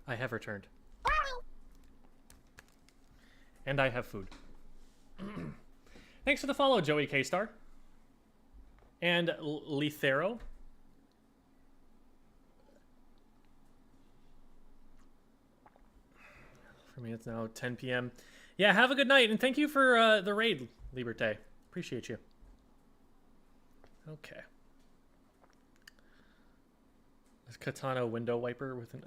I have returned. And I have food. Thanks for the follow, Joey K-Star. And Lithero. For me, it's now 10 p.m. Yeah, have a good night, and thank you for the raid, Liberté. Appreciate you. Okay. This katana window wiper with an...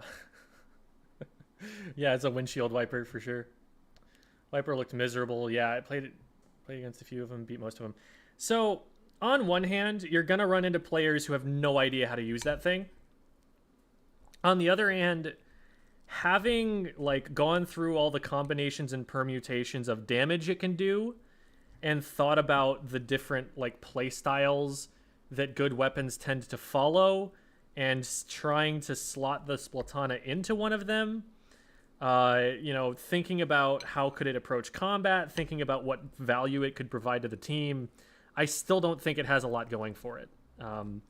Yeah, it's a windshield wiper for sure. Wiper looked miserable. Yeah, I played against a few of them, beat most of them. So, on one hand, you're going to run into players who have no idea how to use that thing. On the other hand, having like gone through all the combinations and permutations of damage it can do and thought about the different like play styles that good weapons tend to follow and trying to slot the Splatana into one of them, you know, thinking about how could it approach combat, thinking about what value it could provide to the team, I still don't think it has a lot going for it. And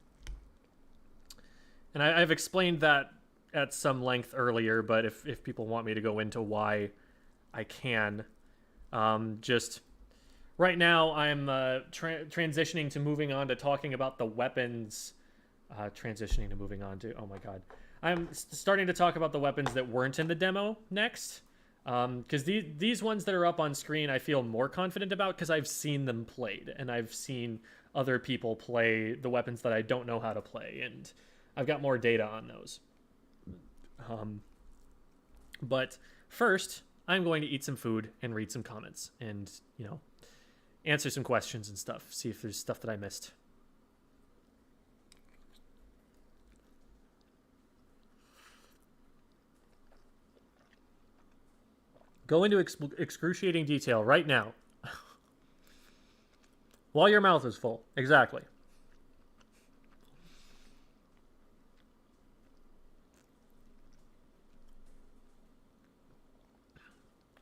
I've explained that at some length earlier, but if people want me to go into why, I can. Just right now, I'm transitioning to moving on to talking about the weapons. Transitioning to moving on to, oh my god. I'm starting to talk about the weapons that weren't in the demo next. Because these ones that are up on screen, I feel more confident about because I've seen them played. And I've seen other people play the weapons that I don't know how to play. And I've got more data on those. But first, I'm going to eat some food and read some comments and, you know, answer some questions and stuff. See if there's stuff that I missed. Go into excruciating detail right now. While your mouth is full. Exactly.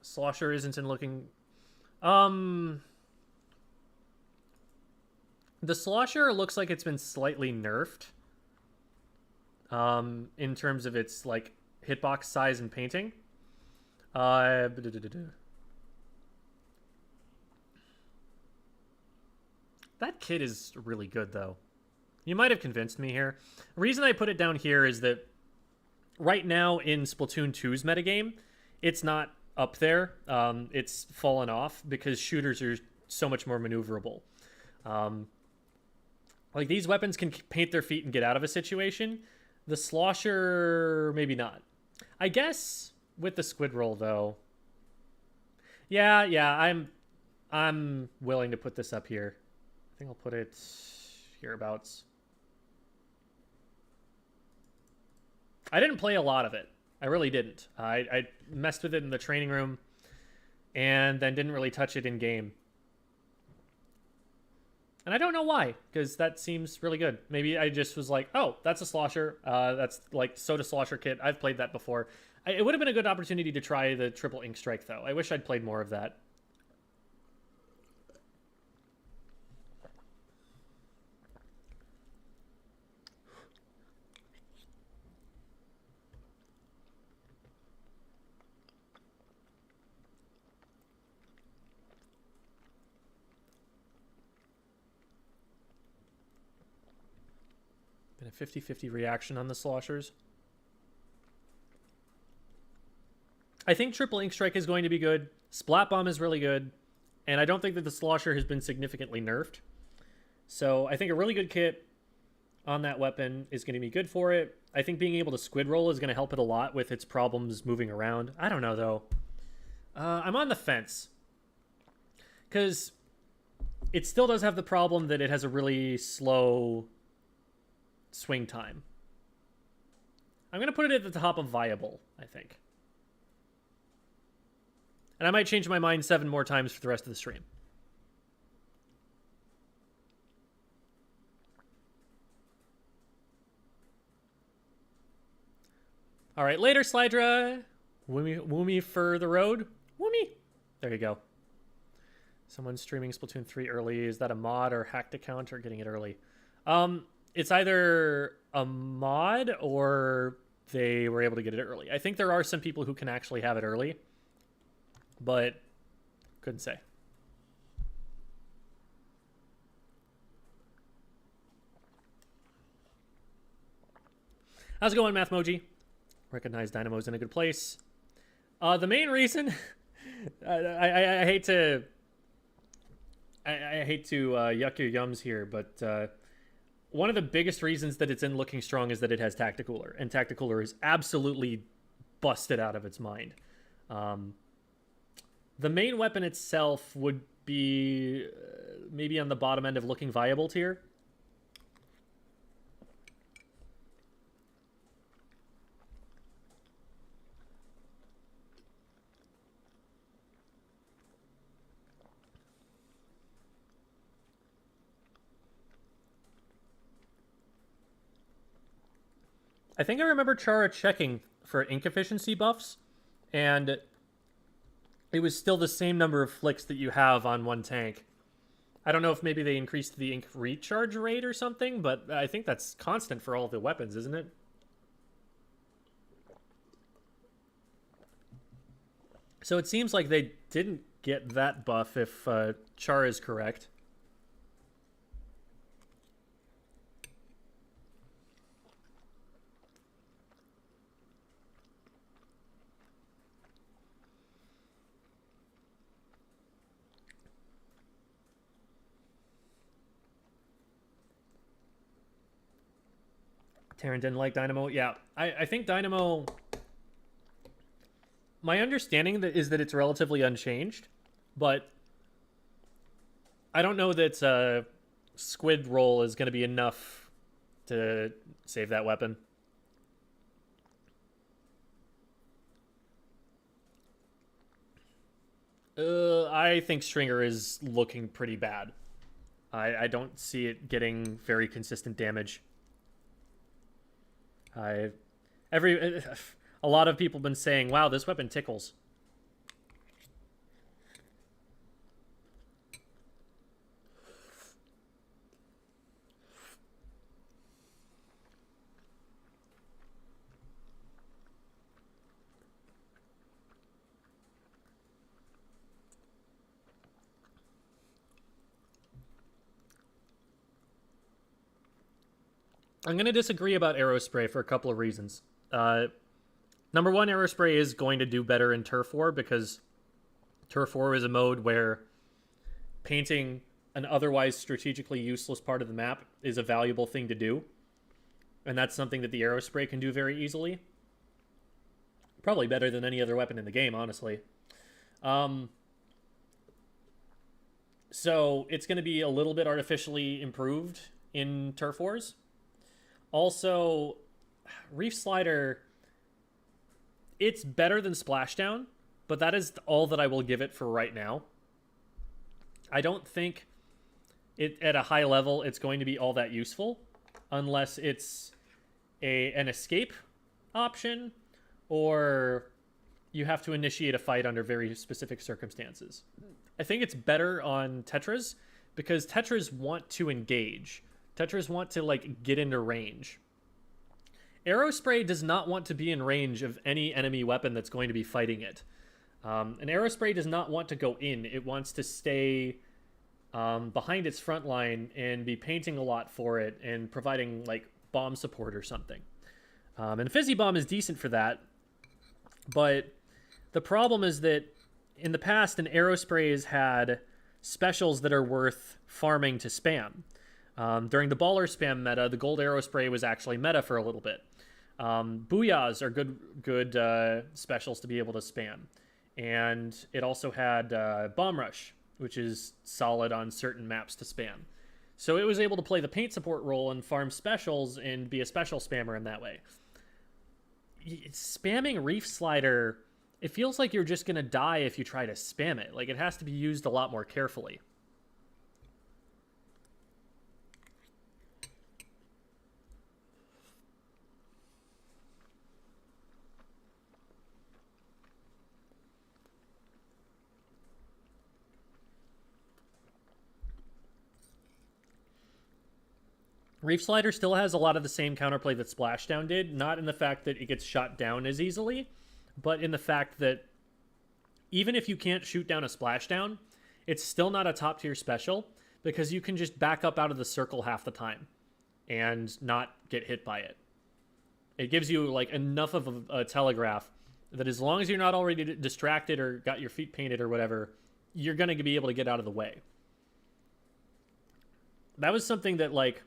Slosher isn't in looking... The Slosher looks like it's been slightly nerfed. In terms of its, like, hitbox size and painting. That kit is really good, though. You might have convinced me here. The reason I put it down here is that right now in Splatoon 2's metagame, it's not up there. It's fallen off because shooters are so much more maneuverable. Like, these weapons can paint their feet and get out of a situation. The Slosher, maybe not. I guess with the squid roll, though. Yeah, I'm willing to put this up here. I think I'll put it hereabouts. I didn't play a lot of it. I really didn't. I messed with it in the training room and then didn't really touch it in game. And I don't know why, because that seems really good. Maybe I just was like, oh, that's a Slosher. That's like Soda Slosher kit. I've played that before. It would have been a good opportunity to try the triple ink strike, though. I wish I'd played more of that. Been a 50-50 reaction on the Sloshers. I think triple ink strike is going to be good. Splat bomb is really good. And I don't think that the Slosher has been significantly nerfed. So I think a really good kit on that weapon is going to be good for it. I think being able to squid roll is going to help it a lot with its problems moving around. I don't know, though. I'm on the fence. Because it still does have the problem that it has a really slow swing time. I'm going to put it at the top of viable, I think. And I might change my mind 7 more times for the rest of the stream. All right, later, Slydra. Woomy for the road. Woomy. There you go. Someone's streaming Splatoon 3 early. Is that a mod or hacked account or getting it early? It's either a mod or they were able to get it early. I think there are some people who can actually have it early, but couldn't say. How's it going, Mathmoji? Recognize Dynamo's in a good place. The main reason, I hate to, I hate to yuck your yums here, but one of the biggest reasons that it's in looking strong is that it has Tacticooler, and Tacticooler is absolutely busted out of its mind. The main weapon itself would be maybe on the bottom end of looking viable tier. I think I remember Chara checking for ink efficiency buffs, and it was still the same number of flicks that you have on one tank. I don't know if maybe they increased the ink recharge rate or something, but I think that's constant for all the weapons, isn't it? So it seems like they didn't get that buff if Chara is correct. Taryn didn't like Dynamo. Yeah, I think Dynamo... My understanding is that it's relatively unchanged, but I don't know that Squid roll is going to be enough to save that weapon. I think Stringer is looking pretty bad. I don't see it getting very consistent damage. A lot of people have been saying, wow, this weapon tickles. I'm going to disagree about Aerospray for a couple of reasons. Number one, Aerospray is going to do better in Turf War because Turf War is a mode where painting an otherwise strategically useless part of the map is a valuable thing to do. And that's something that the Aerospray can do very easily. Probably better than any other weapon in the game, honestly. So it's going to be a little bit artificially improved in Turf Wars. Also, Reef Slider, it's better than Splashdown, but that is all that I will give it for right now. I don't think it at a high level it's going to be all that useful unless it's an escape option or you have to initiate a fight under very specific circumstances. I think it's better on Tetras because Tetras want to engage. Tetras want to, like, get into range. Aerospray does not want to be in range of any enemy weapon that's going to be fighting it. An Aerospray does not want to go in. It wants to stay behind its front line and be painting a lot for it and providing, like, bomb support or something. And Fizzy Bomb is decent for that. But the problem is that in the past, an Aerospray has had specials that are worth farming to spam. During the baller spam meta, the gold Aerospray was actually meta for a little bit. Booyahs are good specials to be able to spam. And it also had Bomb Rush, which is solid on certain maps to spam. So it was able to play the paint support role and farm specials and be a special spammer in that way. Spamming Reef Slider, it feels like you're just going to die if you try to spam it. Like, it has to be used a lot more carefully. Reef Slider still has a lot of the same counterplay that Splashdown did, not in the fact that it gets shot down as easily, but in the fact that even if you can't shoot down a Splashdown, it's still not a top tier special because you can just back up out of the circle half the time and not get hit by it. It gives you like enough of a telegraph that as long as you're not already distracted or got your feet painted or whatever, you're going to be able to get out of the way. That was something that, like,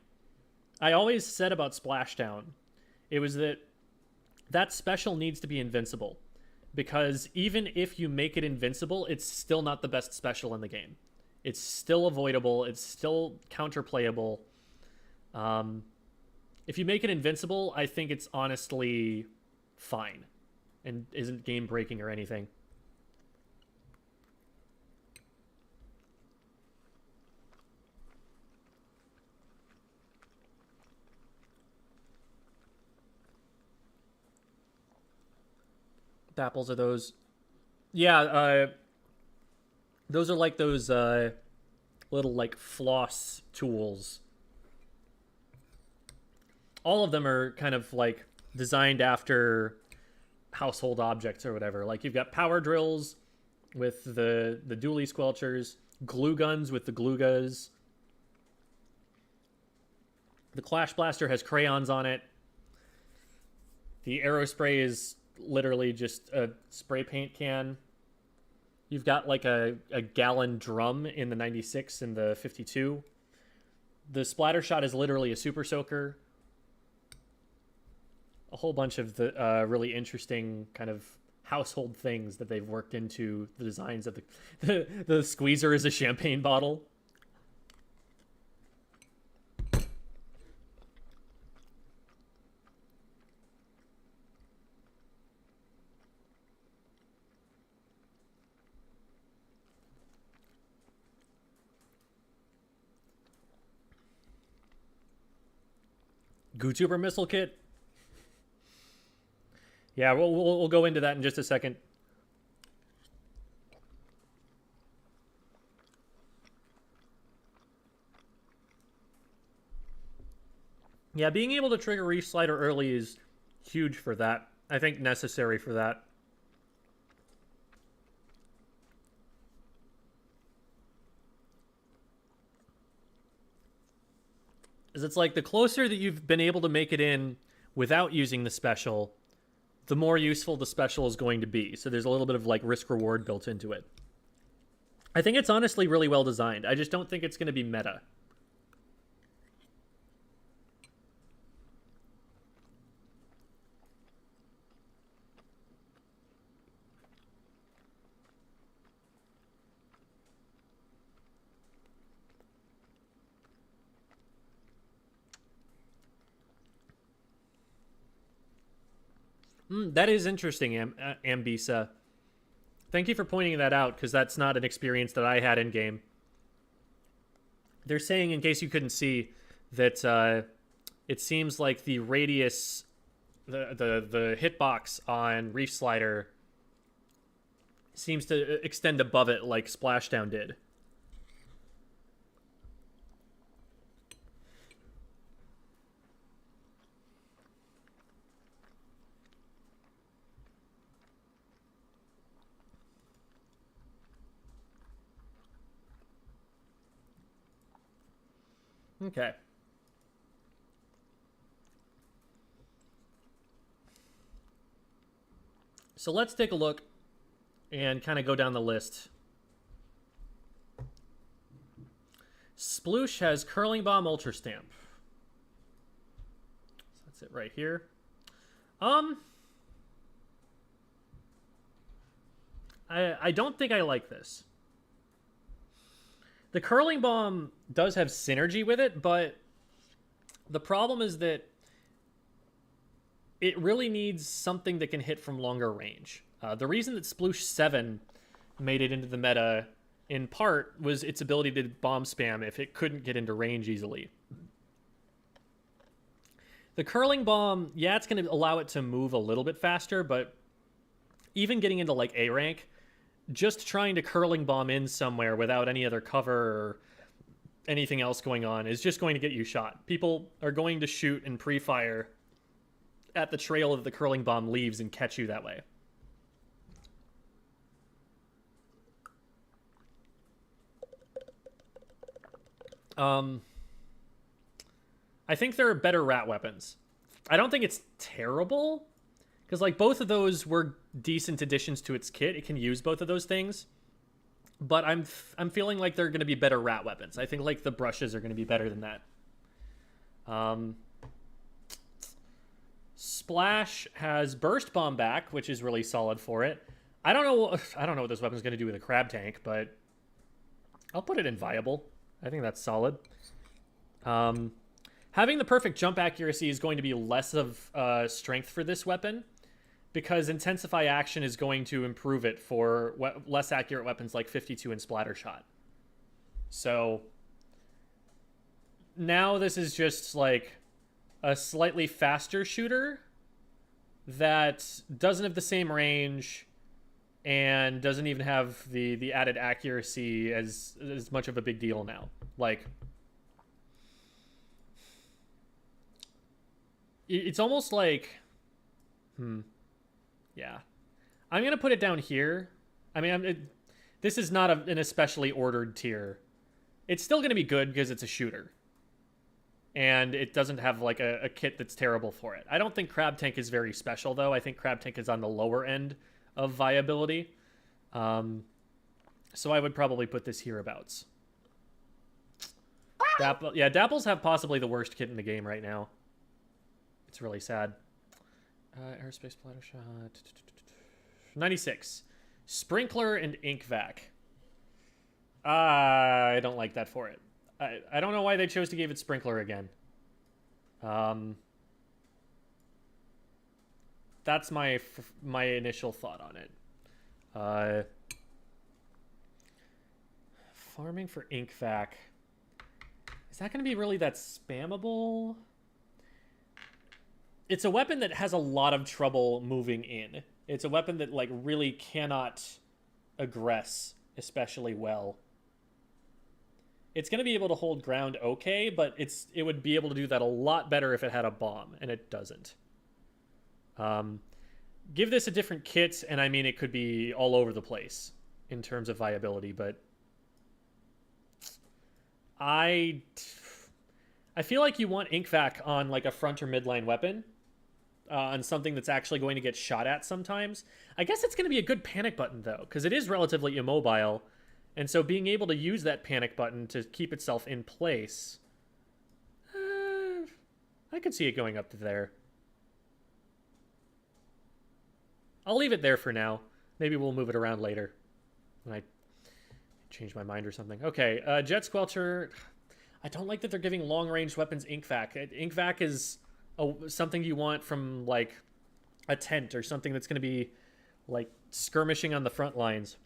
I always said about Splashdown. It was that special needs to be invincible. Because even if you make it invincible, it's still not the best special in the game. It's still avoidable. It's still counterplayable. If you make it invincible, I think it's honestly fine and isn't game breaking or anything. Dapples are those. Yeah, those are like those little like floss tools. All of them are kind of like designed after household objects or whatever. Like you've got power drills with the dually squelchers, glue guns with the glugas. The Clash Blaster has crayons on it. The Aerospray is literally just a spray paint can. You've got like a gallon drum in the 96 and the 52. The Splattershot is literally a super soaker. A whole bunch of the really interesting kind of household things that they've worked into the designs of the squeezer is a champagne bottle. Gootuber missile kit. Yeah, we'll go into that in just a second. Yeah, being able to trigger Reef Slider early is huge for that. I think necessary for that. Is it's like the closer that you've been able to make it in without using the special, the more useful the special is going to be. So there's a little bit of like risk reward built into it. I think it's honestly really well designed. I just don't think it's going to be meta. That is interesting, Ambisa. Thank you for pointing that out, because that's not an experience that I had in-game. They're saying, in case you couldn't see, that it seems like the radius, the hitbox on Reef Slider seems to extend above it like Splashdown did. Okay. So let's take a look and kind of go down the list. Sploosh has Curling Bomb Ultra Stamp. So that's it right here. I don't think I like this. The Curling Bomb does have synergy with it, but the problem is that it really needs something that can hit from longer range. The reason that Sploosh 7 made it into the meta, in part, was its ability to bomb spam if it couldn't get into range easily. The Curling Bomb, yeah, it's going to allow it to move a little bit faster, but even getting into, like, A rank, just trying to Curling Bomb in somewhere without any other cover or anything else going on is just going to get you shot. People are going to shoot and pre-fire at the trail that the curling bomb leaves and catch you that way. I think there are better rat weapons. I don't think it's terrible, because like both of those were decent additions to its kit. It can use both of those things, but I'm feeling like they're going to be better rat weapons. I think like the brushes are going to be better than that. Splash has burst bomb back, which is really solid for it. I don't know what this weapon's going to do with a crab tank, but I'll put it in viable. I think that's solid. Having the perfect jump accuracy is going to be less of strength for this weapon, because Intensify Action is going to improve it for less accurate weapons like 52 and Splattershot. So now this is just like a slightly faster shooter that doesn't have the same range and doesn't even have the added accuracy as much of a big deal now. Like, it's almost like, yeah. I'm going to put it down here. I mean, this is not an especially ordered tier. It's still going to be good because it's a shooter. And it doesn't have like a kit that's terrible for it. I don't think Crab Tank is very special, though. I think Crab Tank is on the lower end of viability. So I would probably put this hereabouts. Dapples have possibly the worst kit in the game right now. It's really sad. Aerospray Splattershot. 96. Sprinkler and Ink Vac. I don't like that for it. I don't know why they chose to give it Sprinkler again. That's my initial thought on it. Farming for Ink Vac. Is that going to be really that spammable? It's a weapon that has a lot of trouble moving in. It's a weapon that like really cannot aggress especially well. It's going to be able to hold ground okay, but it would be able to do that a lot better if it had a bomb, and it doesn't. Give this a different kit, and I mean, it could be all over the place in terms of viability, but I feel like you want Ink Vac on like a front or midline weapon, on something that's actually going to get shot at sometimes. I guess it's going to be a good panic button, though, because it is relatively immobile. And so being able to use that panic button to keep itself in place, I could see it going up to there. I'll leave it there for now. Maybe we'll move it around later when I change my mind or something. Okay, Jet Squelcher. I don't like that they're giving long-range weapons Ink Vac. Ink Vac is something you want from, like, a tent or something that's going to be, like, skirmishing on the front lines.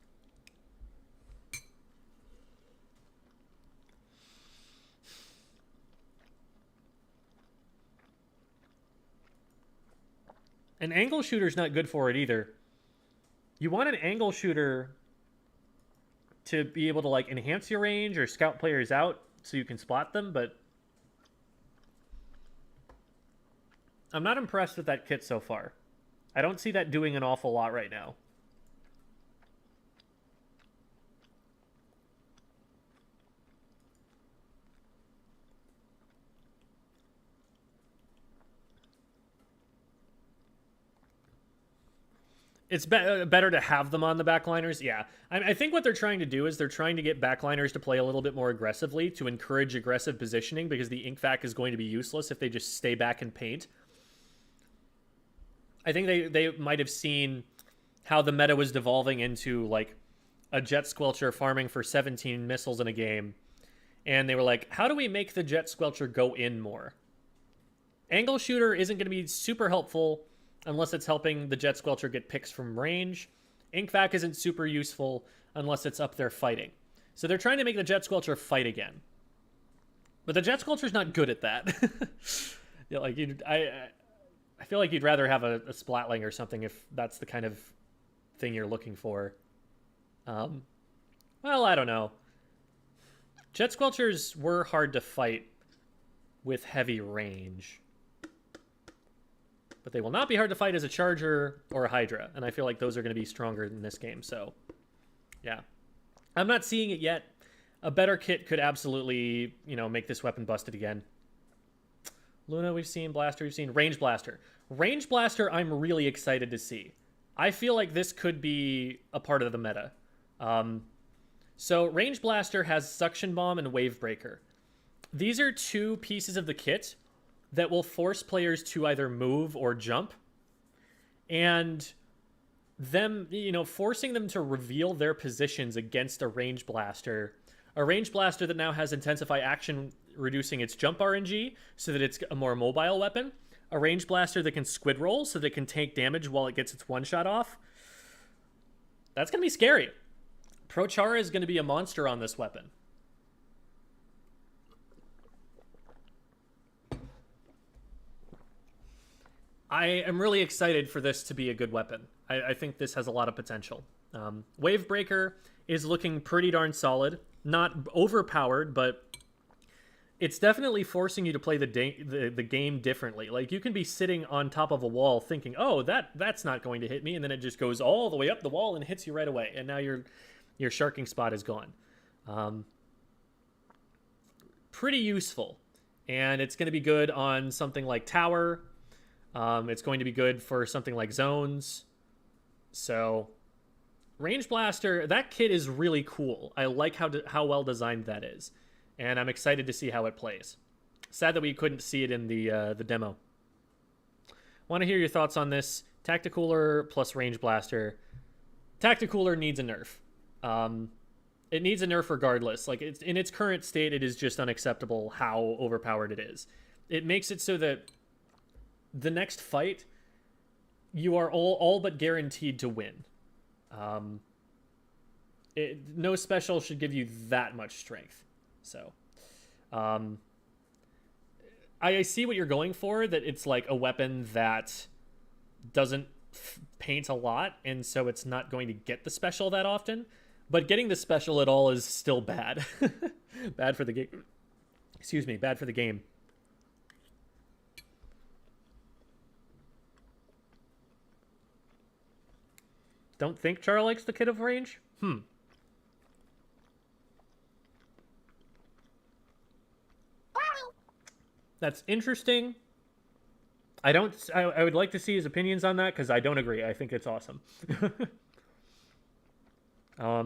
An angle shooter's not good for it either. You want an angle shooter to be able to like enhance your range or scout players out so you can spot them, but I'm not impressed with that kit so far. I don't see that doing an awful lot right now. It's better to have them on the backliners. Yeah. I think what they're trying to do is they're trying to get backliners to play a little bit more aggressively to encourage aggressive positioning, because the Ink Vac is going to be useless if they just stay back and paint. I think they might have seen how the meta was devolving into like a Jet Squelcher farming for 17 missiles in a game. And they were like, how do we make the Jet Squelcher go in more? Angle shooter isn't going to be super helpful unless it's helping the Jet Squelcher get picks from range. Ink Vac isn't super useful unless it's up there fighting. So they're trying to make the Jet Squelcher fight again. But the Jet Squelcher's not good at that. Yeah, like I feel like you'd rather have a Splatling or something if that's the kind of thing you're looking for. Well, I don't know. Jet Squelchers were hard to fight with heavy range. But they will not be hard to fight as a Charger or a Hydra. And I feel like those are going to be stronger in this game. So, yeah. I'm not seeing it yet. A better kit could absolutely, you know, make this weapon busted again. Luna we've seen. Blaster we've seen. Range Blaster. Range Blaster I'm really excited to see. I feel like this could be a part of the meta. So Range Blaster has Suction Bomb and Wave Breaker. These are two pieces of the kit that will force players to either move or jump. And them, you know, forcing them to reveal their positions against a Range Blaster. A Range Blaster that now has Intensify Action, reducing its jump RNG so that it's a more mobile weapon. A Range Blaster that can squid roll so that it can take damage while it gets its one-shot off. That's going to be scary. Prochara is going to be a monster on this weapon. I am really excited for this to be a good weapon. I think this has a lot of potential. Wave Breaker is looking pretty darn solid. Not overpowered, but it's definitely forcing you to play the game differently. Like, you can be sitting on top of a wall thinking, oh, that's not going to hit me, and then it just goes all the way up the wall and hits you right away, and now your sharking spot is gone. Pretty useful. And it's going to be good on something like Tower. It's going to be good for something like Zones. So, Range Blaster, that kit is really cool. I like how well designed that is. And I'm excited to see how it plays. Sad that we couldn't see it in the demo. Want to hear your thoughts on this. Tacticooler plus Range Blaster. Tacticooler needs a nerf. It needs a nerf regardless. Like, it's in its current state, it is just unacceptable how overpowered it is. It makes it so that the next fight, you are all but guaranteed to win. No special should give you that much strength. So, I see what you're going for, that it's like a weapon that doesn't paint a lot, and so it's not going to get the special that often. But getting the special at all is still bad. Bad for the game. Excuse me, bad for the game. Don't think Char likes the kit of range? That's interesting. I would like to see his opinions on that, because I don't agree. I think it's awesome. I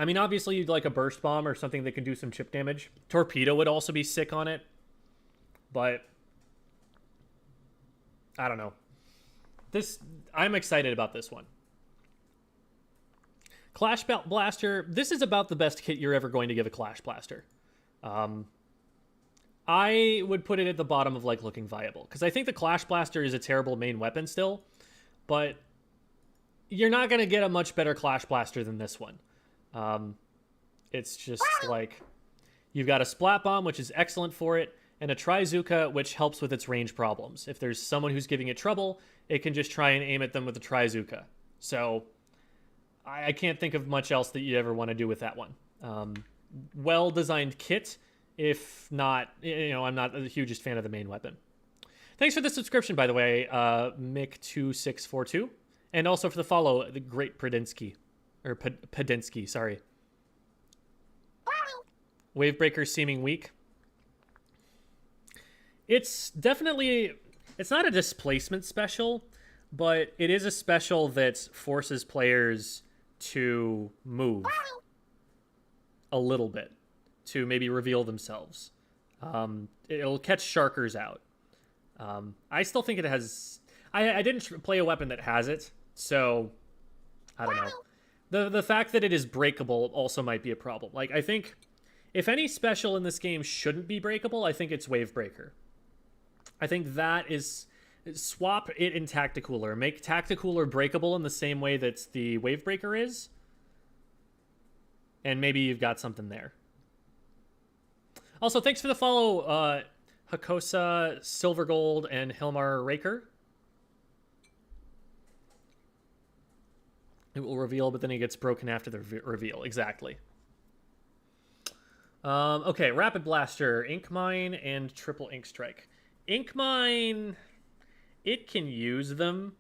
mean, obviously you'd like a burst bomb or something that can do some chip damage. Torpedo would also be sick on it. But I don't know. I'm excited about this one. Clash Blaster. This is about the best kit you're ever going to give a Clash Blaster. I would put it at the bottom of, like, looking viable, because I think the Clash Blaster is a terrible main weapon still, but you're not going to get a much better Clash Blaster than this one. It's just like, you've got a Splat Bomb, which is excellent for it, and a Trizooka, which helps with its range problems. If there's someone who's giving it trouble, it can just try and aim at them with a Trizooka. So I can't think of much else that you'd ever want to do with that one. Well-designed kit. If not, you know, I'm not the hugest fan of the main weapon. Thanks for the subscription, by the way, Mick2642. And also for the follow, the Great Predinsky. Or Pedinsky, sorry. Wavebreaker seeming weak. It's definitely... It's not a displacement special, but it is a special that forces players to move a little bit, to maybe reveal themselves. It'll catch Sharkers out. I still think it has... I didn't play a weapon that has it, so I don't know. The fact that it is breakable also might be a problem. Like, I think if any special in this game shouldn't be breakable, I think it's Wavebreaker. I think that is... Swap it in Tacticooler. Make Tacticooler breakable in the same way that the Wavebreaker is. And maybe you've got something there. Also, thanks for the follow, Hakosa, Silver Gold, and Hilmar Raker. It will reveal, but then it gets broken after the reveal. Exactly. Okay, Rapid Blaster, Ink Mine, and Triple Ink Strike. Ink Mine, it can use them,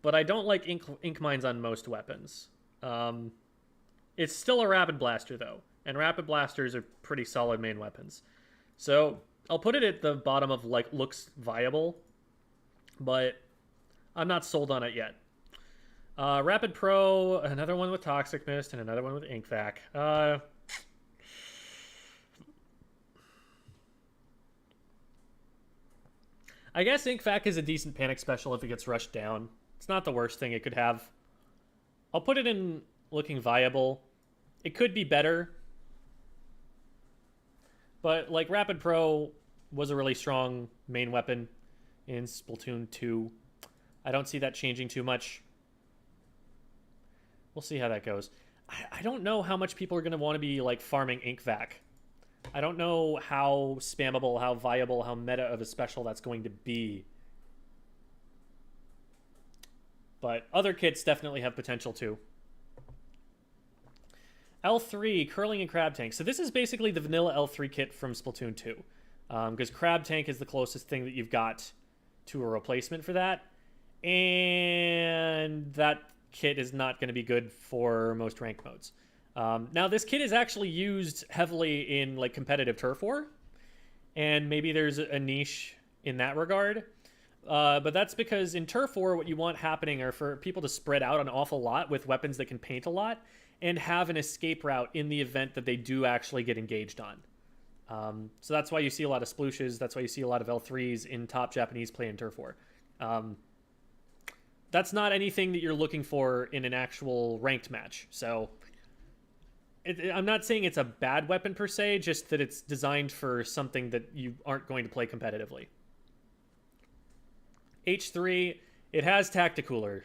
but I don't like ink Mines on most weapons. It's still a Rapid Blaster, though, and Rapid Blasters are pretty solid main weapons. So I'll put it at the bottom of, like, looks viable, but I'm not sold on it yet. Rapid Pro, another one with Toxic Mist, and another one with Ink Vac. I guess Ink Vac is a decent panic special if it gets rushed down. It's not the worst thing it could have. I'll put it in looking viable. It could be better. But, like, Rapid Pro was a really strong main weapon in Splatoon 2. I don't see that changing too much. We'll see how that goes. I don't know how much people are going to want to be, like, farming Ink Vac. I don't know how spammable, how viable, how meta of a special that's going to be. But other kits definitely have potential too. L3, Curling and Crab Tank. So this is basically the vanilla L3 kit from Splatoon 2. Because Crab Tank is the closest thing that you've got to a replacement for that. And that kit is not going to be good for most rank modes. Now, this kit is actually used heavily in, like, competitive turf war. And maybe there's a niche in that regard. But that's because in turf war, what you want happening are for people to spread out an awful lot with weapons that can paint a lot and have an escape route in the event that they do actually get engaged on. So that's why you see a lot of splooshes. That's why you see a lot of L3s in top Japanese play in turf war. That's not anything that you're looking for in an actual ranked match. So I'm not saying it's a bad weapon per se, just that it's designed for something that you aren't going to play competitively. H3, it has Tacticooler.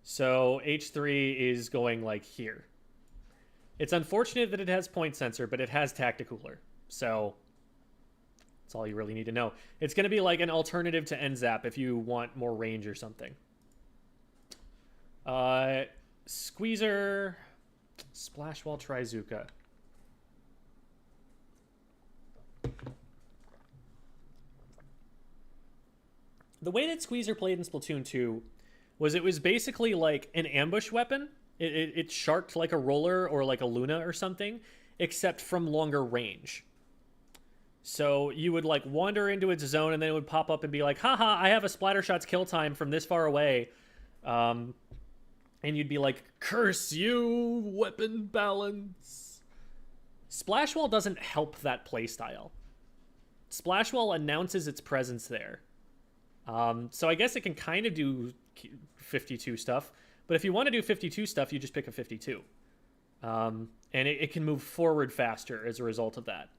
So H3 is going, like, here. It's unfortunate that it has point sensor, but it has Tacticooler. So that's all you really need to know. It's going to be like an alternative to N-zap if you want more range or something. Squeezer, Splash Wall Trizuka. The way that Squeezer played in Splatoon 2 was it was basically like an ambush weapon. It sharked like a roller or like a Luna or something, except from longer range. So you would, like, wander into its zone and then it would pop up and be like, haha, I have a Splattershot's kill time from this far away. And you'd be like, curse you, weapon balance. Splash Wall doesn't help that playstyle. Splash Wall announces its presence there. So I guess it can kind of do 52 stuff. But if you want to do 52 stuff, you just pick a 52. And it can move forward faster as a result of that.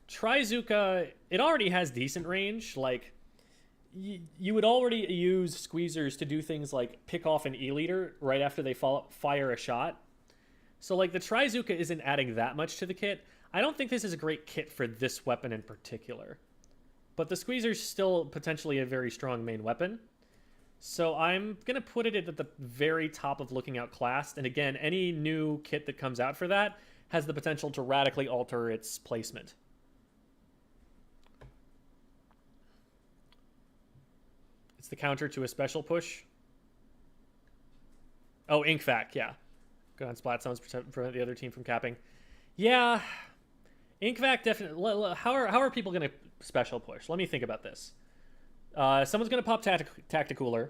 Trizuka, it already has decent range. Like, you would already use Squeezers to do things like pick off an E-leader right after they fire a shot. So, like, the Trizuka isn't adding that much to the kit. I don't think this is a great kit for this weapon in particular. But the Squeezer's still potentially a very strong main weapon. So I'm going to put it at the very top of Looking Out class. And again, any new kit that comes out for that has the potential to radically alter its placement. It's the counter to a special push. Oh, Ink Vac, yeah. Go on splat zones, prevent the other team from capping. Yeah, Ink Vac definitely. How are people going to special push? Let me think about this. Someone's going to pop Tacticooler.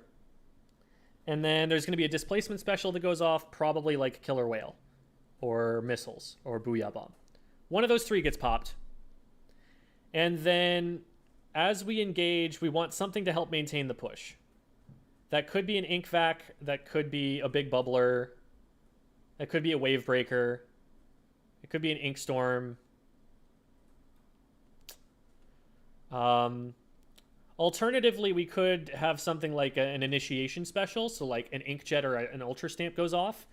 And then there's going to be a displacement special that goes off, probably like Killer Whale. Or Missiles. Or Booyah Bomb. One of those three gets popped. And then, as we engage, we want something to help maintain the push. That could be an Ink Vac. That could be a Big Bubbler. That could be a Wave Breaker. It could be an Ink Storm. Alternatively, we could have something like an initiation special, so like an Inkjet or an Ultra Stamp goes off,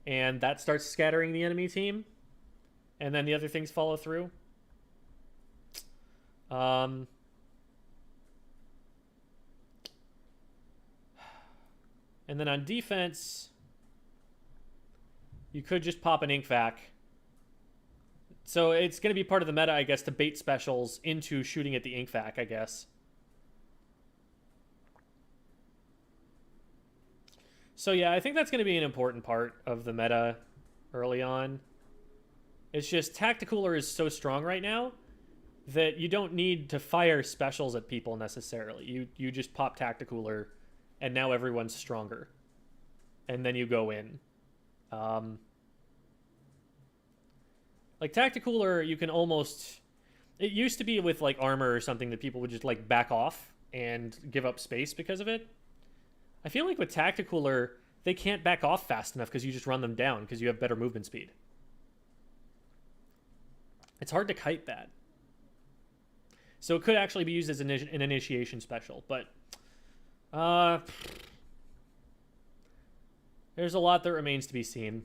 and that starts scattering the enemy team, and then the other things follow through. And then on defense, you could just pop an ink vac. So it's going to be part of the meta, I guess, to bait specials into shooting at the ink vac, I guess. So yeah, I think that's going to be an important part of the meta early on. It's just Tacticooler is so strong right now that you don't need to fire specials at people necessarily. You just pop Tacticooler, and now everyone's stronger. And then you go in. Like Tacticooler, you can almost... It used to be with like armor or something that people would just like back off and give up space because of it. I feel like with Tacticooler, they can't back off fast enough because you just run them down because you have better movement speed. It's hard to kite that. So it could actually be used as an initiation special, but there's a lot that remains to be seen.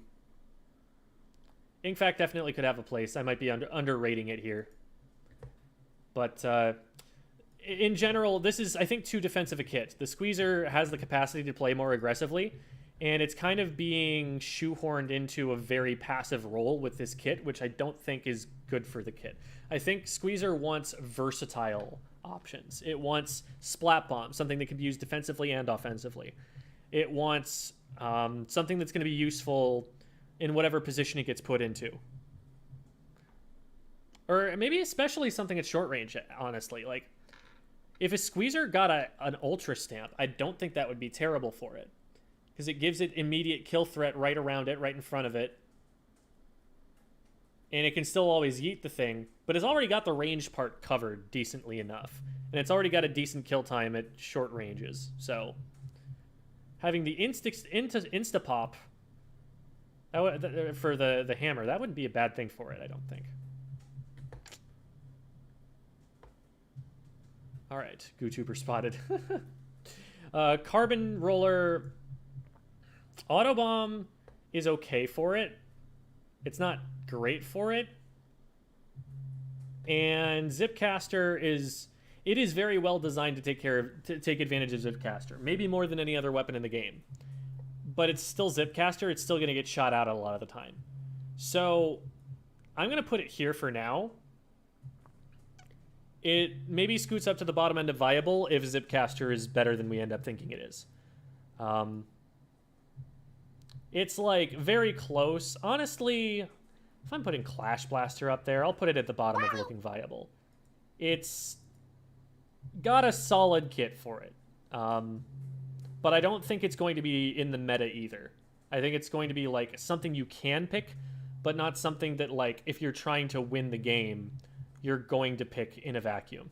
Inkvac definitely could have a place. I might be underrating it here. But in general, this is, I think, too defensive a kit. The Squeezer has the capacity to play more aggressively, and it's kind of being shoehorned into a very passive role with this kit, which I don't think is good for the kit. I think Squeezer wants versatile options. It wants Splat Bomb, something that can be used defensively and offensively. It wants something that's going to be useful in whatever position it gets put into. Or maybe especially something at short range, honestly. Like, if a Squeezer got an Ultra Stamp, I don't think that would be terrible for it. Because it gives it immediate kill threat right around it, right in front of it. And it can still always yeet the thing, but it's already got the range part covered decently enough. And it's already got a decent kill time at short ranges. So, having the Insta-Pop for the hammer, that wouldn't be a bad thing for it, I don't think. All right, GooTuber spotted. Carbon Roller... Autobomb is okay for it. It's not great for it. And Zipcaster is very well designed to take advantage of Zipcaster. Maybe more than any other weapon in the game. But it's still Zipcaster. It's still going to get shot out a lot of the time. So I'm going to put it here for now. It maybe scoots up to the bottom end of viable if Zipcaster is better than we end up thinking it is. It's like very close. Honestly, if I'm putting Clash Blaster up there, I'll put it at the bottom of looking viable. It's got a solid kit for it. But I don't think it's going to be in the meta either. I think it's going to be like something you can pick, but not something that, like, if you're trying to win the game, you're going to pick in a vacuum.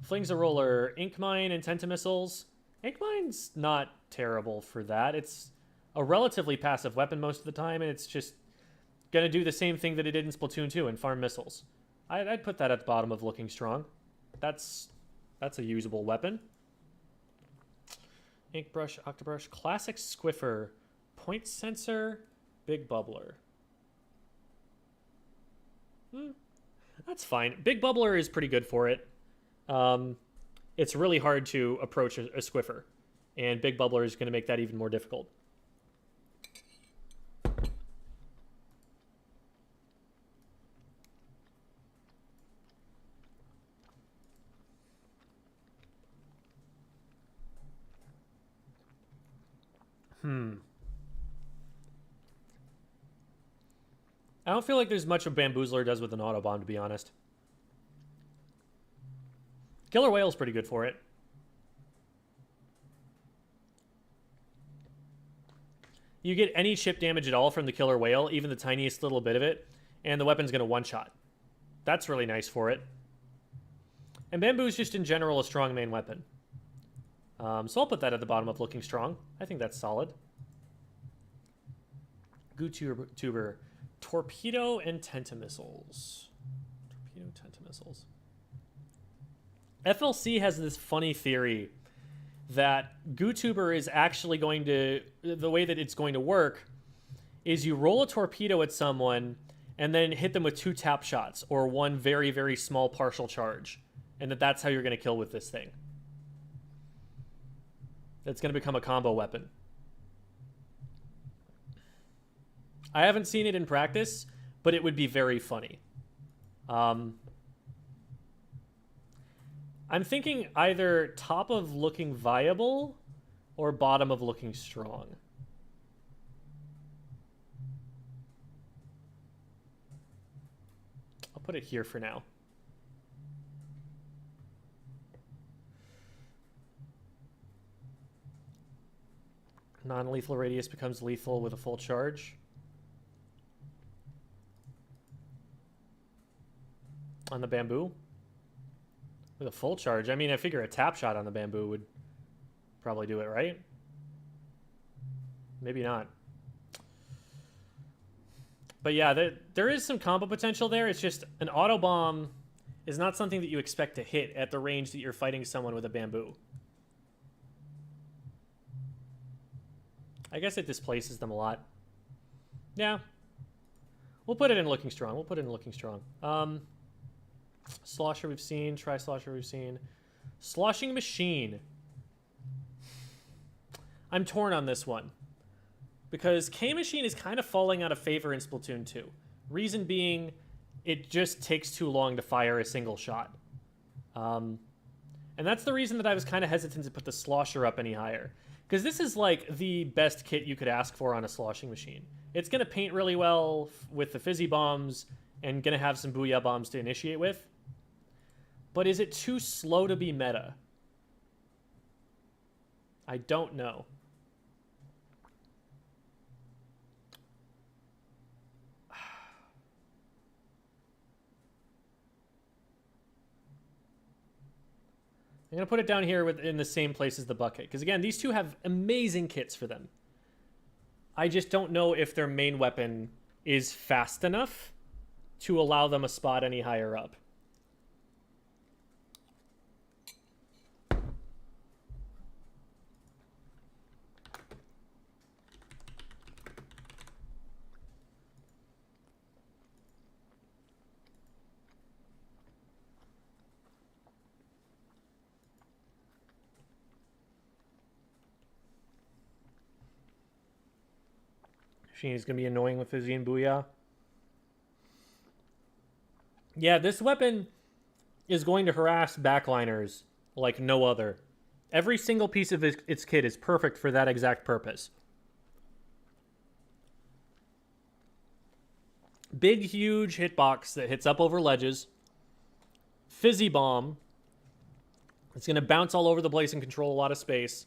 Flings a Roller, Ink Mine, and Tentamissiles. Ink Mine's not terrible for that. It's a relatively passive weapon most of the time, and it's just going to do the same thing that it did in Splatoon 2 and farm missiles. I'd put that at the bottom of looking strong. That's a usable weapon. Ink Brush, Octobrush, Classic Squiffer, Point Sensor, Big Bubbler. That's fine. Big Bubbler is pretty good for it. It's really hard to approach a Squiffer, and Big Bubbler is going to make that even more difficult. I don't feel like there's much a Bamboozler does with an Autobomb, to be honest. Killer Whale's pretty good for it. You get any chip damage at all from the Killer Whale, even the tiniest little bit of it, and the weapon's going to one-shot. That's really nice for it. And Bamboo's just in general a strong main weapon. So I'll put that at the bottom of looking strong. I think that's solid. GooTuber. Torpedo and Tentamissiles. Torpedo, Tentamissiles. FLC has this funny theory that GooTuber is actually going to... The way that it's going to work is you roll a torpedo at someone and then hit them with 2 tap shots or 1 very, very small partial charge. And that's how you're going to kill with this thing. that's going to become a combo weapon. I haven't seen it in practice, but it would be very funny. I'm thinking either top of looking viable or bottom of looking strong. I'll put it here for now. Non-lethal radius becomes lethal with a full charge. On the bamboo? With a full charge? I mean, I figure a tap shot on the bamboo would probably do it, right? Maybe not. But yeah, there is some combo potential there. It's just an auto bomb is not something that you expect to hit at the range that you're fighting someone with a bamboo. I guess it displaces them a lot. Yeah. We'll put it in looking strong. We'll put it in looking strong. Slosher we've seen. Tri-slosher we've seen. Sloshing machine. I'm torn on this one. Because K-Machine is kind of falling out of favor in Splatoon 2. Reason being, it just takes too long to fire a single shot. And that's the reason that I was kind of hesitant to put the Slosher up any higher. Because this is like the best kit you could ask for on a sloshing machine. It's going to paint really well with the fizzy bombs and going to have some booyah bombs to initiate with. But is it too slow to be meta? I don't know. I'm going to put it down here in the same place as the bucket. Because again, these two have amazing kits for them. I just don't know if their main weapon is fast enough to allow them a spot any higher up. She's going to be annoying with Fizzy and Booyah. Yeah, this weapon is going to harass backliners like no other. Every single piece of its kit is perfect for that exact purpose. Big, huge hitbox that hits up over ledges. Fizzy bomb. It's going to bounce all over the place and control a lot of space.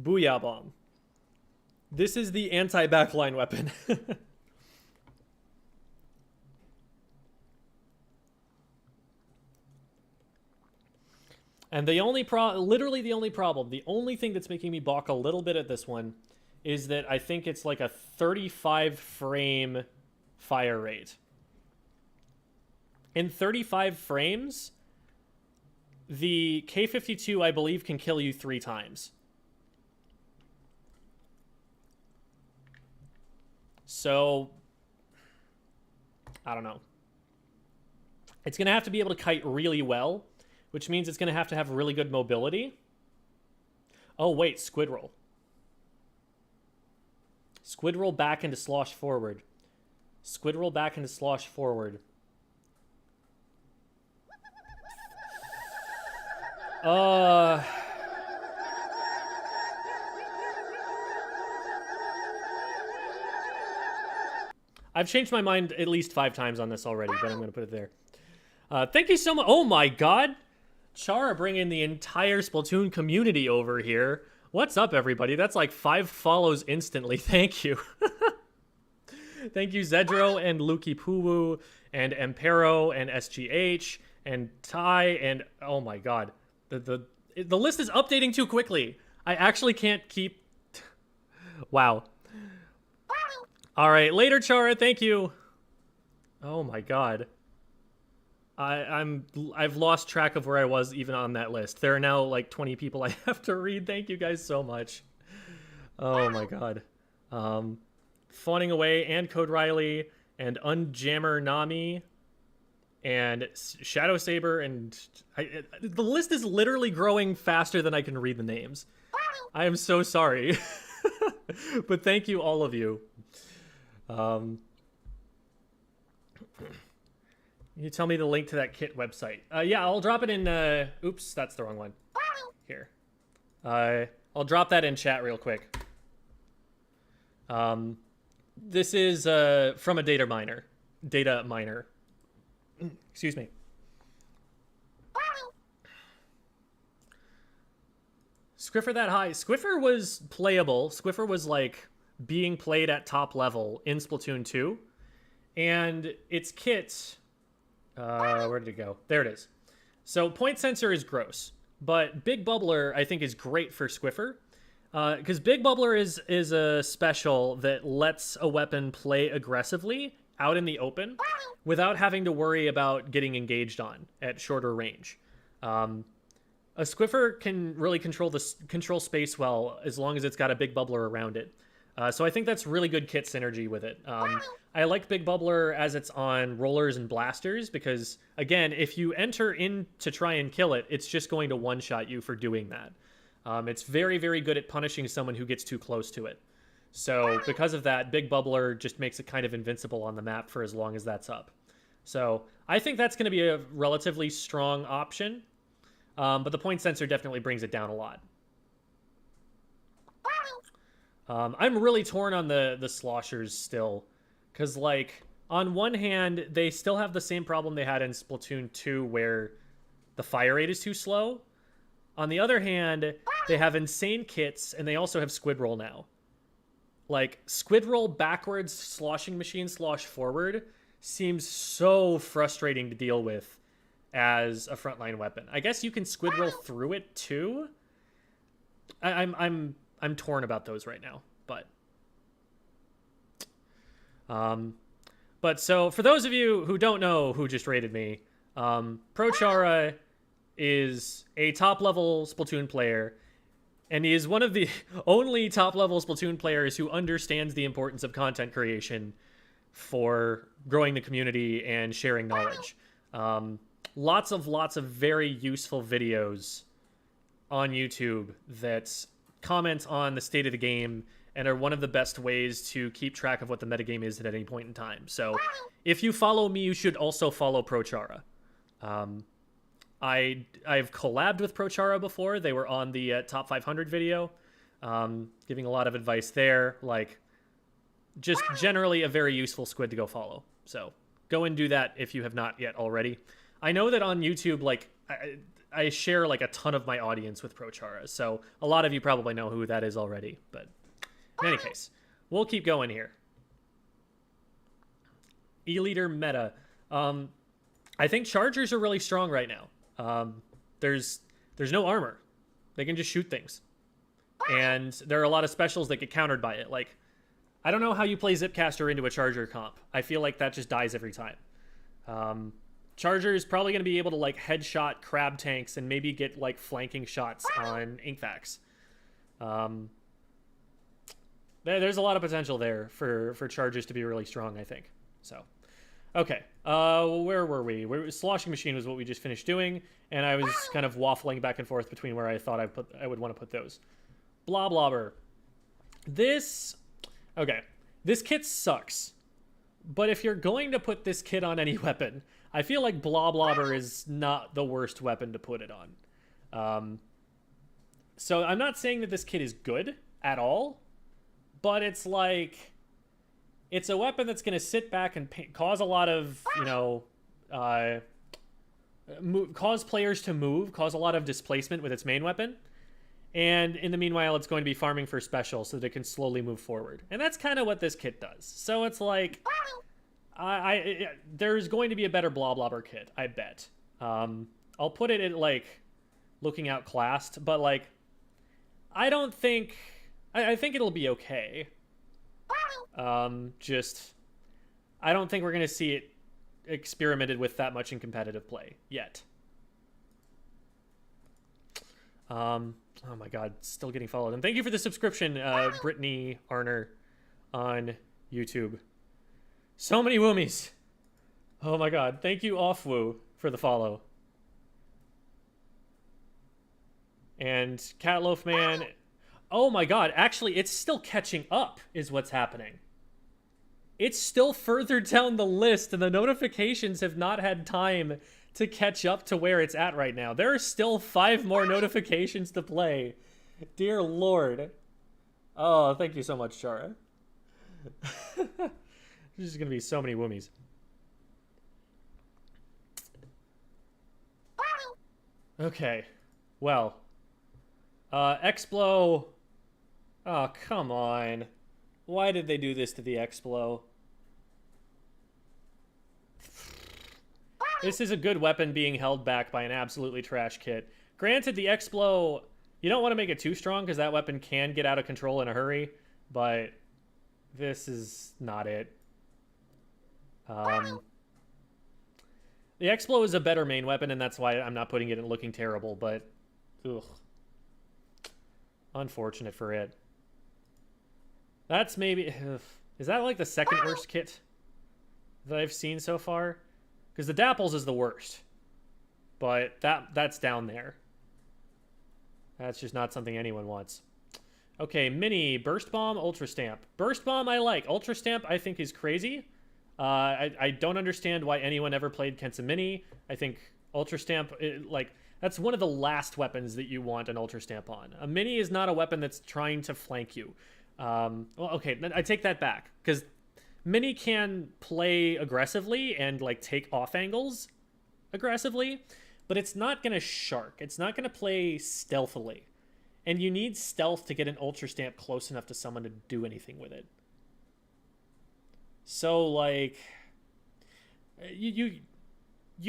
Booyah bomb. This is the anti-backline weapon. And the only literally the only problem, the only thing that's making me balk a little bit at this one is that I think it's like a 35 frame fire rate. In 35 frames, the K-52, I believe, can kill you 3 times. So, I don't know. It's going to have to be able to kite really well, which means it's going to have really good mobility. Oh, wait, squid roll. Squid roll back into slosh forward. Squid roll back into slosh forward. I've changed my mind at least 5 times on this already, but I'm going to put it there. Thank you so much. Oh my god. Chara bringing the entire Splatoon community over here. What's up, everybody? That's like 5 follows instantly. Thank you. Thank you, Zedro and Luki Puwu and Empero and SGH and Ty and... Oh my god. The list is updating too quickly. I actually can't keep... Wow. All right, later, Chara. Thank you. Oh my god. I've lost track of where I was even on that list. There are now like 20 people I have to read. Thank you guys so much. Oh my god. Fawning Away and Code Riley and Unjammer Nami and Shadow Saber and the list is literally growing faster than I can read the names. I am so sorry. But thank you, all of you. You tell me the link to that kit website. Yeah, I'll drop it in... oops, that's the wrong one. Here. I'll drop that in chat real quick. This is from a data miner. Excuse me. Squiffer that high. Squiffer was playable. Squiffer was like being played at top level in Splatoon 2. And its kit... where did it go? There it is. So point sensor is gross. But Big Bubbler, I think, is great for Squiffer. Because Big Bubbler is a special that lets a weapon play aggressively out in the open without having to worry about getting engaged on at shorter range. A Squiffer can really control space well as long as it's got a Big Bubbler around it. So I think that's really good kit synergy with it. I like Big Bubbler as it's on Rollers and Blasters because, again, if you enter in to try and kill it, it's just going to one-shot you for doing that. It's very, very good at punishing someone who gets too close to it. So because of that, Big Bubbler just makes it kind of invincible on the map for as long as that's up. So I think that's going to be a relatively strong option. But the point sensor definitely brings it down a lot. I'm really torn on the sloshers still. Because, like, on one hand, they still have the same problem they had in Splatoon 2 where the fire rate is too slow. On the other hand, they have insane kits, and they also have Squid Roll now. Like, Squid Roll backwards, sloshing machine, slosh forward seems so frustrating to deal with as a frontline weapon. I guess you can Squid Roll through it, too? I'm torn about those right now, but... But so, for those of you who don't know who just raided me, Prochara is a top-level Splatoon player, and he is one of the only top-level Splatoon players who understands the importance of content creation for growing the community and sharing knowledge. Lots of very useful videos on YouTube that comment on the state of the game and are one of the best ways to keep track of what the metagame is at any point in time. So if you follow me, you should also follow Prochara. I've collabed with Prochara before. They were on the top 500 video, giving a lot of advice there. Like, just generally a very useful squid to go follow. So go and do that if you have not yet already. I know that on YouTube, like, I share like a ton of my audience with Prochara, so a lot of you probably know who that is already, but in any case, we'll keep going here. E-liter meta. I think chargers are really strong right now. There's no armor. They can just shoot things. And there are a lot of specials that get countered by it. Like, I don't know how you play Zipcaster into a charger comp. I feel like that just dies every time. Charger is probably going to be able to, like, headshot crab tanks and maybe get, like, flanking shots on Inkvacs. There's a lot of potential there for chargers to be really strong, I think. So, okay. Where were we? Sloshing machine was what we just finished doing, and I was kind of waffling back and forth between where I thought I would want to put those. Bloblobber. Okay. This kit sucks. But if you're going to put this kit on any weapon, I feel like Bloblobber is not the worst weapon to put it on. So I'm not saying that this kit is good at all, but it's like, it's a weapon that's going to sit back and cause a lot of, cause players to move, cause a lot of displacement with its main weapon. And in the meanwhile, it's going to be farming for special so that it can slowly move forward. And that's kind of what this kit does. So it's like, there's going to be a better Bloblobber kit, I bet. I'll put it at, like, looking outclassed, but, like, I think it'll be okay. I don't think we're going to see it experimented with that much in competitive play yet. Oh my god, still getting followed. And thank you for the subscription, Brittany Arner on YouTube. So many woomies. Oh my god, thank you, Offwoo, for the follow. And Catloaf Man. Oh my god, actually, it's still catching up, is what's happening. It's still further down the list, and the notifications have not had time to catch up to where it's at right now. There are still 5 more notifications to play. Dear Lord. Oh, thank you so much, Chara. There's just gonna be so many woomies. Okay. Well. Explo. Oh, come on. Why did they do this to the Explo? This is a good weapon being held back by an absolutely trash kit. Granted, the Explo, you don't want to make it too strong because that weapon can get out of control in a hurry, but this is not it. The Explo is a better main weapon, and that's why I'm not putting it in looking terrible, but ugh. Unfortunate for it. That's maybe... Ugh. Is that like the second worst kit that I've seen so far? Because the Dapples is the worst. But that's down there. That's just not something anyone wants. Okay, Mini, Burst Bomb, Ultra Stamp. Burst Bomb I like. Ultra Stamp I think is crazy. I don't understand why anyone ever played Kensa Mini. I think Ultra Stamp, that's one of the last weapons that you want an Ultra Stamp on. A Mini is not a weapon that's trying to flank you. Well, okay, I take that back, because Mini can play aggressively and, like, take off angles aggressively, but it's not going to shark. It's not going to play stealthily. And you need stealth to get an Ultra Stamp close enough to someone to do anything with it. So, like, you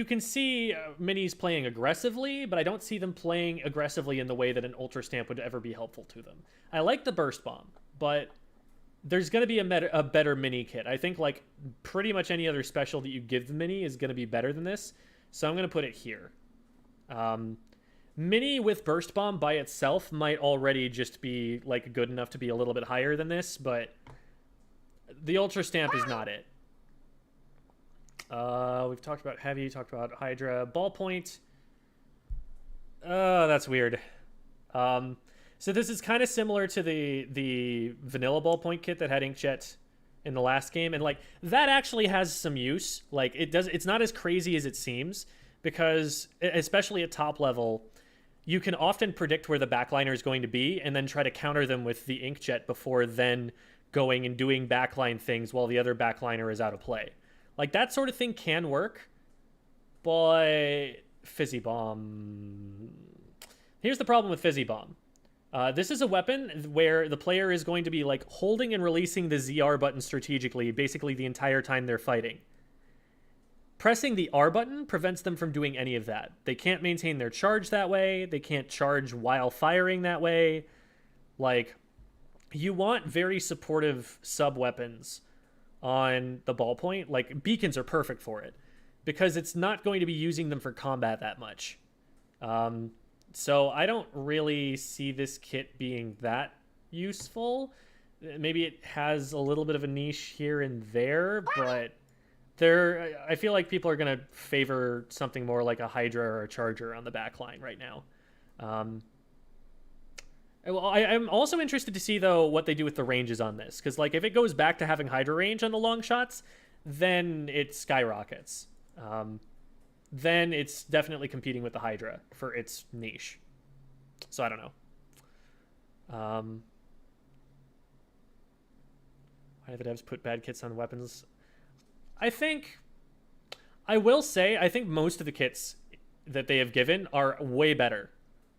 can see Minis playing aggressively, but I don't see them playing aggressively in the way that an Ultra Stamp would ever be helpful to them. I like the Burst Bomb, but there's going to be a better Mini kit. I think, like, pretty much any other special that you give the Mini is going to be better than this, so I'm going to put it here. Mini with Burst Bomb by itself might already just be, like, good enough to be a little bit higher than this, but the Ultra Stamp is not it. We've talked about Heavy, talked about Hydra. Ballpoint. That's weird. So this is kind of similar to the vanilla Ballpoint kit that had Inkjet in the last game, and, like, that actually has some use. Like, it's not as crazy as it seems, because especially at top level, you can often predict where the backliner is going to be and then try to counter them with the Inkjet before then going and doing backline things while the other backliner is out of play. Like, that sort of thing can work, but Fizzy Bomb... Here's the problem with Fizzy Bomb. This is a weapon where the player is going to be, like, holding and releasing the ZR button strategically basically the entire time they're fighting. Pressing the R button prevents them from doing any of that. They can't maintain their charge that way. They can't charge while firing that way. Like, you want very supportive sub-weapons on the Ballpoint. Like, beacons are perfect for it, because it's not going to be using them for combat that much. So I don't really see this kit being that useful. Maybe it has a little bit of a niche here and there, but I feel like people are going to favor something more like a Hydra or a Charger on the back line right now. Well, I'm also interested to see, though, what they do with the ranges on this. Because, like, if it goes back to having Hydra range on the long shots, then it skyrockets. Then it's definitely competing with the Hydra for its niche. So I don't know. Why do the devs put bad kits on weapons? I will say, I think most of the kits that they have given are way better.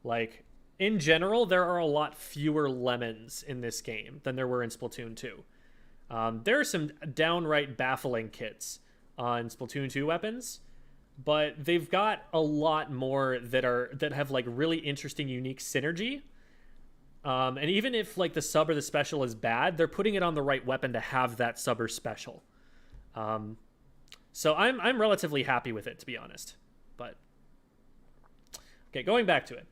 Like, in general, there are a lot fewer lemons in this game than there were in Splatoon 2. There are some downright baffling kits on Splatoon 2 weapons, but they've got a lot more that have, like, really interesting, unique synergy. And even if, like, the sub or the special is bad, they're putting it on the right weapon to have that sub or special. So I'm relatively happy with it, to be honest. But okay, going back to it.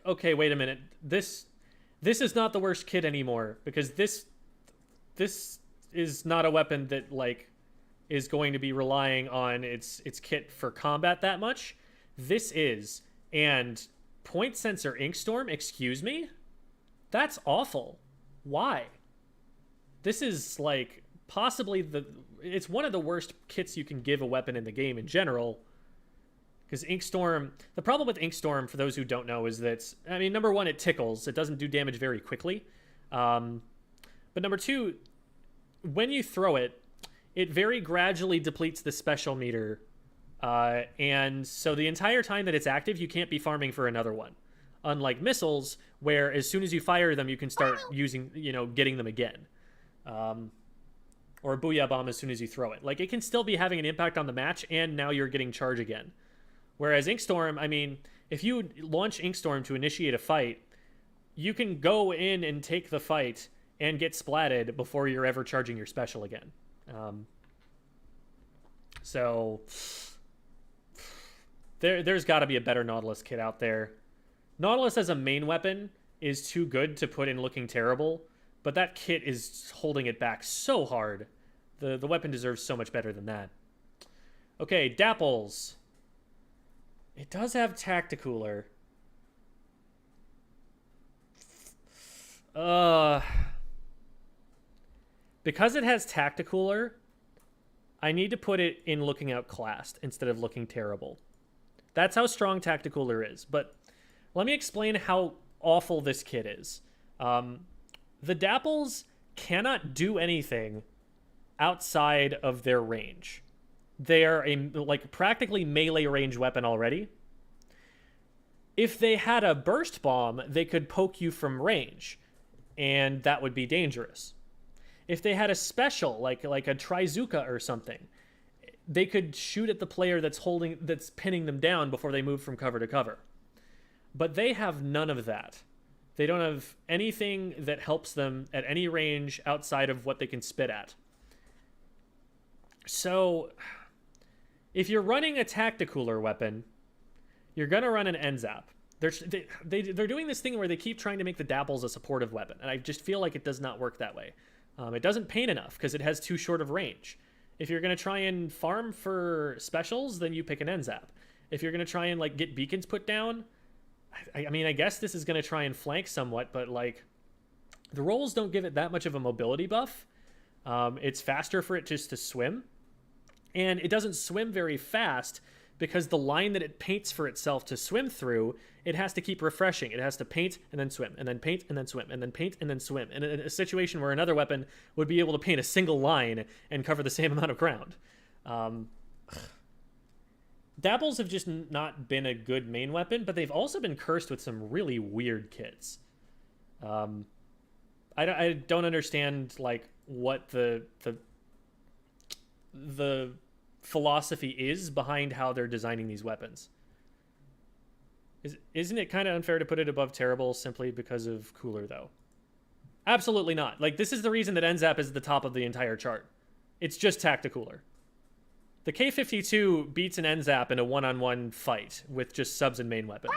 Okay, wait a minute. This is not the worst kit anymore, because this is not a weapon that, like, is going to be relying on its kit for combat that much. This is, and Point Sensor Inkstorm? Excuse me? That's awful. Why? This is, like, possibly it's one of the worst kits you can give a weapon in the game in general. Because Inkstorm... The problem with Inkstorm, for those who don't know, is that... I mean, number one, it tickles. It doesn't do damage very quickly. But number two, when you throw it, it very gradually depletes the special meter. And so the entire time that it's active, you can't be farming for another one. Unlike missiles, where as soon as you fire them, you can start using, getting them again. Or a Booyah Bomb as soon as you throw it. Like, it can still be having an impact on the match, and now you're getting charge again. Whereas Inkstorm, I mean, if you launch Inkstorm to initiate a fight, you can go in and take the fight and get splatted before you're ever charging your special again. So there's got to be a better Nautilus kit out there. Nautilus as a main weapon is too good to put in looking terrible, but that kit is holding it back so hard. The weapon deserves so much better than that. Okay, Dapples. It does have Tacticooler. Because it has Tacticooler, I need to put it in Looking Outclassed instead of Looking Terrible. That's how strong Tacticooler is. But let me explain how awful this kit is. The Dapples cannot do anything outside of their range. They are a practically melee range weapon already. If they had a burst bomb, they could poke you from range, and that would be dangerous. If they had a special, like a Trizuka or something, they could shoot at the player that's pinning them down before they move from cover to cover. But they have none of that. They don't have anything that helps them at any range outside of what they can spit at. So, if you're running a Tacticooler weapon, you're going to run an N-zap. They're doing this thing where they keep trying to make the Dapples a supportive weapon, and I just feel like it does not work that way. It doesn't paint enough because it has too short of range. If you're going to try and farm for specials, then you pick an N-zap. If you're going to try and get beacons put down, I mean, I guess this is going to try and flank somewhat, but the rolls don't give it that much of a mobility buff. It's faster for it just to swim. And it doesn't swim very fast because the line that it paints for itself to swim through, it has to keep refreshing. It has to paint and then swim, and then paint and then swim, and then paint and then swim. In a situation where another weapon would be able to paint a single line and cover the same amount of ground. Dapples have just not been a good main weapon, but they've also been cursed with some really weird kits. I don't understand what the philosophy is behind how they're designing these weapons. Isn't it kind of unfair to put it above Terrible simply because of Cooler, though? Absolutely not. This is the reason that N-zap is at the top of the entire chart. It's just Tacticooler. The K-52 beats an N-zap in a one-on-one fight with just subs and main weapons.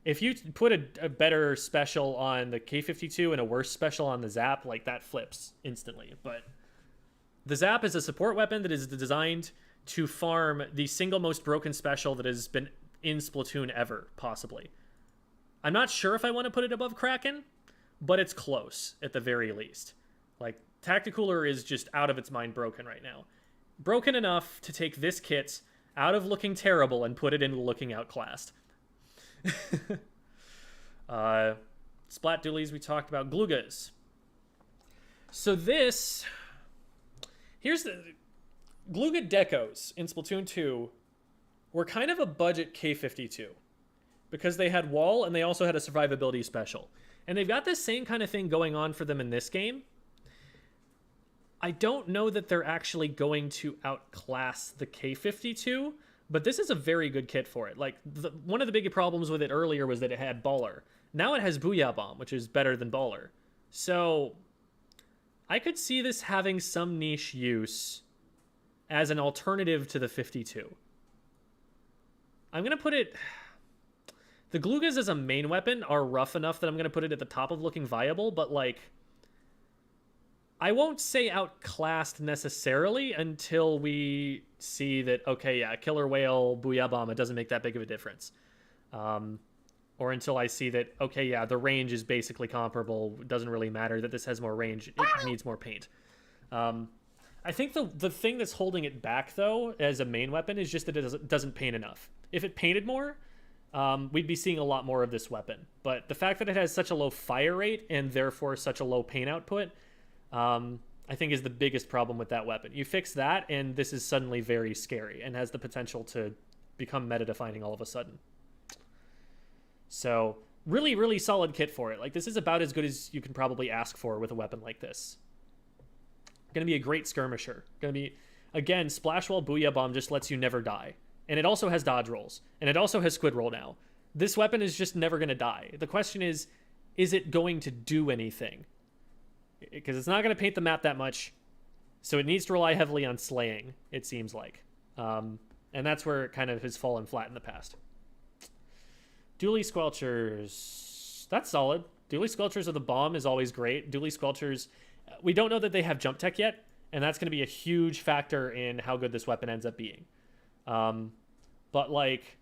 If you put a better special on the K-52 and a worse special on the Zap, that flips instantly. But the Zap is a support weapon that is designed to farm the single most broken special that has been in Splatoon ever, possibly. I'm not sure if I want to put it above Kraken, but it's close, at the very least. Tacticooler is just out of its mind broken right now. Broken enough to take this kit out of Looking Terrible and put it into Looking Outclassed. Splat Dualies we talked about. Glugas. So here's the... Gluga Decos in Splatoon 2 were kind of a budget K-52 because they had wall and they also had a survivability special. And they've got this same kind of thing going on for them in this game. I don't know that they're actually going to outclass the K-52, but this is a very good kit for it. One of the big problems with it earlier was that it had Baller. Now it has Booyah Bomb, which is better than Baller. So I could see this having some niche use as an alternative to the 52. I'm going to put it... The Glugas as a main weapon are rough enough that I'm going to put it at the top of looking viable, but I won't say outclassed necessarily until we see that, okay, yeah, Killer Whale, Booyah Bomb, it doesn't make that big of a difference. Or until I see that, okay, yeah, the range is basically comparable. It doesn't really matter that this has more range. It needs more paint. I think the thing that's holding it back, though, as a main weapon is just that it doesn't paint enough. If it painted more, we'd be seeing a lot more of this weapon. But the fact that it has such a low fire rate and therefore such a low paint output, I think is the biggest problem with that weapon. You fix that, and this is suddenly very scary and has the potential to become meta-defining all of a sudden. So, really, really solid kit for it. Like, this is about as good as you can probably ask for with a weapon like this. Gonna be a great skirmisher. Gonna be, again, Splash Wall Booyah Bomb just lets you never die. And it also has dodge rolls. And it also has squid roll now. This weapon is just never gonna die. The question is it going to do anything? Because it's not going to paint the map that much, so it needs to rely heavily on slaying, it seems like. And that's where it kind of has fallen flat in the past. Dually Squelchers. That's solid. Dually Squelchers of the bomb is always great. Dually Squelchers, we don't know that they have jump tech yet, and that's going to be a huge factor in how good this weapon ends up being. But, like,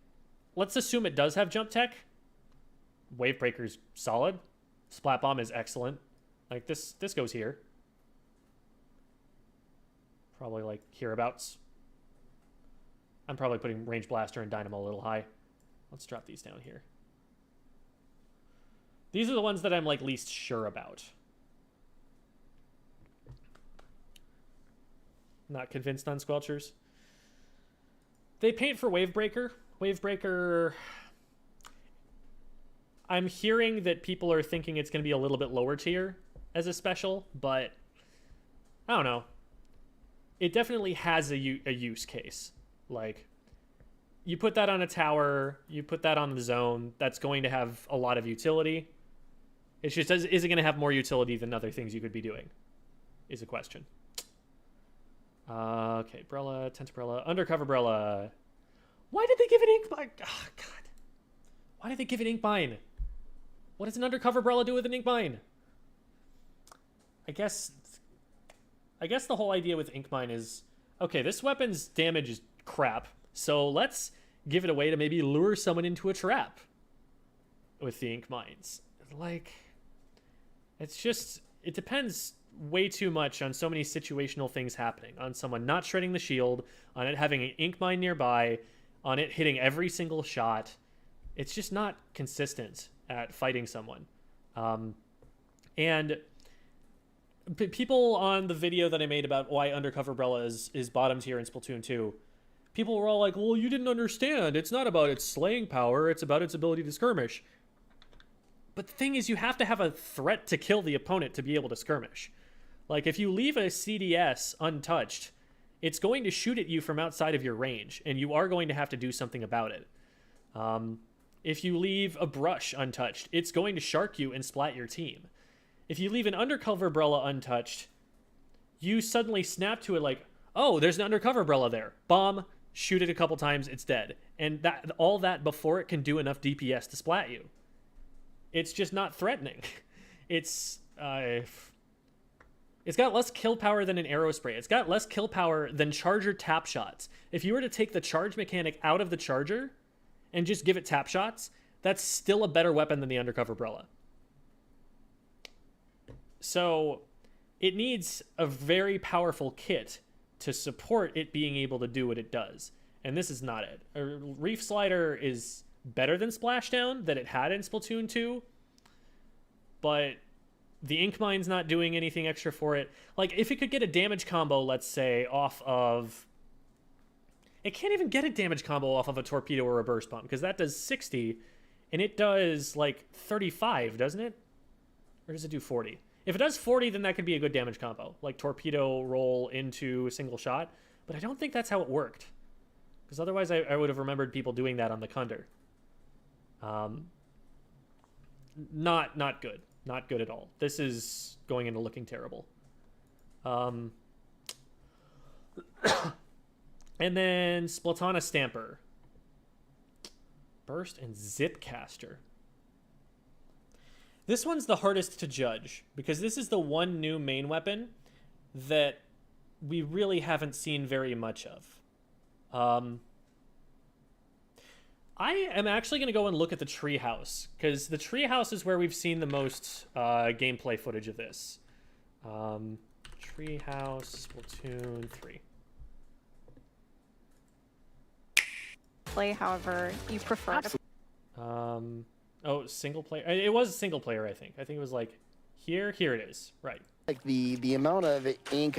let's assume it does have jump tech. Wave Breaker's solid. Splat Bomb is excellent. Like, this goes here. Probably, like, hereabouts. I'm probably putting Range Blaster and Dynamo a little high. Let's drop these down here. These are the ones that I'm, like, least sure about. Not convinced on Squelchers. They paint for Wavebreaker. Wavebreaker... I'm hearing that people are thinking it's going to be a little bit lower tier as a special, but I don't know. It definitely has a use case. Like, you put that on a tower, you put that on the zone, that's going to have a lot of utility. It's just, is it going to have more utility than other things you could be doing? Is a question. Okay, Brella, Tentabrella, Undercover Brella. Why did they give it Inkmine? Oh, God. Why did they give it Inkmine? What does an Undercover Brella do with an Inkmine? I guess the whole idea with Inkmine is, okay, this weapon's damage is crap, so let's give it a way to maybe lure someone into a trap with the Inkmines. Like, it's just, it depends way too much on so many situational things happening. On someone not shredding the shield, on it having an Inkmine nearby, on it hitting every single shot. It's just not consistent at fighting someone. And people on the video that I made about why Undercover Brella is bottom tier in Splatoon 2, people were all like, well, you didn't understand. It's not about its slaying power. It's about its ability to skirmish. But the thing is, you have to have a threat to kill the opponent to be able to skirmish. Like, if you leave a CDS untouched, it's going to shoot at you from outside of your range, and you are going to have to do something about it. If you leave a brush untouched, it's going to shark you and splat your team. If you leave an Undercover Brella untouched, you suddenly snap to it like, oh, there's an Undercover Brella there. Bomb, shoot it a couple times, it's dead. And that all that before it can do enough DPS to splat you. It's just not threatening. It's got less kill power than an Aerospray. It's got less kill power than Charger tap shots. If you were to take the charge mechanic out of the Charger and just give it tap shots, that's still a better weapon than the Undercover Brella. So it needs a very powerful kit to support it being able to do what it does. And this is not it. A Reef Slider is better than Splashdown that it had in Splatoon 2, but the Inkmine's not doing anything extra for it. Like, if it could get a damage combo, let's say, off of... It can't even get a damage combo off of a Torpedo or a Burst Pump, because that does 60, and it does, like, 35, doesn't it? Or does it do 40? If it does 40, then that could be a good damage combo, like Torpedo roll into a single shot, but I don't think that's how it worked, because otherwise I would have remembered people doing that on the Kunder. Not good. Not good at all. This is going into looking terrible. And then Splatana Stamper. Burst and Zipcaster. This one's the hardest to judge, because this is the one new main weapon that we really haven't seen very much of. I am actually going to go and look at the treehouse, because the treehouse is where we've seen the most gameplay footage of this. Treehouse, Splatoon 3. Play however you prefer to. Oh, single player. It was single player, I think. I think it was like here. Here it is. Right. Like the amount of ink.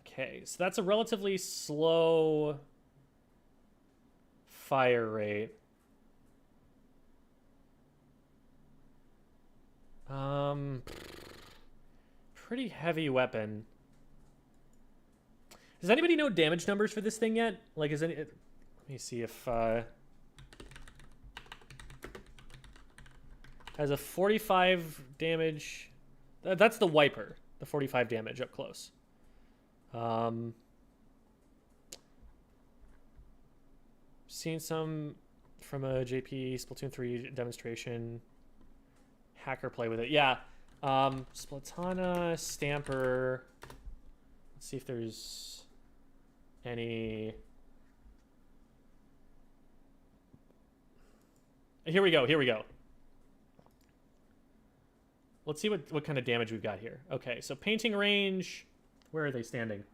Okay, so that's a relatively slow fire rate. Pretty heavy weapon. Does anybody know damage numbers for this thing yet? Like, is any? Let me see if has a 45 damage. That's the wiper. The 45 damage up close. Seen some from a JP Splatoon 3 demonstration. Hacker play with it. Yeah. Splatana, Stamper. Let's see if there's any. Here we go. Here we go. Let's see what kind of damage we've got here. Okay, so painting range. Where are they standing?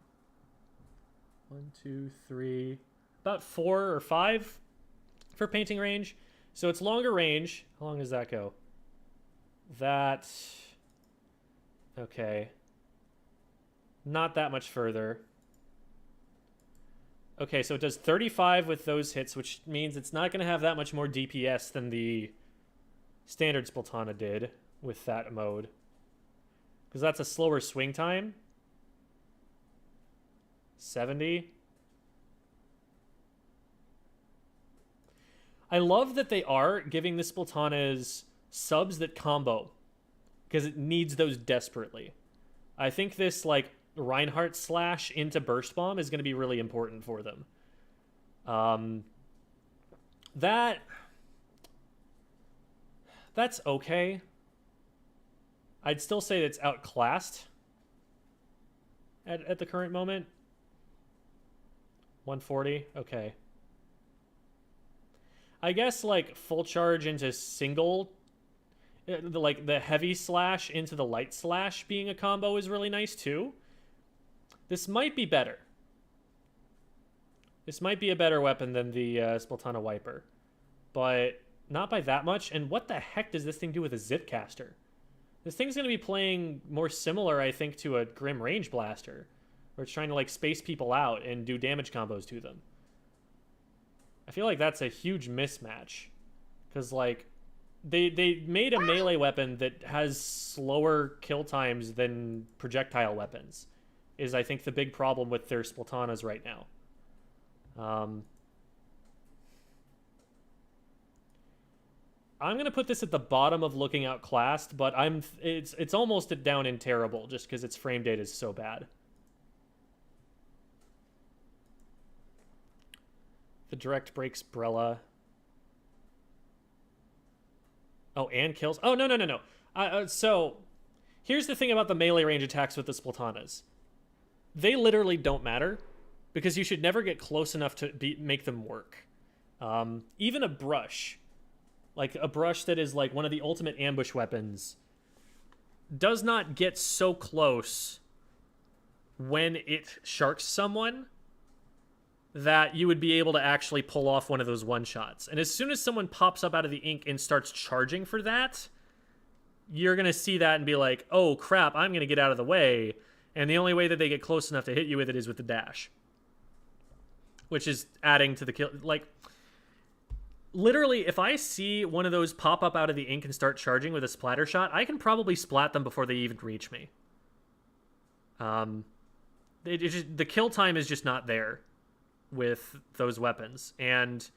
1, 2, 3. About 4 or 5 for painting range. So it's longer range. How long does that go? That. Okay. Not that much further. Okay, so it does 35 with those hits, which means it's not going to have that much more DPS than the standard Splatana did with that mode. Because that's a slower swing time. 70. I love that they are giving the Splatanas subs that combo, because it needs those desperately. I think this, like, Reinhardt slash into Burst Bomb is going to be really important for them. That's okay. I'd still say it's outclassed at the current moment. 140, okay. I guess, like, full charge into single, like, the heavy slash into the light slash being a combo is really nice, too. This might be better. This might be a better weapon than the Splatana Wiper. But not by that much. And what the heck does this thing do with a Zipcaster? This thing's going to be playing more similar, I think, to a Grim Range Blaster, where it's trying to, like, space people out and do damage combos to them. I feel like that's a huge mismatch. Because, like, they made a melee weapon that has slower kill times than projectile weapons, is, I think, the big problem with their Splatanas right now. I'm going to put this at the bottom of looking outclassed, but it's almost down in terrible, just because its frame data is so bad. The direct breaks Brella. Oh, and kills. Oh, no. So, here's the thing about the melee range attacks with the Splatanas. They literally don't matter, because you should never get close enough to make them work. Even a brush, like a brush that is like one of the ultimate ambush weapons, does not get so close when it sharks someone that you would be able to actually pull off one of those one-shots. And as soon as someone pops up out of the ink and starts charging for that, you're going to see that and be like, oh crap, I'm going to get out of the way. And the only way that they get close enough to hit you with it is with the dash. Which is adding to the kill. Like, literally, if I see one of those pop up out of the ink and start charging with a Splattershot, I can probably splat them before they even reach me. The kill time is just not there with those weapons. And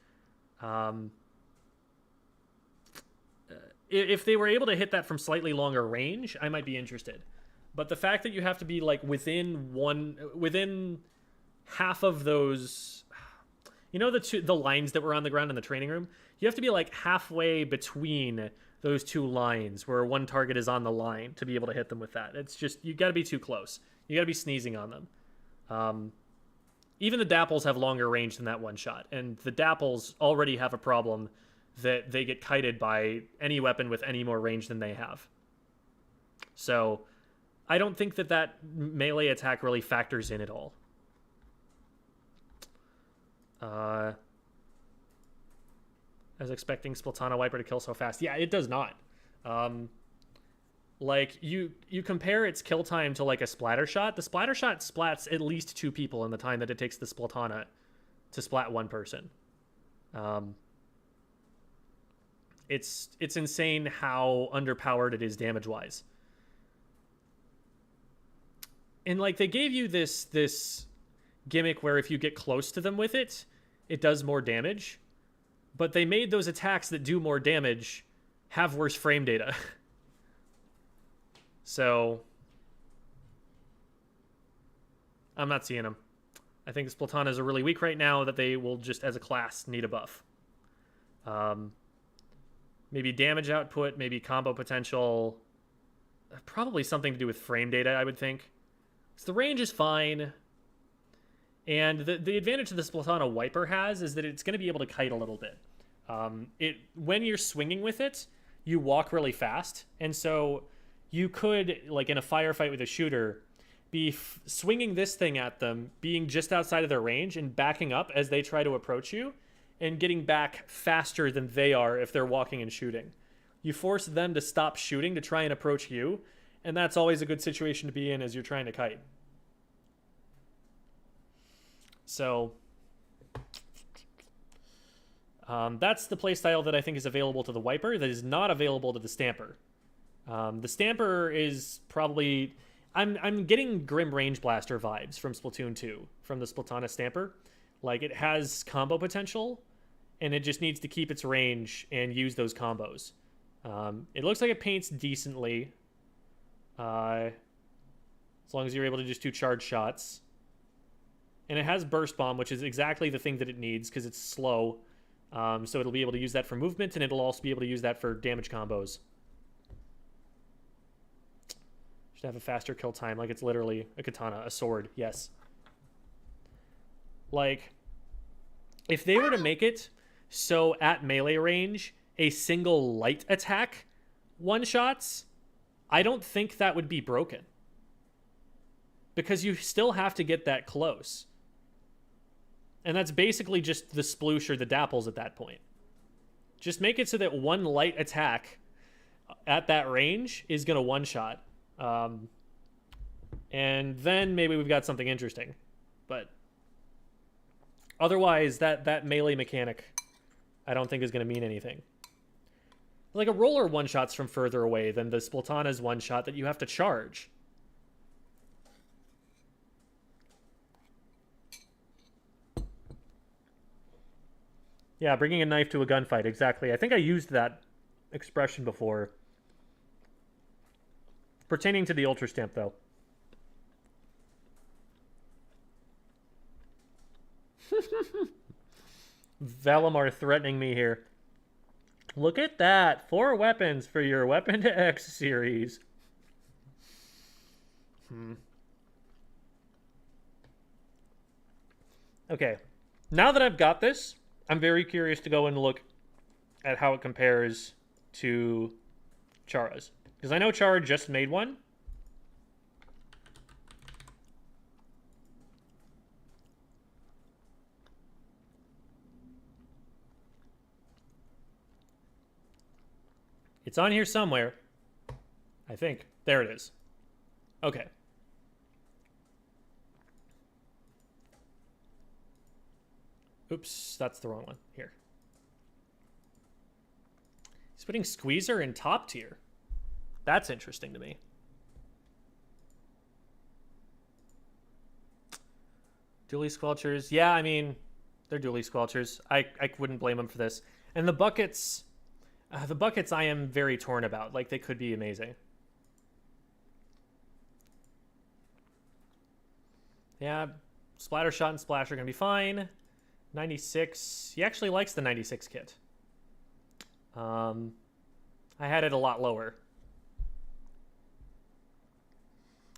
if they were able to hit that from slightly longer range, I might be interested. But the fact that you have to be like within half of those, you know, the lines that were on the ground in the training room, you have to be like halfway between those two lines where one target is on the line to be able to hit them with that. It's just, you got to be too close. You got to be sneezing on them. Even the Dapples have longer range than that one shot, and the Dapples already have a problem that they get kited by any weapon with any more range than they have. So I don't think that melee attack really factors in at all. I was expecting Splatana Wiper to kill so fast. Yeah, it does not. Like, you compare its kill time to, like, a Splattershot. The Splattershot splats at least 2 people in the time that it takes the Splatana to splat 1 person. It's insane how underpowered it is damage-wise. And, like, they gave you this gimmick where if you get close to them with it, it does more damage. But they made those attacks that do more damage have worse frame data. So I'm not seeing them. I think Splatana are really weak right now, that they will just, as a class, need a buff. Maybe damage output, maybe combo potential. Probably something to do with frame data, I would think. So the range is fine. And the advantage that the Splatana Wiper has is that it's going to be able to kite a little bit. When you're swinging with it, you walk really fast. And so you could, like in a firefight with a shooter, be swinging this thing at them, being just outside of their range, and backing up as they try to approach you, and getting back faster than they are if they're walking and shooting. You force them to stop shooting to try and approach you, and that's always a good situation to be in as you're trying to kite. So that's the playstyle that I think is available to the Wiper that is not available to the Stamper. The Stamper is probably... I'm getting Grim Range Blaster vibes from Splatoon 2, from the Splatana Stamper. Like, it has combo potential, and it just needs to keep its range and use those combos. It looks like it paints decently, as long as you're able to just do charge shots. And it has Burst Bomb, which is exactly the thing that it needs, because it's slow. So it'll be able to use that for movement, and it'll also be able to use that for damage combos. Should have a faster kill time, like it's literally a katana, a sword, yes. Like, if they were to make it so at melee range, a single light attack one-shots, I don't think that would be broken. Because you still have to get that close. And that's basically just the sploosh or the dapples at that point. Just make it so that one light attack at that range is going to one-shot. And then maybe we've got something interesting. But otherwise, that melee mechanic, I don't think is going to mean anything. Like, a roller one-shots from further away than the Splatana's one-shot that you have to charge. Yeah, bringing a knife to a gunfight, exactly. I think I used that expression before. Pertaining to the Ultra Stamp, though. Valimar threatening me here. Look at that. 4 weapons for your Weapon to X series. Okay. Now that I've got this, I'm very curious to go and look at how it compares to Chara's. Because I know Chara just made one. It's on here somewhere. I think. There it is. Okay. Oops, that's the wrong one. Here. He's putting Squeezer in top tier. That's interesting to me. Dually Squelchers. Yeah, I mean, they're Dually Squelchers. I wouldn't blame them for this. And the buckets I am very torn about. Like, they could be amazing. Yeah, Splattershot and Splash are going to be fine. 96. He actually likes the 96 kit. I had it a lot lower.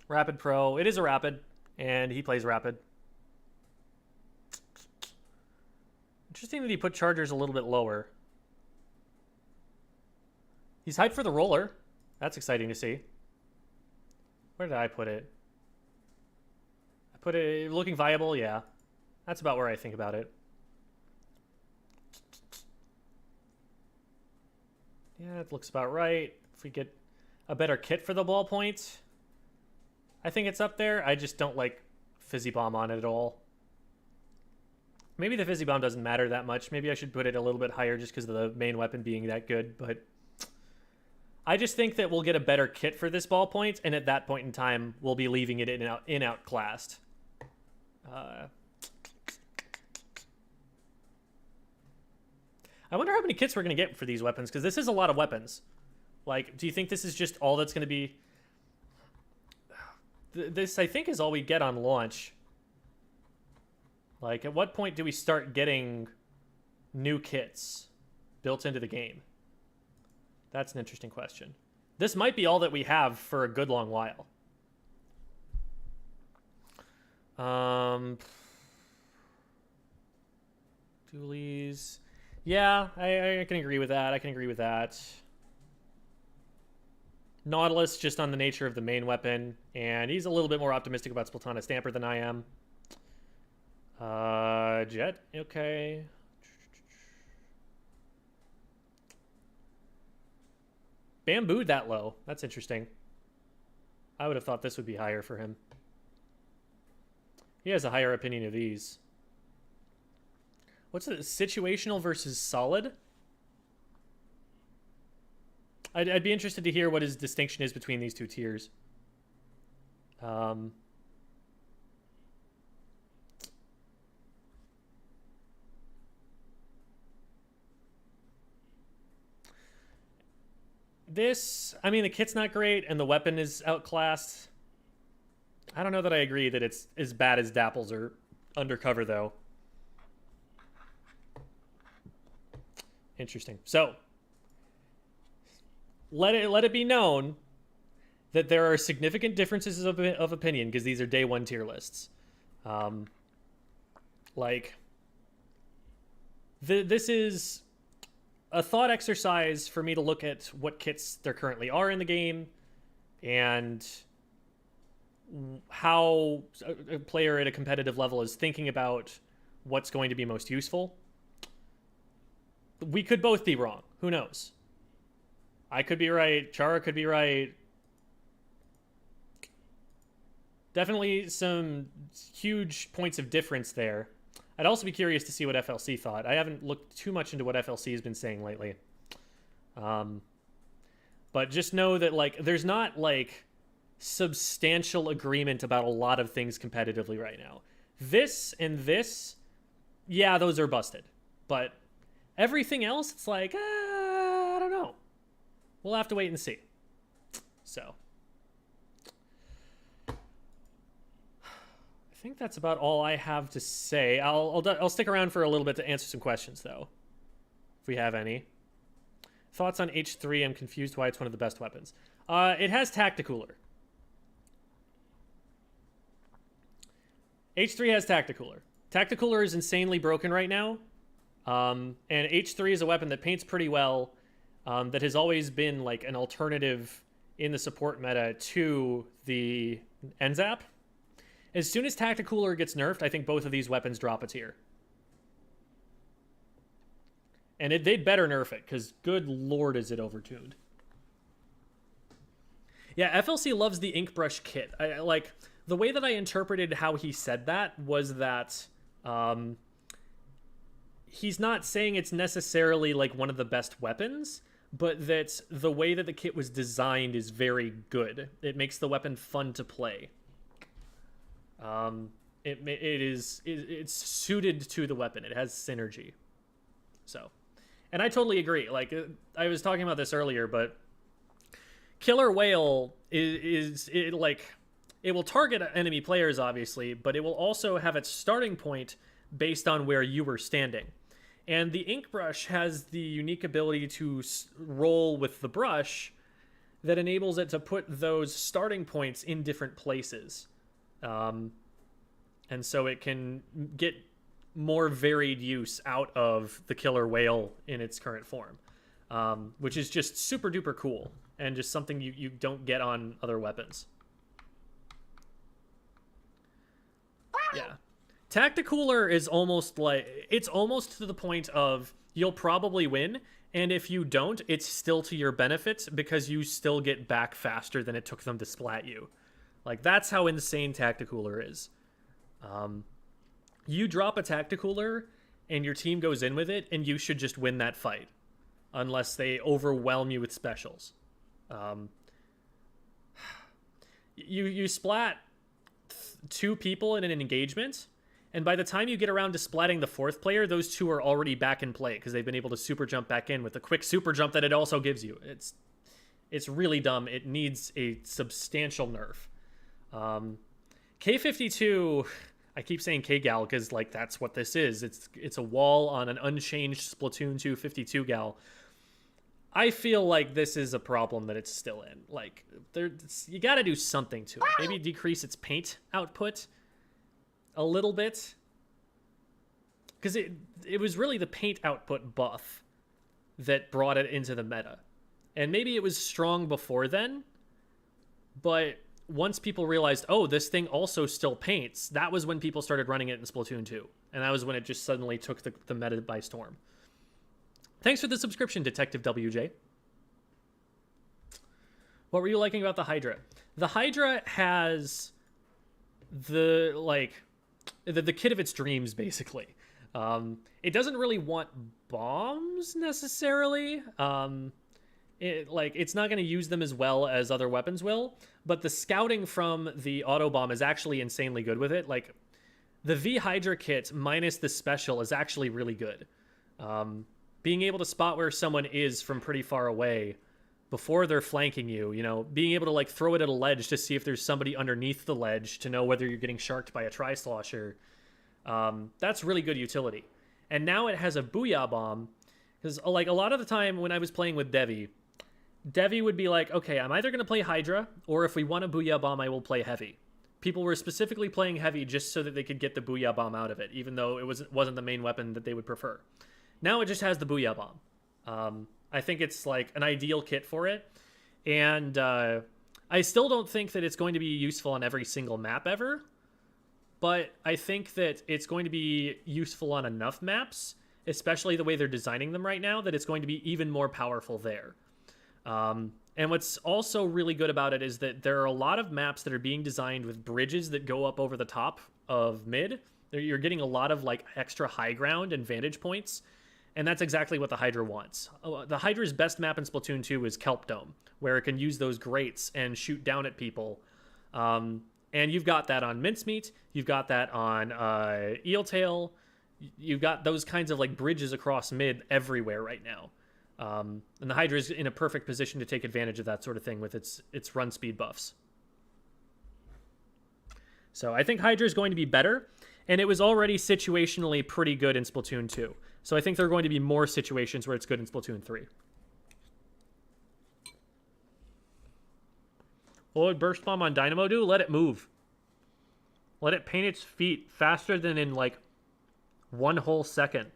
Rapid Pro. It is a Rapid, and he plays Rapid. Interesting that he put Chargers a little bit lower. He's hyped for the roller. That's exciting to see. Where did I put it? I put it looking viable, yeah. That's about where I think about it. Yeah, it looks about right. If we get a better kit for the ballpoint, I think it's up there. I just don't like Fizzy Bomb on it at all. Maybe the Fizzy Bomb doesn't matter that much. Maybe I should put it a little bit higher just because of the main weapon being that good, but I just think that we'll get a better kit for this ballpoint, and at that point in time, we'll be leaving it in outclassed. I wonder how many kits we're going to get for these weapons, because this is a lot of weapons. Like, do you think this is just all that's going to be... This, I think, is all we get on launch. Like, at what point do we start getting new kits built into the game? That's an interesting question. This might be all that we have for a good long while. Dualies. Yeah, I can agree with that. I can agree with that. Nautilus, just on the nature of the main weapon. And he's a little bit more optimistic about Splatana Stamper than I am. Jet, okay. Bambooed that low. That's interesting. I would have thought this would be higher for him. He has a higher opinion of these. What's it? Situational versus solid? I'd be interested to hear what his distinction is between these two tiers. This, I mean, the kit's not great, and the weapon is outclassed. I don't know that I agree that it's as bad as Dapples or Undercover, though. Interesting. So, let it be known that there are significant differences of opinion, because these are day one tier lists. This is a thought exercise for me to look at what kits there currently are in the game and how a player at a competitive level is thinking about what's going to be most useful. We could both be wrong. Who knows? I could be right. Chara could be right. Definitely some huge points of difference there. I'd also be curious to see what FLC thought. I haven't looked too much into what FLC has been saying lately. But just know that, like, there's not, like, substantial agreement about a lot of things competitively right now. This and this, yeah, those are busted. But everything else, it's like, I don't know. We'll have to wait and see. So, I think that's about all I have to say. I'll stick around for a little bit to answer some questions, though, if we have any. Thoughts on H3? I'm confused why it's one of the best weapons. It has Tacticooler. H3 has Tacticooler. Tacticooler is insanely broken right now. And H3 is a weapon that paints pretty well, that has always been like an alternative in the support meta to the N-zap. As soon as Tacticooler gets nerfed, I think both of these weapons drop a tier. And they'd better nerf it, because good lord is it overtuned. Yeah, FLC loves the ink brush kit. Like, the way that I interpreted how he said that was that he's not saying it's necessarily like one of the best weapons, but that the way that the kit was designed is very good. It makes the weapon fun to play. It's suited to the weapon. It has synergy. So, and I totally agree. Like, I was talking about this earlier, but Killer Whale it will target enemy players, obviously, but it will also have its starting point based on where you were standing. And the ink brush has the unique ability to roll with the brush that enables it to put those starting points in different places. And so it can get more varied use out of the killer whale in its current form, which is just super duper cool and just something you don't get on other weapons. Yeah. Tacticooler is almost like, it's almost to the point of you'll probably win, and if you don't, it's still to your benefit because you still get back faster than it took them to splat you. Like, that's how insane Tacticooler is. You drop a Tacticooler and your team goes in with it, and you should just win that fight unless they overwhelm you with specials. You splat 2 people in an engagement, and by the time you get around to splatting the 4th player, those 2 are already back in play because they've been able to super jump back in with the quick super jump that it also gives you. It's really dumb. It needs a substantial nerf. K52, I keep saying K-Gal because, like, that's what this is. It's a wall on an unchanged Splatoon 2 52 gal. I feel like this is a problem that it's still in. Like, you got to do something to it. Maybe decrease its paint output a little bit. Because it was really the paint output buff that brought it into the meta. And maybe it was strong before then, but once people realized, oh, this thing also still paints, that was when people started running it in Splatoon 2. And that was when it just suddenly took the meta by storm. Thanks for the subscription, Detective WJ. What were you liking about the Hydra? The Hydra has the kit of its dreams, basically. It doesn't really want bombs, necessarily. It's not going to use them as well as other weapons will, but the scouting from the auto bomb is actually insanely good with it. Like, the V Hydra kit minus the special is actually really good. Being able to spot where someone is from pretty far away before they're flanking you, you know, being able to, like, throw it at a ledge to see if there's somebody underneath the ledge to know whether you're getting sharked by a Slosher. That's really good utility. And now it has a Booyah Bomb, because, like, a lot of the time when I was playing with Devi would be like, okay, I'm either going to play Hydra, or if we want a Booyah Bomb, I will play Heavy. People were specifically playing Heavy just so that they could get the Booyah Bomb out of it, even though it wasn't the main weapon that they would prefer. Now it just has the Booyah Bomb. I think it's, like, an ideal kit for it. And I still don't think that it's going to be useful on every single map ever. But I think that it's going to be useful on enough maps, especially the way they're designing them right now, that it's going to be even more powerful there. And what's also really good about it is that there are a lot of maps that are being designed with bridges that go up over the top of mid. You're getting a lot of, like, extra high ground and vantage points. And that's exactly what the Hydra wants. The Hydra's best map in Splatoon 2 is Kelp Dome, where it can use those grates and shoot down at people. And you've got that on Mincemeat. You've got that on Eeltail. You've got those kinds of, like, bridges across mid everywhere right now. And the Hydra is in a perfect position to take advantage of that sort of thing with its run speed buffs. So I think Hydra is going to be better, and it was already situationally pretty good in Splatoon 2. So I think there are going to be more situations where it's good in Splatoon 3. What would Burst Bomb on Dynamo do? Let it move. Let it paint its feet faster than in, like, 1 whole second.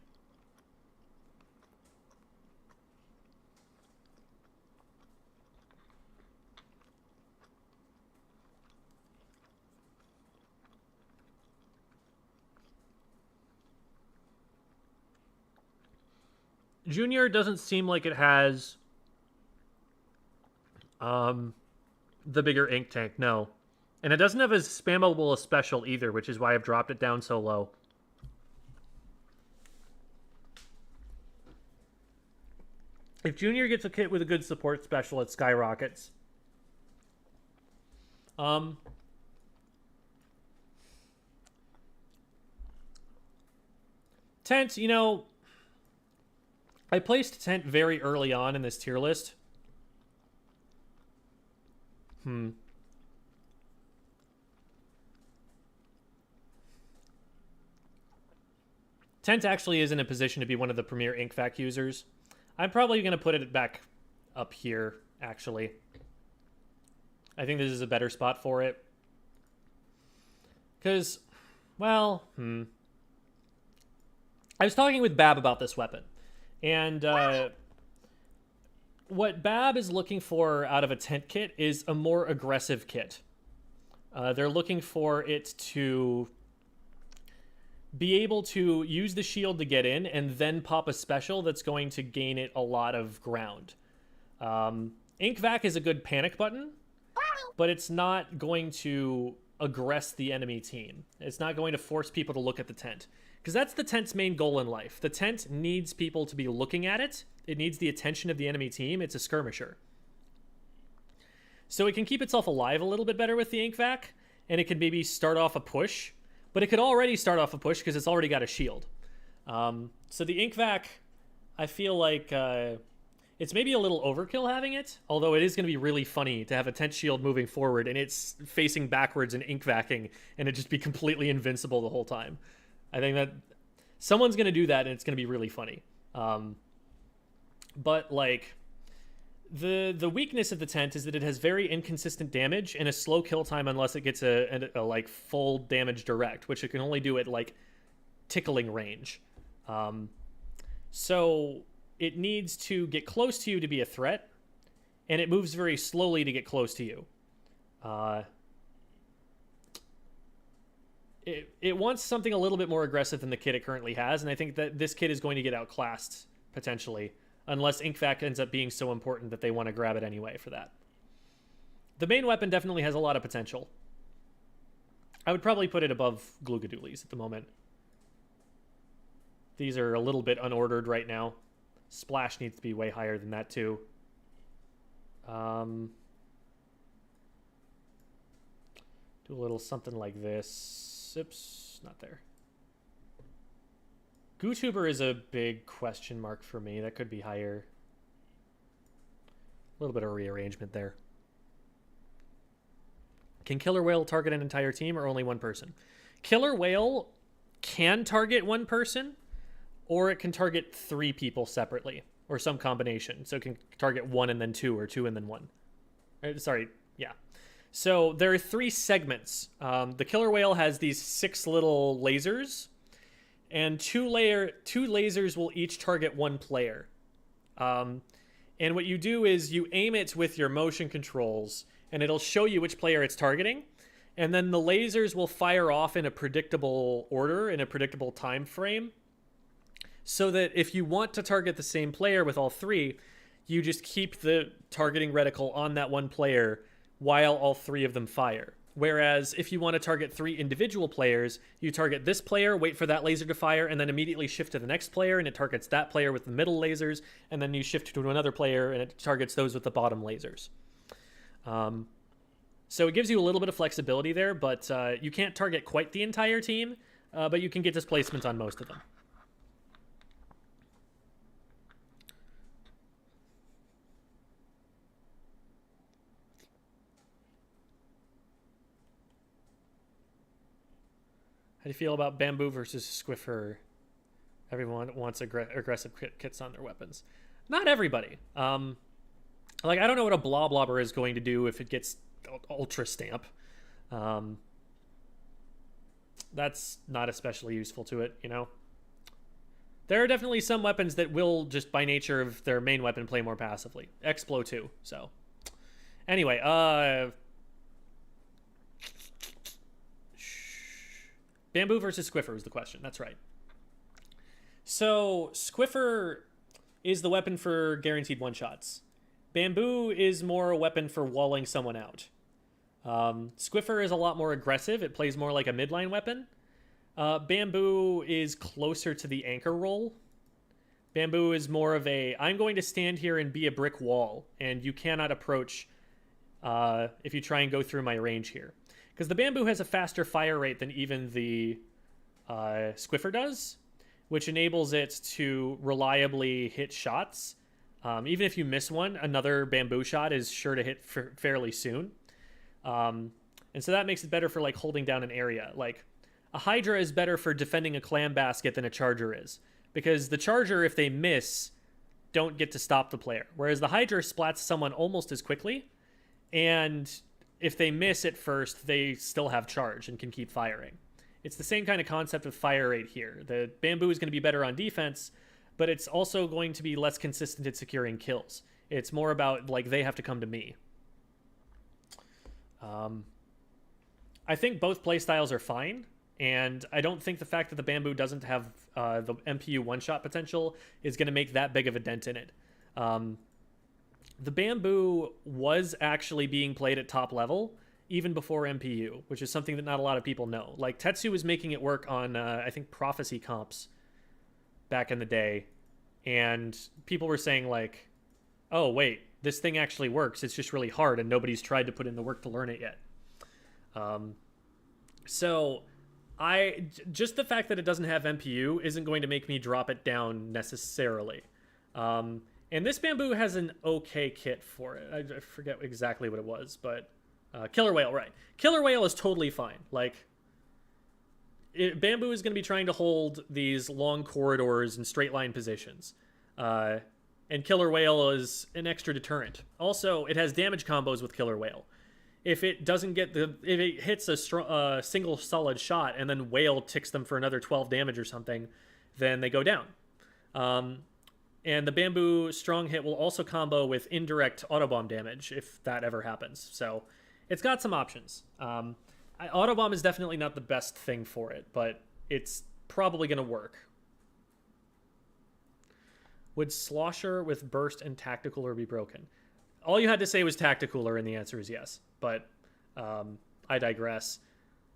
Junior doesn't seem like it has the bigger ink tank, no. And it doesn't have as spammable a special either, which is why I've dropped it down so low. If Junior gets a kit with a good support special, it skyrockets. Tent, you know, I placed Tent very early on in this tier list. Tent actually is in a position to be one of the premier ink vac users. I'm probably going to put it back up here, actually. I think this is a better spot for it. Because, well, I was talking with Bab about this weapon. And what Bab is looking for out of a tent kit is a more aggressive kit. They're looking for it to be able to use the shield to get in and then pop a special that's going to gain it a lot of ground. Ink vac is a good panic button, but it's not going to aggress the enemy team. It's not going to force people to look at the tent, because that's the tent's main goal in life. The tent needs people to be looking at it. It needs the attention of the enemy team. It's a skirmisher. So it can keep itself alive a little bit better with the ink vac, and it can maybe start off a push, but it could already start off a push because it's already got a shield. So the ink vac, I feel like it's maybe a little overkill having it, although it is going to be really funny to have a tent shield moving forward and it's facing backwards and ink vacking, and it just be completely invincible the whole time. I think that someone's going to do that, and it's going to be really funny. But like, the weakness of the tent is that it has very inconsistent damage and a slow kill time unless it gets a like full damage direct, which it can only do at like tickling range. So it needs to get close to you to be a threat, and it moves very slowly to get close to you. It wants something a little bit more aggressive than the kit it currently has, and I think that this kit is going to get outclassed, potentially, unless ink vac ends up being so important that they want to grab it anyway for that. The main weapon definitely has a lot of potential. I would probably put it above Dualies at the moment. These are a little bit unordered right now. Splash needs to be way higher than that, too. Do a little something like this. Oops, not there. GooTuber is a big question mark for me. That could be higher. A little bit of rearrangement there. Can Killer Whale target an entire team or only one person? Killer Whale can target one person, or it can target 3 people separately, or some combination. So it can target 1 and then 2, or 2 and then 1. Sorry, yeah. So there are 3 segments. The Killer Whale has these 6 little lasers, and 2 lasers will each target 1 player. And what you do is you aim it with your motion controls, and it'll show you which player it's targeting. And then the lasers will fire off in a predictable order, in a predictable time frame, so that if you want to target the same player with all 3, you just keep the targeting reticle on that 1 player while all 3 of them fire. Whereas if you want to target 3 individual players, you target this player, wait for that laser to fire, and then immediately shift to the next player, and it targets that player with the middle lasers, and then you shift to another player, and it targets those with the bottom lasers. So it gives you a little bit of flexibility there, but you can't target quite the entire team, but you can get displacement on most of them. How do you feel about Bamboo versus Squiffer? Everyone wants aggressive kits on their weapons. Not everybody. Like, I don't know what a Bloblobber is going to do if it gets Ultra Stamp. That's not especially useful to it, you know? There are definitely some weapons that will, just by nature of their main weapon, play more passively. Explo too, so. Anyway, Bamboo versus Squiffer was the question. That's right. So, Squiffer is the weapon for guaranteed one-shots. Bamboo is more a weapon for walling someone out. Squiffer is a lot more aggressive. It plays more like a midline weapon. Bamboo is closer to the anchor role. Bamboo is more of a, I'm going to stand here and be a brick wall, and you cannot approach if you try and go through my range here. Because the Bamboo has a faster fire rate than even the Squiffer does, which enables it to reliably hit shots. Even if you miss one, another Bamboo shot is sure to hit fairly soon. And so that makes it better for like holding down an area. Like a Hydra is better for defending a clam basket than a Charger is. Because the Charger, if they miss, don't get to stop the player. Whereas the Hydra splats someone almost as quickly, and if they miss at first, they still have charge and can keep firing. It's the same kind of concept of fire rate here. The Bamboo is going to be better on defense, but it's also going to be less consistent at securing kills. It's more about, like, they have to come to me. I think both playstyles are fine, and I don't think the fact that the Bamboo doesn't have the MPU one-shot potential is going to make that big of a dent in it. The Bamboo was actually being played at top level even before MPU, which is something that not a lot of people know. Like, Tetsu was making it work on, I think, Prophecy comps back in the day, and people were saying, like, oh, wait, this thing actually works. It's just really hard, and nobody's tried to put in the work to learn it yet. So just the fact that it doesn't have MPU isn't going to make me drop it down necessarily. And this Bamboo has an okay kit for it. I forget exactly what it was, but Killer Whale, right. Killer Whale is totally fine. Like, Bamboo is going to be trying to hold these long corridors and straight line positions. And Killer Whale is an extra deterrent. Also, it has damage combos with Killer Whale. If it doesn't get if it hits a single solid shot and then Whale ticks them for another 12 damage or something, then they go down. And the Bamboo strong hit will also combo with indirect autobomb damage if that ever happens. So it's got some options. Autobomb is definitely not the best thing for it, but it's probably going to work. Would Slosher with Burst and Tacticooler be broken? All you had to say was Tacticooler, and the answer is yes. But I digress.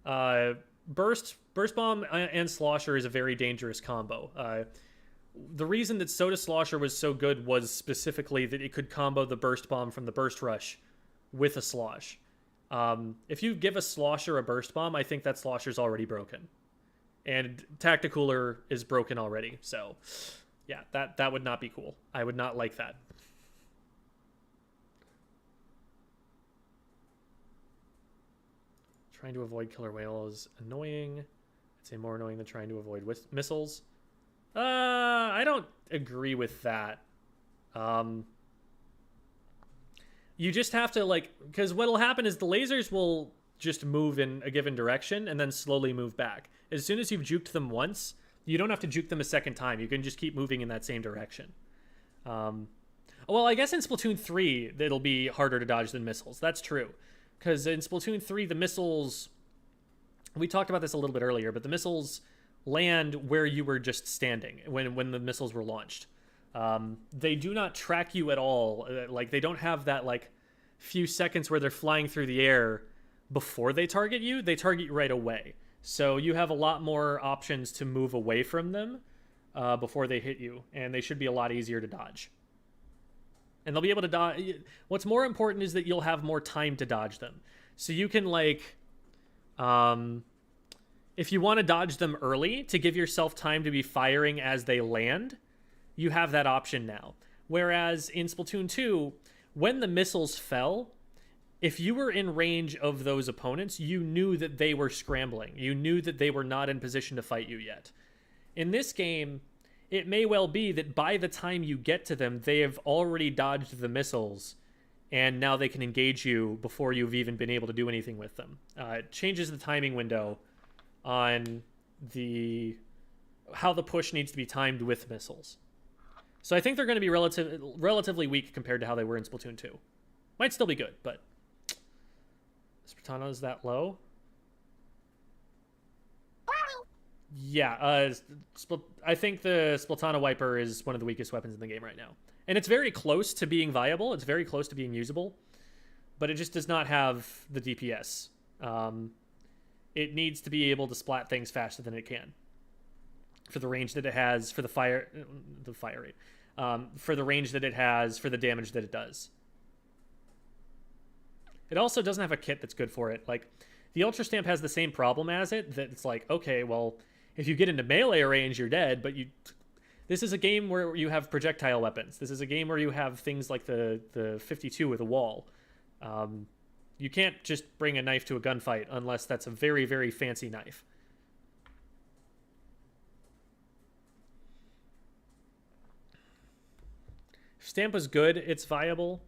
Burst Bomb and Slosher is a very dangerous combo. The reason that Soda Slosher was so good was specifically that it could combo the Burst Bomb from the Burst Rush with a Slosh. If you give a Slosher a Burst Bomb, I think that Slosher's already broken. And Tacticooler is broken already, so... yeah, that would not be cool. I would not like that. Trying to avoid Killer Whale is annoying. I'd say more annoying than trying to avoid missiles. I don't agree with that. You just have to, like... because what'll happen is the lasers will just move in a given direction and then slowly move back. As soon as you've juked them once... you don't have to juke them a second time. You can just keep moving in that same direction. Well, I guess in Splatoon 3, it'll be harder to dodge than missiles. That's true. Because in Splatoon 3, the missiles... we talked about this a little bit earlier, but the missiles land where you were just standing when the missiles were launched. They do not track you at all. Like, they don't have that, like, few seconds where they're flying through the air before they target you. They target you right away. So you have a lot more options to move away from them before they hit you, and they should be a lot easier to dodge. And they'll be able to dodge. What's more important is that you'll have more time to dodge them. So you can, like, if you want to dodge them early to give yourself time to be firing as they land, you have that option now. Whereas in Splatoon 2, when the missiles fell... if you were in range of those opponents, you knew that they were scrambling. You knew that they were not in position to fight you yet. In this game, it may well be that by the time you get to them, they have already dodged the missiles, and now they can engage you before you've even been able to do anything with them. It changes the timing window on how the push needs to be timed with missiles. So I think they're going to be relatively weak compared to how they were in Splatoon 2. Might still be good, but... Splatana is that low? Yeah, I think the Splatana Wiper is one of the weakest weapons in the game right now. And it's very close to being viable. It's very close to being usable. But it just does not have the DPS. It needs to be able to splat things faster than it can. For the range that it has, for the fire rate. For the range that it has, for the damage that it does. It also doesn't have a kit that's good for it. Like, the Ultra Stamp has the same problem as it, that it's like, okay, well, if you get into melee range, you're dead, but this is a game where you have projectile weapons. This is a game where you have things like the 52 with a wall. You can't just bring a knife to a gunfight unless that's a very, very fancy knife. Stamp was good. It's viable.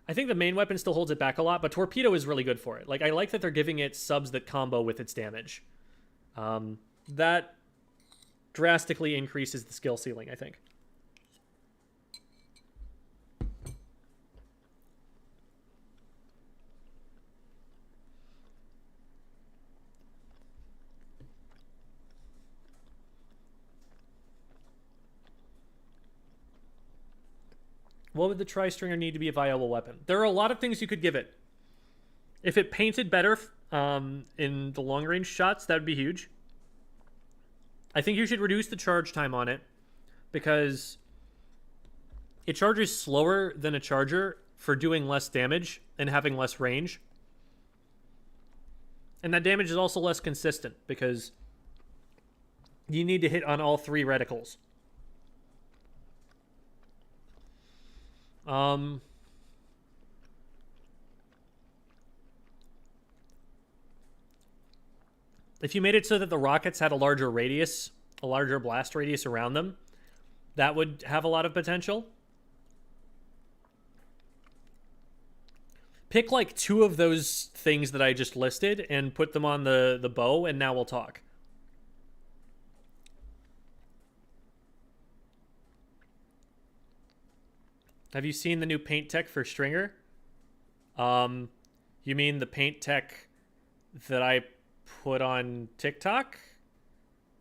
I think the main weapon still holds it back a lot, but Torpedo is really good for it. Like, I like that they're giving it subs that combo with its damage. That drastically increases the skill ceiling, I think. What would the Tri-Stringer need to be a viable weapon? There are a lot of things you could give it. If it painted better in the long-range shots, that would be huge. I think you should reduce the charge time on it because it charges slower than a charger for doing less damage and having less range. And that damage is also less consistent because you need to hit on all 3 reticles. If you made it so that the rockets had a larger radius, a larger blast radius around them, that would have a lot of potential. Pick like 2 of those things that I just listed and put them on the bow, and now we'll talk. Have you seen the new paint tech for Stringer? You mean the paint tech that I put on TikTok?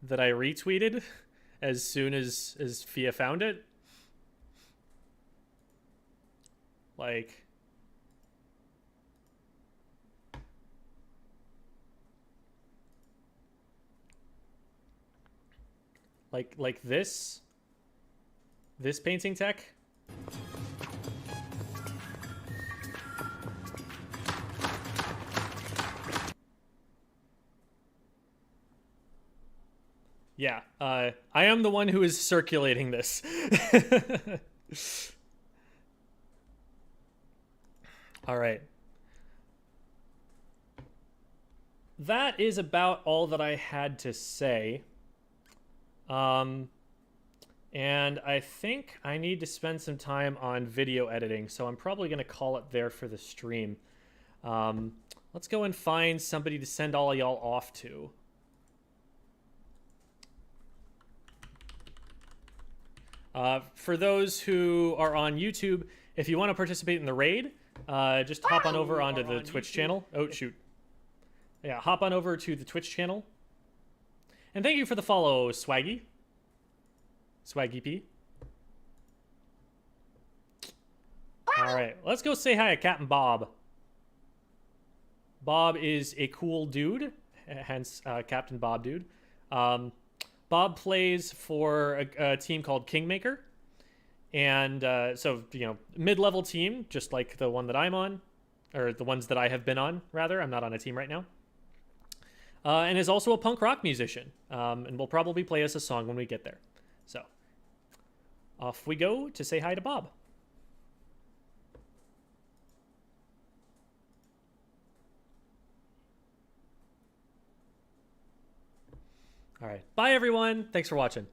That I retweeted as soon as Fia found it? Like... Like this painting tech? Yeah, I am the one who is circulating this. All right. That is about all that I had to say. And I think I need to spend some time on video editing, so I'm probably going to call it there for the stream. Let's go and find somebody to send all y'all off to. For those who are on YouTube, if you want to participate in the raid, just hop on over onto the Twitch channel. Oh, shoot. Yeah, hop on over to the Twitch channel. And thank you for the follow, Swaggy. Swaggy P. All right, let's go say hi to Captain Bob. Bob is a cool dude, hence Captain Bob Dude. Bob plays for a team called Kingmaker. And so, you know, mid-level team, just like the one that I'm on, or the ones that I have been on, rather. I'm not on a team right now. And is also a punk rock musician. And will probably play us a song when we get there. So, off we go to say hi to Bob. All right. Bye, everyone. Thanks for watching.